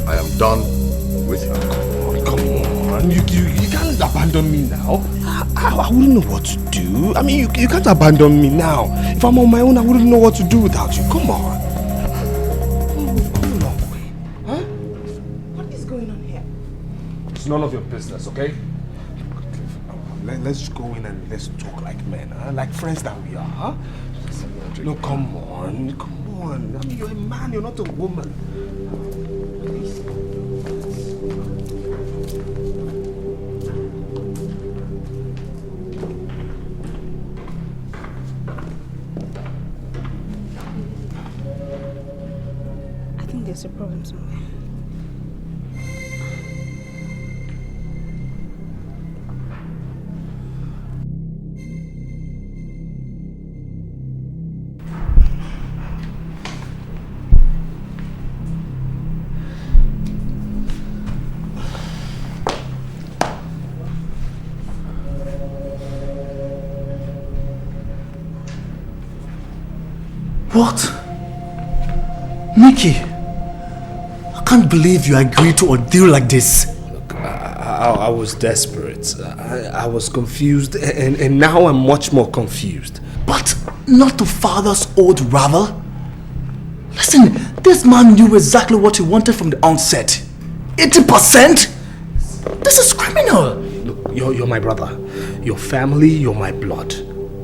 I am done with you. Come on. You can't abandon me now. I wouldn't know what to do. I mean, you can't abandon me now. If I'm on my own, I wouldn't know what to do without you. Come on. It's none of your business, okay? Let's go in and let's talk like men, huh? Like friends that we are, huh? No, come on. I mean, you're a man, you're not a woman. Please. I think there's a problem somewhere. What? Mickey, I can't believe you agreed to a deal like this. Look, I was desperate. I was confused, and now I'm much more confused. But not to father's old rival. Listen, this man knew exactly what he wanted from the onset. 80%? This is criminal. Look, you're my brother. Your family, you're my blood.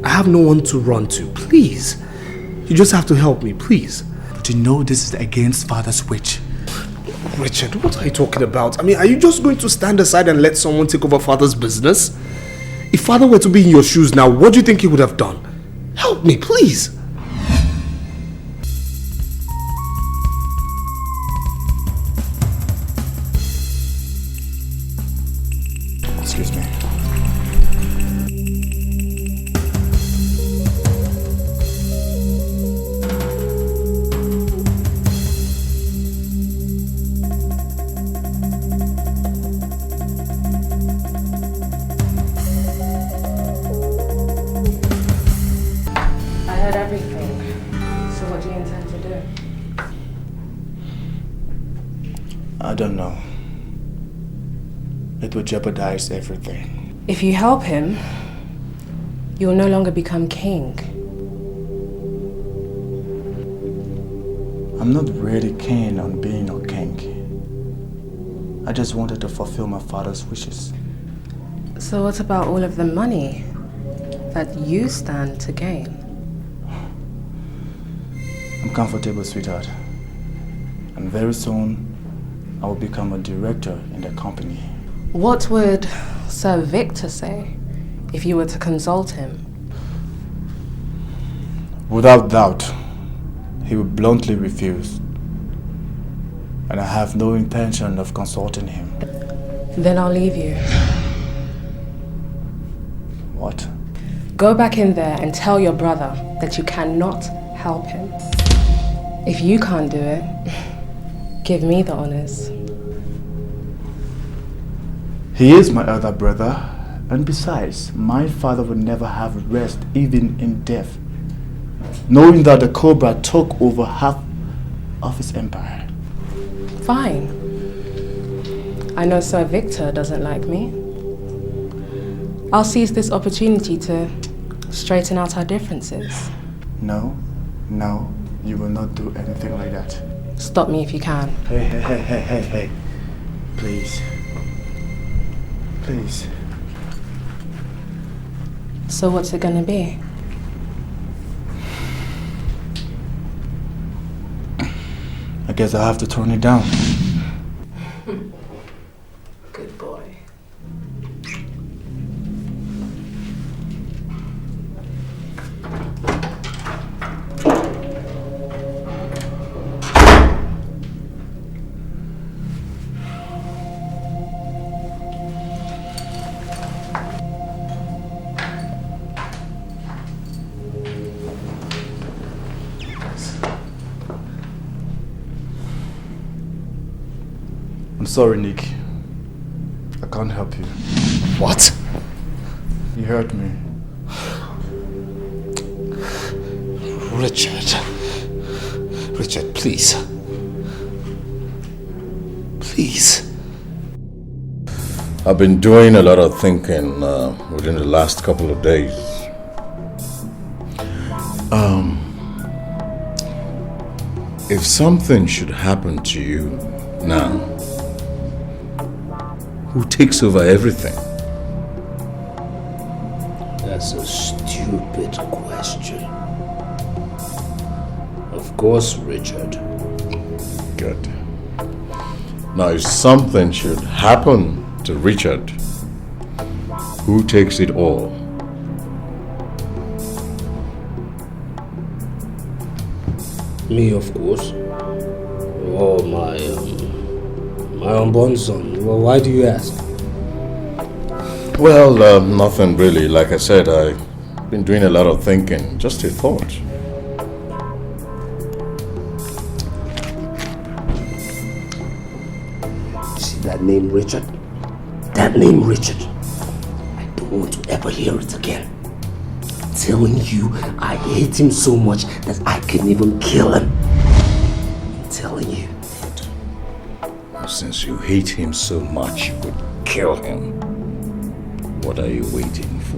I have no one to run to. Please. You just have to help me, please. But you know this is against father's wish. Richard, what are you talking about? I mean, are you just going to stand aside and let someone take over father's business? If father were to be in your shoes now, what do you think he would have done? Help me, please. Excuse me. I don't know. It would jeopardize everything. If you help him, you'll no longer become king. I'm not really keen on being a king. I just wanted to fulfill my father's wishes. So what about all of the money that you stand to gain? I'm comfortable, sweetheart. And very soon, I will become a director in the company. What would Sir Victor say if you were to consult him? Without doubt, he would bluntly refuse. And I have no intention of consulting him. Then I'll leave you. What? Go back in there and tell your brother that you cannot help him. If you can't do it, give me the honors. He is my elder brother, and besides, my father would never have rest even in death, knowing that the Cobra took over half of his empire. Fine. I know Sir Victor doesn't like me. I'll seize this opportunity to straighten out our differences. No, you will not do anything like that. Stop me if you can. Hey. Please. Please. So what's it gonna be? I guess I have to turn it down. Good boy. I'm sorry, Nick. I can't help you. What? You hurt me. Richard. Richard, please. Please. I've been doing a lot of thinking within the last couple of days. If something should happen to you now, who takes over everything? That's a stupid question. Of course, Richard. Good. Now, if something should happen to Richard, who takes it all? Me, of course. Oh, my unborn son. Well, why do you ask? Well, nothing really. Like I said, I've been doing a lot of thinking. Just a thought. See that name, Richard? That name, Richard. I don't want to ever hear it again. I'm telling you, I hate him so much that I can even kill him. I'm telling you. Since you hate him so much, you could kill him. What are you waiting for?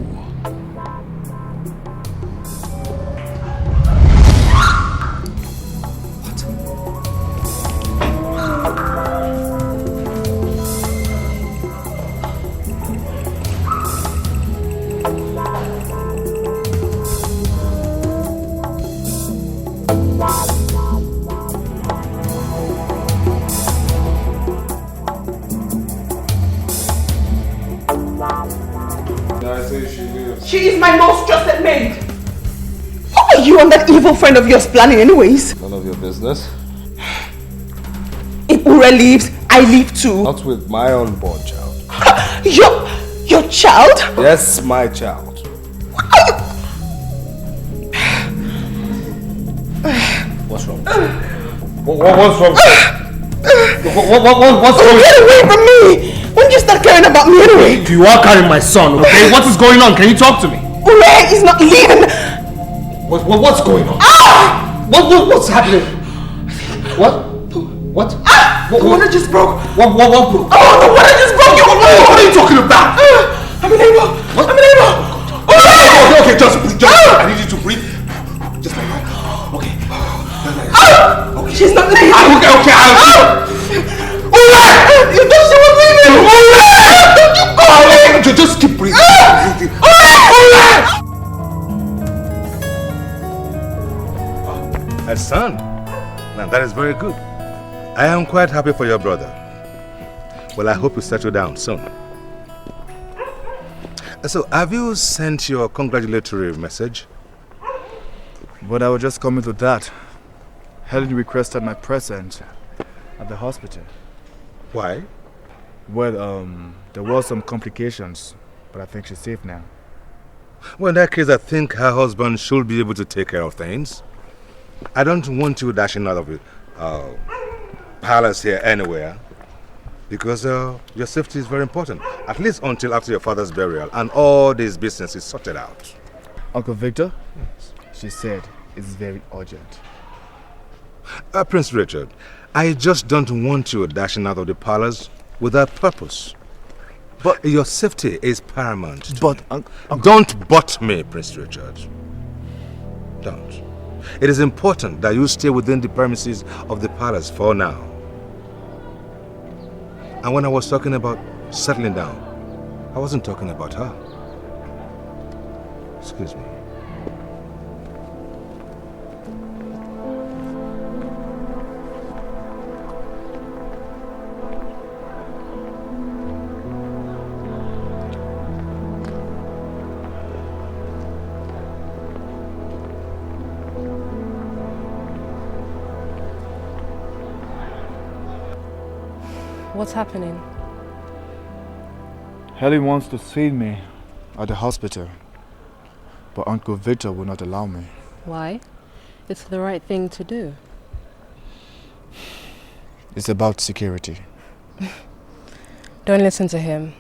She is my most trusted maid. What are you and that evil friend of yours planning anyways? None of your business. If Ure leaves, I leave too. Not with my unborn child. Your child? Yes, my child. What's wrong? What's wrong? What's wrong? Get away from me! When did you start caring about me anyway? You are carrying my son, okay? What is going on? Can you talk to me? Ure is not leaving. What's going on? What's happening? What? The water just broke. What broke? Oh, the water just broke. What are you talking about? I'm unable. I'm unable. Okay, just I need you to breathe. Just like that. Okay. Okay. She's not leaving. Okay. You thought she was leaving. Don't you go. Just keep breathing. A son? Now that is very good. I am quite happy for your brother. Well, I hope you settle down soon. So, have you sent your congratulatory message? But I was just coming to that. Helen requested my presence at the hospital. Why? Well, there were some complications, but I think she's safe now. Well, in that case, I think her husband should be able to take care of things. I don't want you dashing out of the palace here anywhere, because your safety is very important, at least until after your father's burial and all this business is sorted out. Uncle Victor? Yes. She said it's very urgent. Prince Richard, I just don't want you dashing out of the palace without purpose. But your safety is paramount. But don't butt me, Prince Richard. Don't. It is important that you stay within the premises of the palace for now. And when I was talking about settling down, I wasn't talking about her. Excuse me. What's happening? Helen wants to see me at the hospital, but Uncle Victor will not allow me. Why? It's the right thing to do. It's about security. Don't listen to him.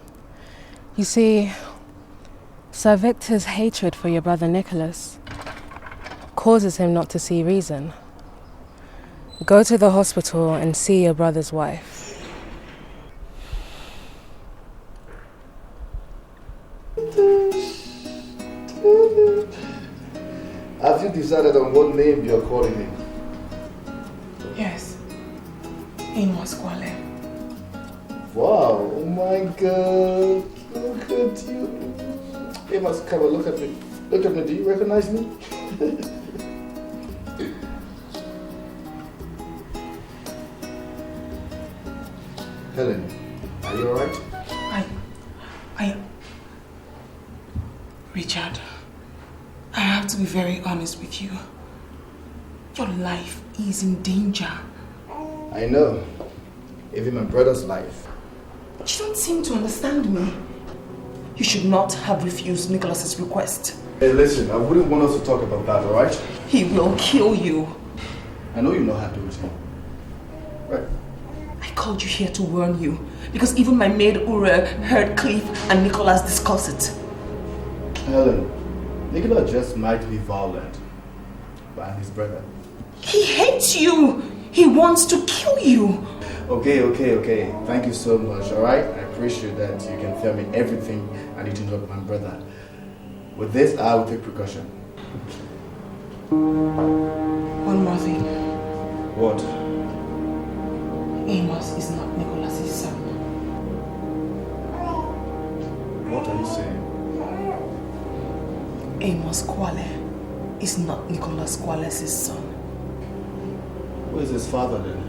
You see, Sir Victor's hatred for your brother Nicholas causes him not to see reason. Go to the hospital and see your brother's wife. Have you decided on what name you're calling him? Yes. Amos Kwale. Wow, oh my God. Look at you. Amos, come on, look at me. Look at me, do you recognize me? Helen, are you alright? Richard, I have to be very honest with you. Your life is in danger. I know. Even my brother's life. But you don't seem to understand me. You should not have refused Nicholas's request. Hey, listen, I wouldn't want us to talk about that, alright? He will kill you. I know you're not happy with him. Right? I called you here to warn you because even my maid Ure heard Cliff and Nicholas discuss it. Helen, Nicholas just might be violent, but I'm his brother. He hates you. He wants to kill you. Okay. Thank you so much, alright? I appreciate that you can tell me everything I need to know about my brother. With this, I will take precaution. One more thing. What? Amos is not Nicholas's son. What are you saying? Amos Kwale is not Nicholas Kwale's son. Who is his father then?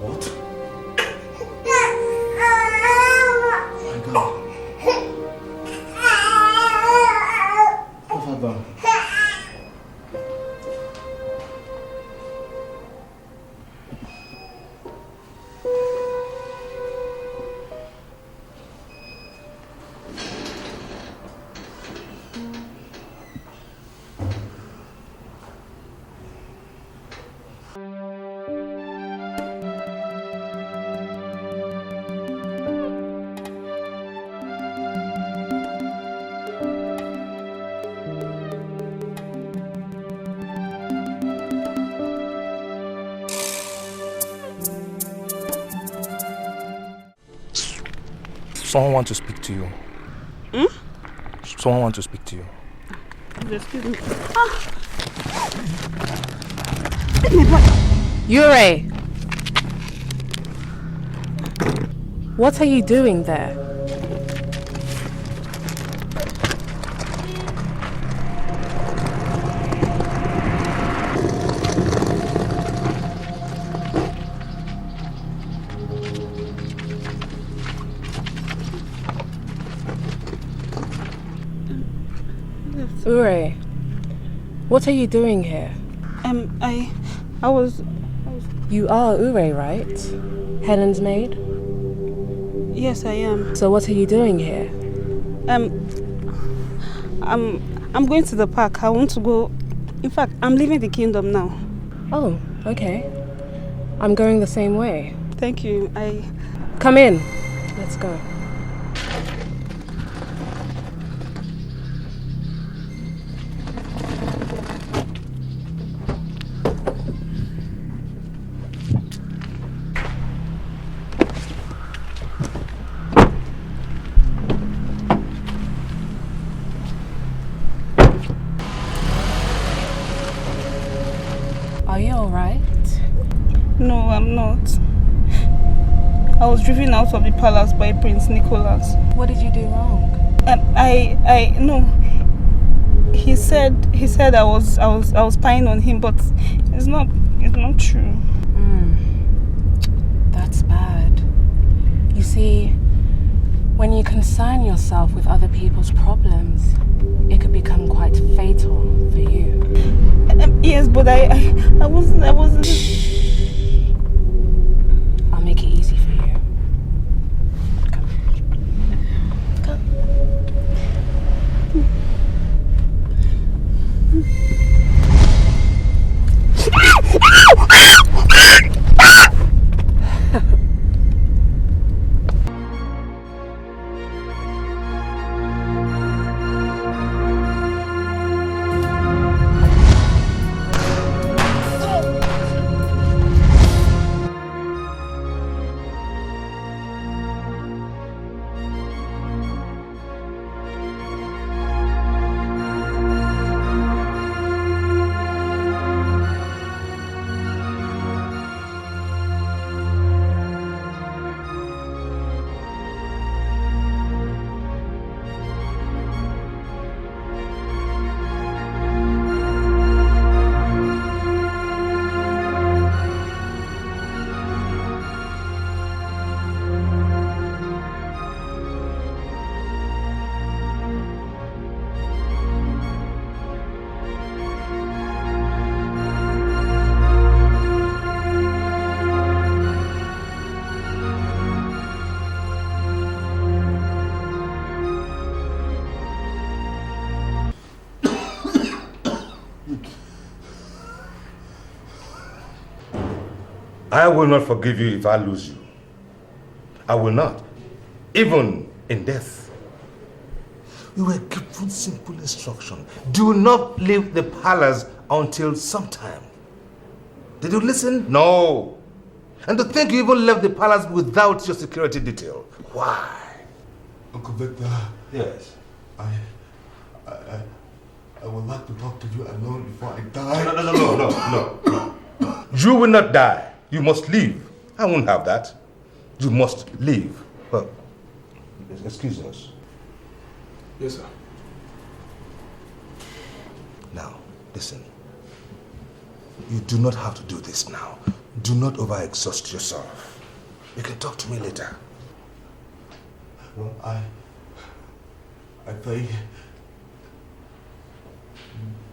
What? My God. What have I done? Someone wants to speak to you. Someone wants to speak to you. Excuse me. Ure! What are you doing there? Ure, what are you doing here? I was... You are Ure, right? Helen's maid? Yes, I am. So what are you doing here? I'm going to the park. I want to go... In fact, I'm leaving the kingdom now. Oh, okay. I'm going the same way. Thank you. Come in. Let's go. Are you alright? No, I'm not. I was driven out of the palace by Prince Nicholas. What did you do wrong? No. He said I was spying on him, but it's not true. That's bad. You see, when When you concern yourself with other people's problems, it could become quite fatal for you. Yes, but I wasn't. I'll make it easy for you. Come. I will not forgive you if I lose you. I will not, even in death. You were given simple instruction. Do not leave the palace until sometime. Did you listen? No. And to think you even left the palace without your security detail. Why? Uncle Victor. Yes. I would like to talk to you alone before I die. No. You will not die. You must leave. I won't have that. You must leave. Well, excuse us. Yes, sir. Now, listen. You do not have to do this now. Do not overexhaust yourself. You can talk to me later. Well, I think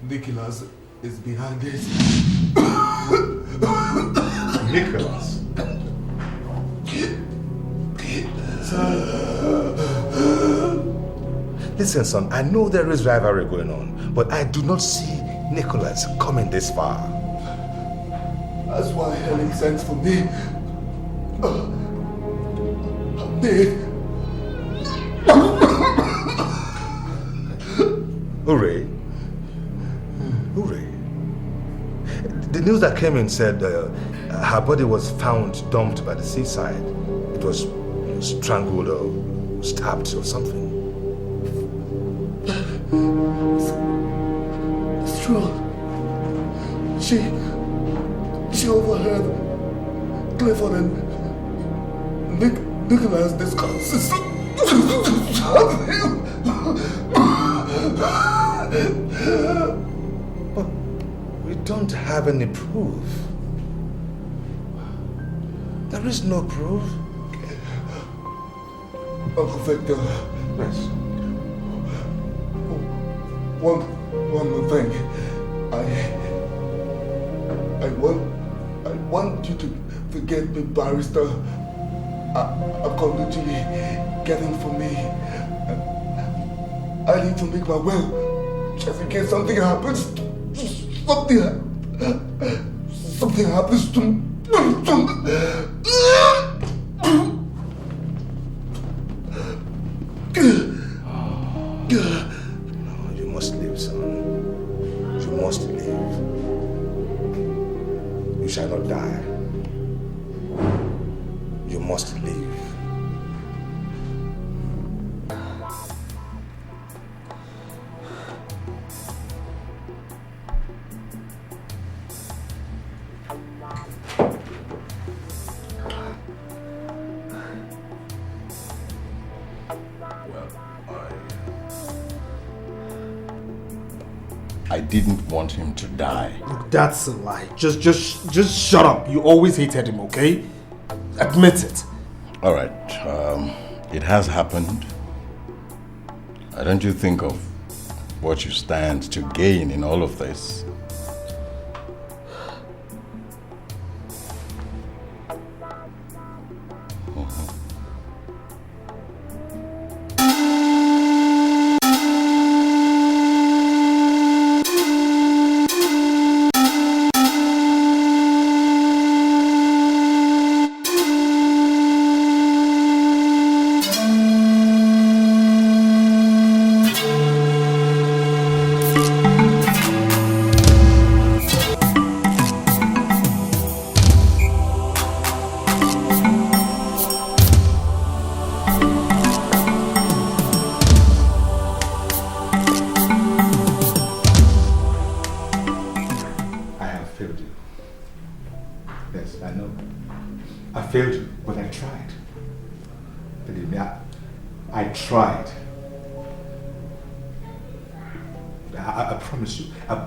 Nicholas is behind this. Nicholas? Listen, son, I know there is rivalry going on, but I do not see Nicholas coming this far. That's why Helen sent for me. Hooray. Hooray. The news that came in said her body was found dumped by the seaside. It was strangled or stabbed or something. It's true. She overheard Clifford and Nicholas discuss But we don't have any proof. There is no proof. Uncle Victor. Yes. One more thing. I want you to forget the barrister Akonduchi getting for me. I need to make my will, just in case something happens. Something happens to me. No, you must leave, son. You must leave. You shall not die. You must leave. I didn't want him to die. Look, that's a lie. Just shut up. You always hated him, okay? Admit it. All right. It has happened. Why don't you think of what you stand to gain in all of this?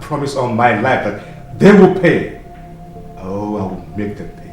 Promise on my life that they will pay. Oh, I will make them pay.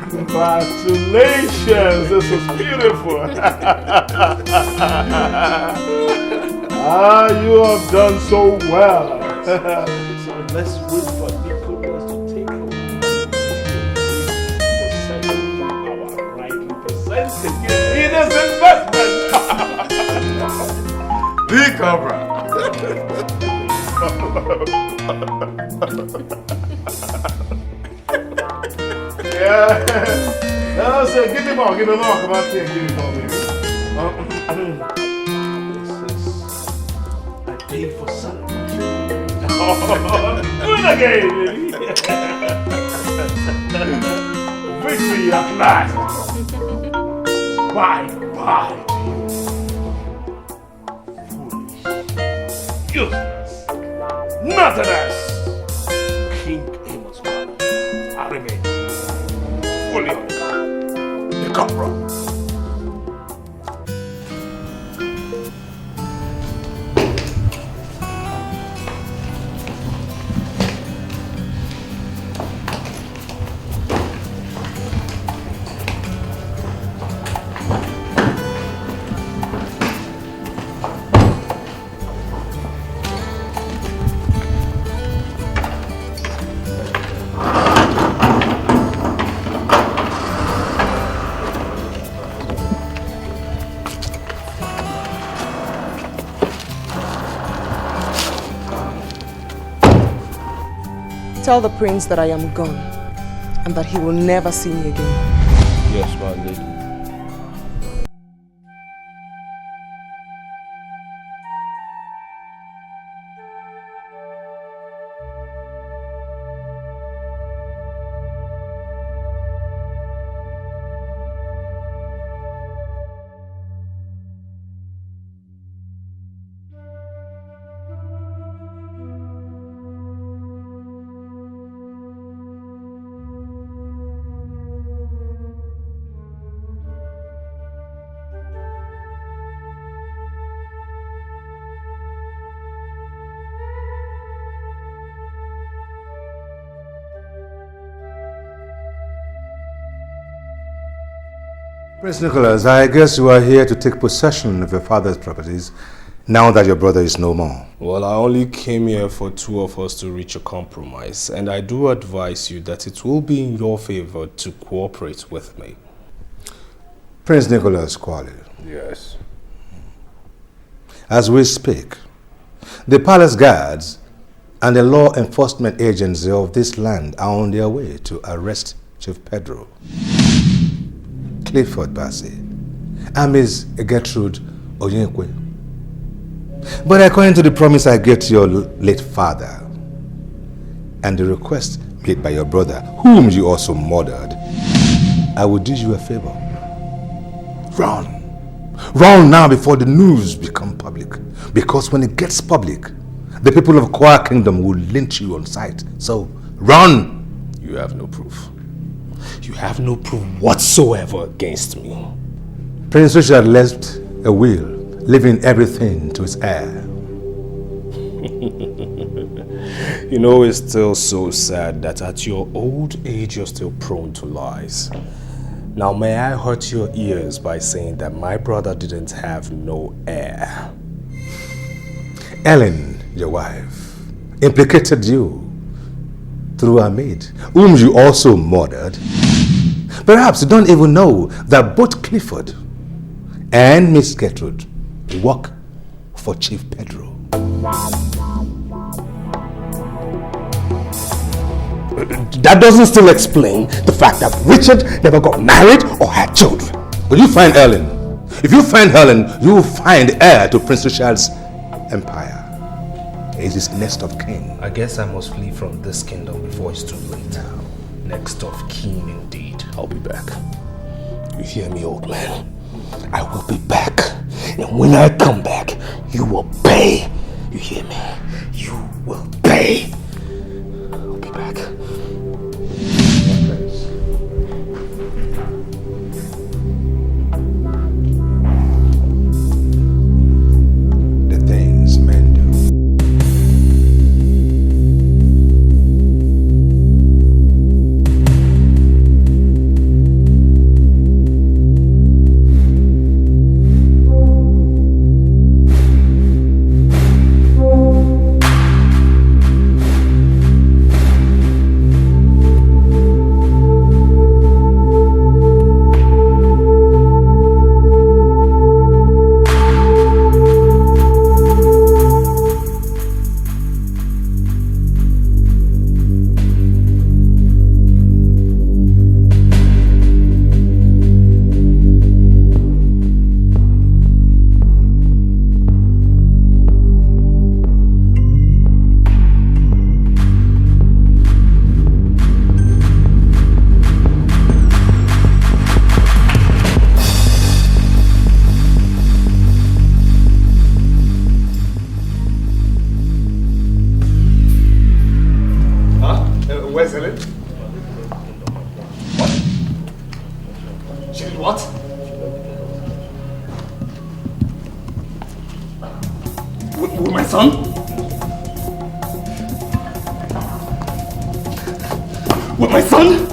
Congratulations, this is beautiful. You have done so well. So let's wait for Nicholas to take over. Our rightly presenting in his investment. The Cobra. Yeah. No, sir, give me more. Come on, here, give me more, baby. This is a day for celebration. Do it again, baby. Victory at last. Bye. Foolish. Useless. Nothingness. King Amos, I remain fully on the Cobra. Tell the prince that I am gone and that he will never see me again. Yes, my lady. Prince Nicholas, I guess you are here to take possession of your father's properties now that your brother is no more. Well, I only came here for two of us to reach a compromise, and I do advise you that it will be in your favor to cooperate with me. Prince Nicholas Quali. Yes. As we speak, the palace guards and the law enforcement agency of this land are on their way to arrest Chief Pedro, Clifford Bassey, and Miss Gertrude Oyenkwe. But according to the promise I gave to your late father and the request made by your brother, whom you also murdered, I will do you a favor. Run. Run now before the news become public. Because when it gets public, the people of Kwa Kingdom will lynch you on sight. So, run! You have no proof. You have no proof whatsoever against me. Prince Richard left a will, leaving everything to his heir. You know, it's still so sad that at your old age you're still prone to lies. Now, may I hurt your ears by saying that my brother didn't have no heir? Helen, your wife, implicated you through her maid, whom you also murdered. Perhaps you don't even know that both Clifford and Miss Gertrude work for Chief Pedro. That doesn't still explain the fact that Richard never got married or had children. Will you find Helen? If you find Helen, you will find heir to Prince Richard's empire. He is his next of kin. I guess I must flee from this kingdom before it's too late. Next of kin indeed. I'll be back. You hear me, old man? I will be back. And when I come back, you will pay. You hear me? You will pay. I'll be back. The things men do. Where's Helen? What? She did what? With my son? With my son?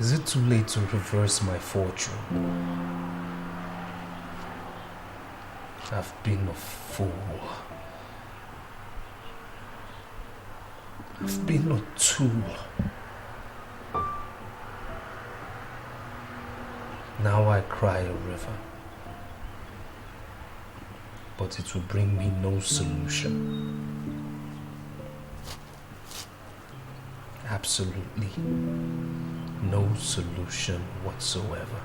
Is it too late to reverse my fortune? I've been a fool. I've been a tool. Now I cry a river, but it will bring me no solution. Absolutely no solution whatsoever.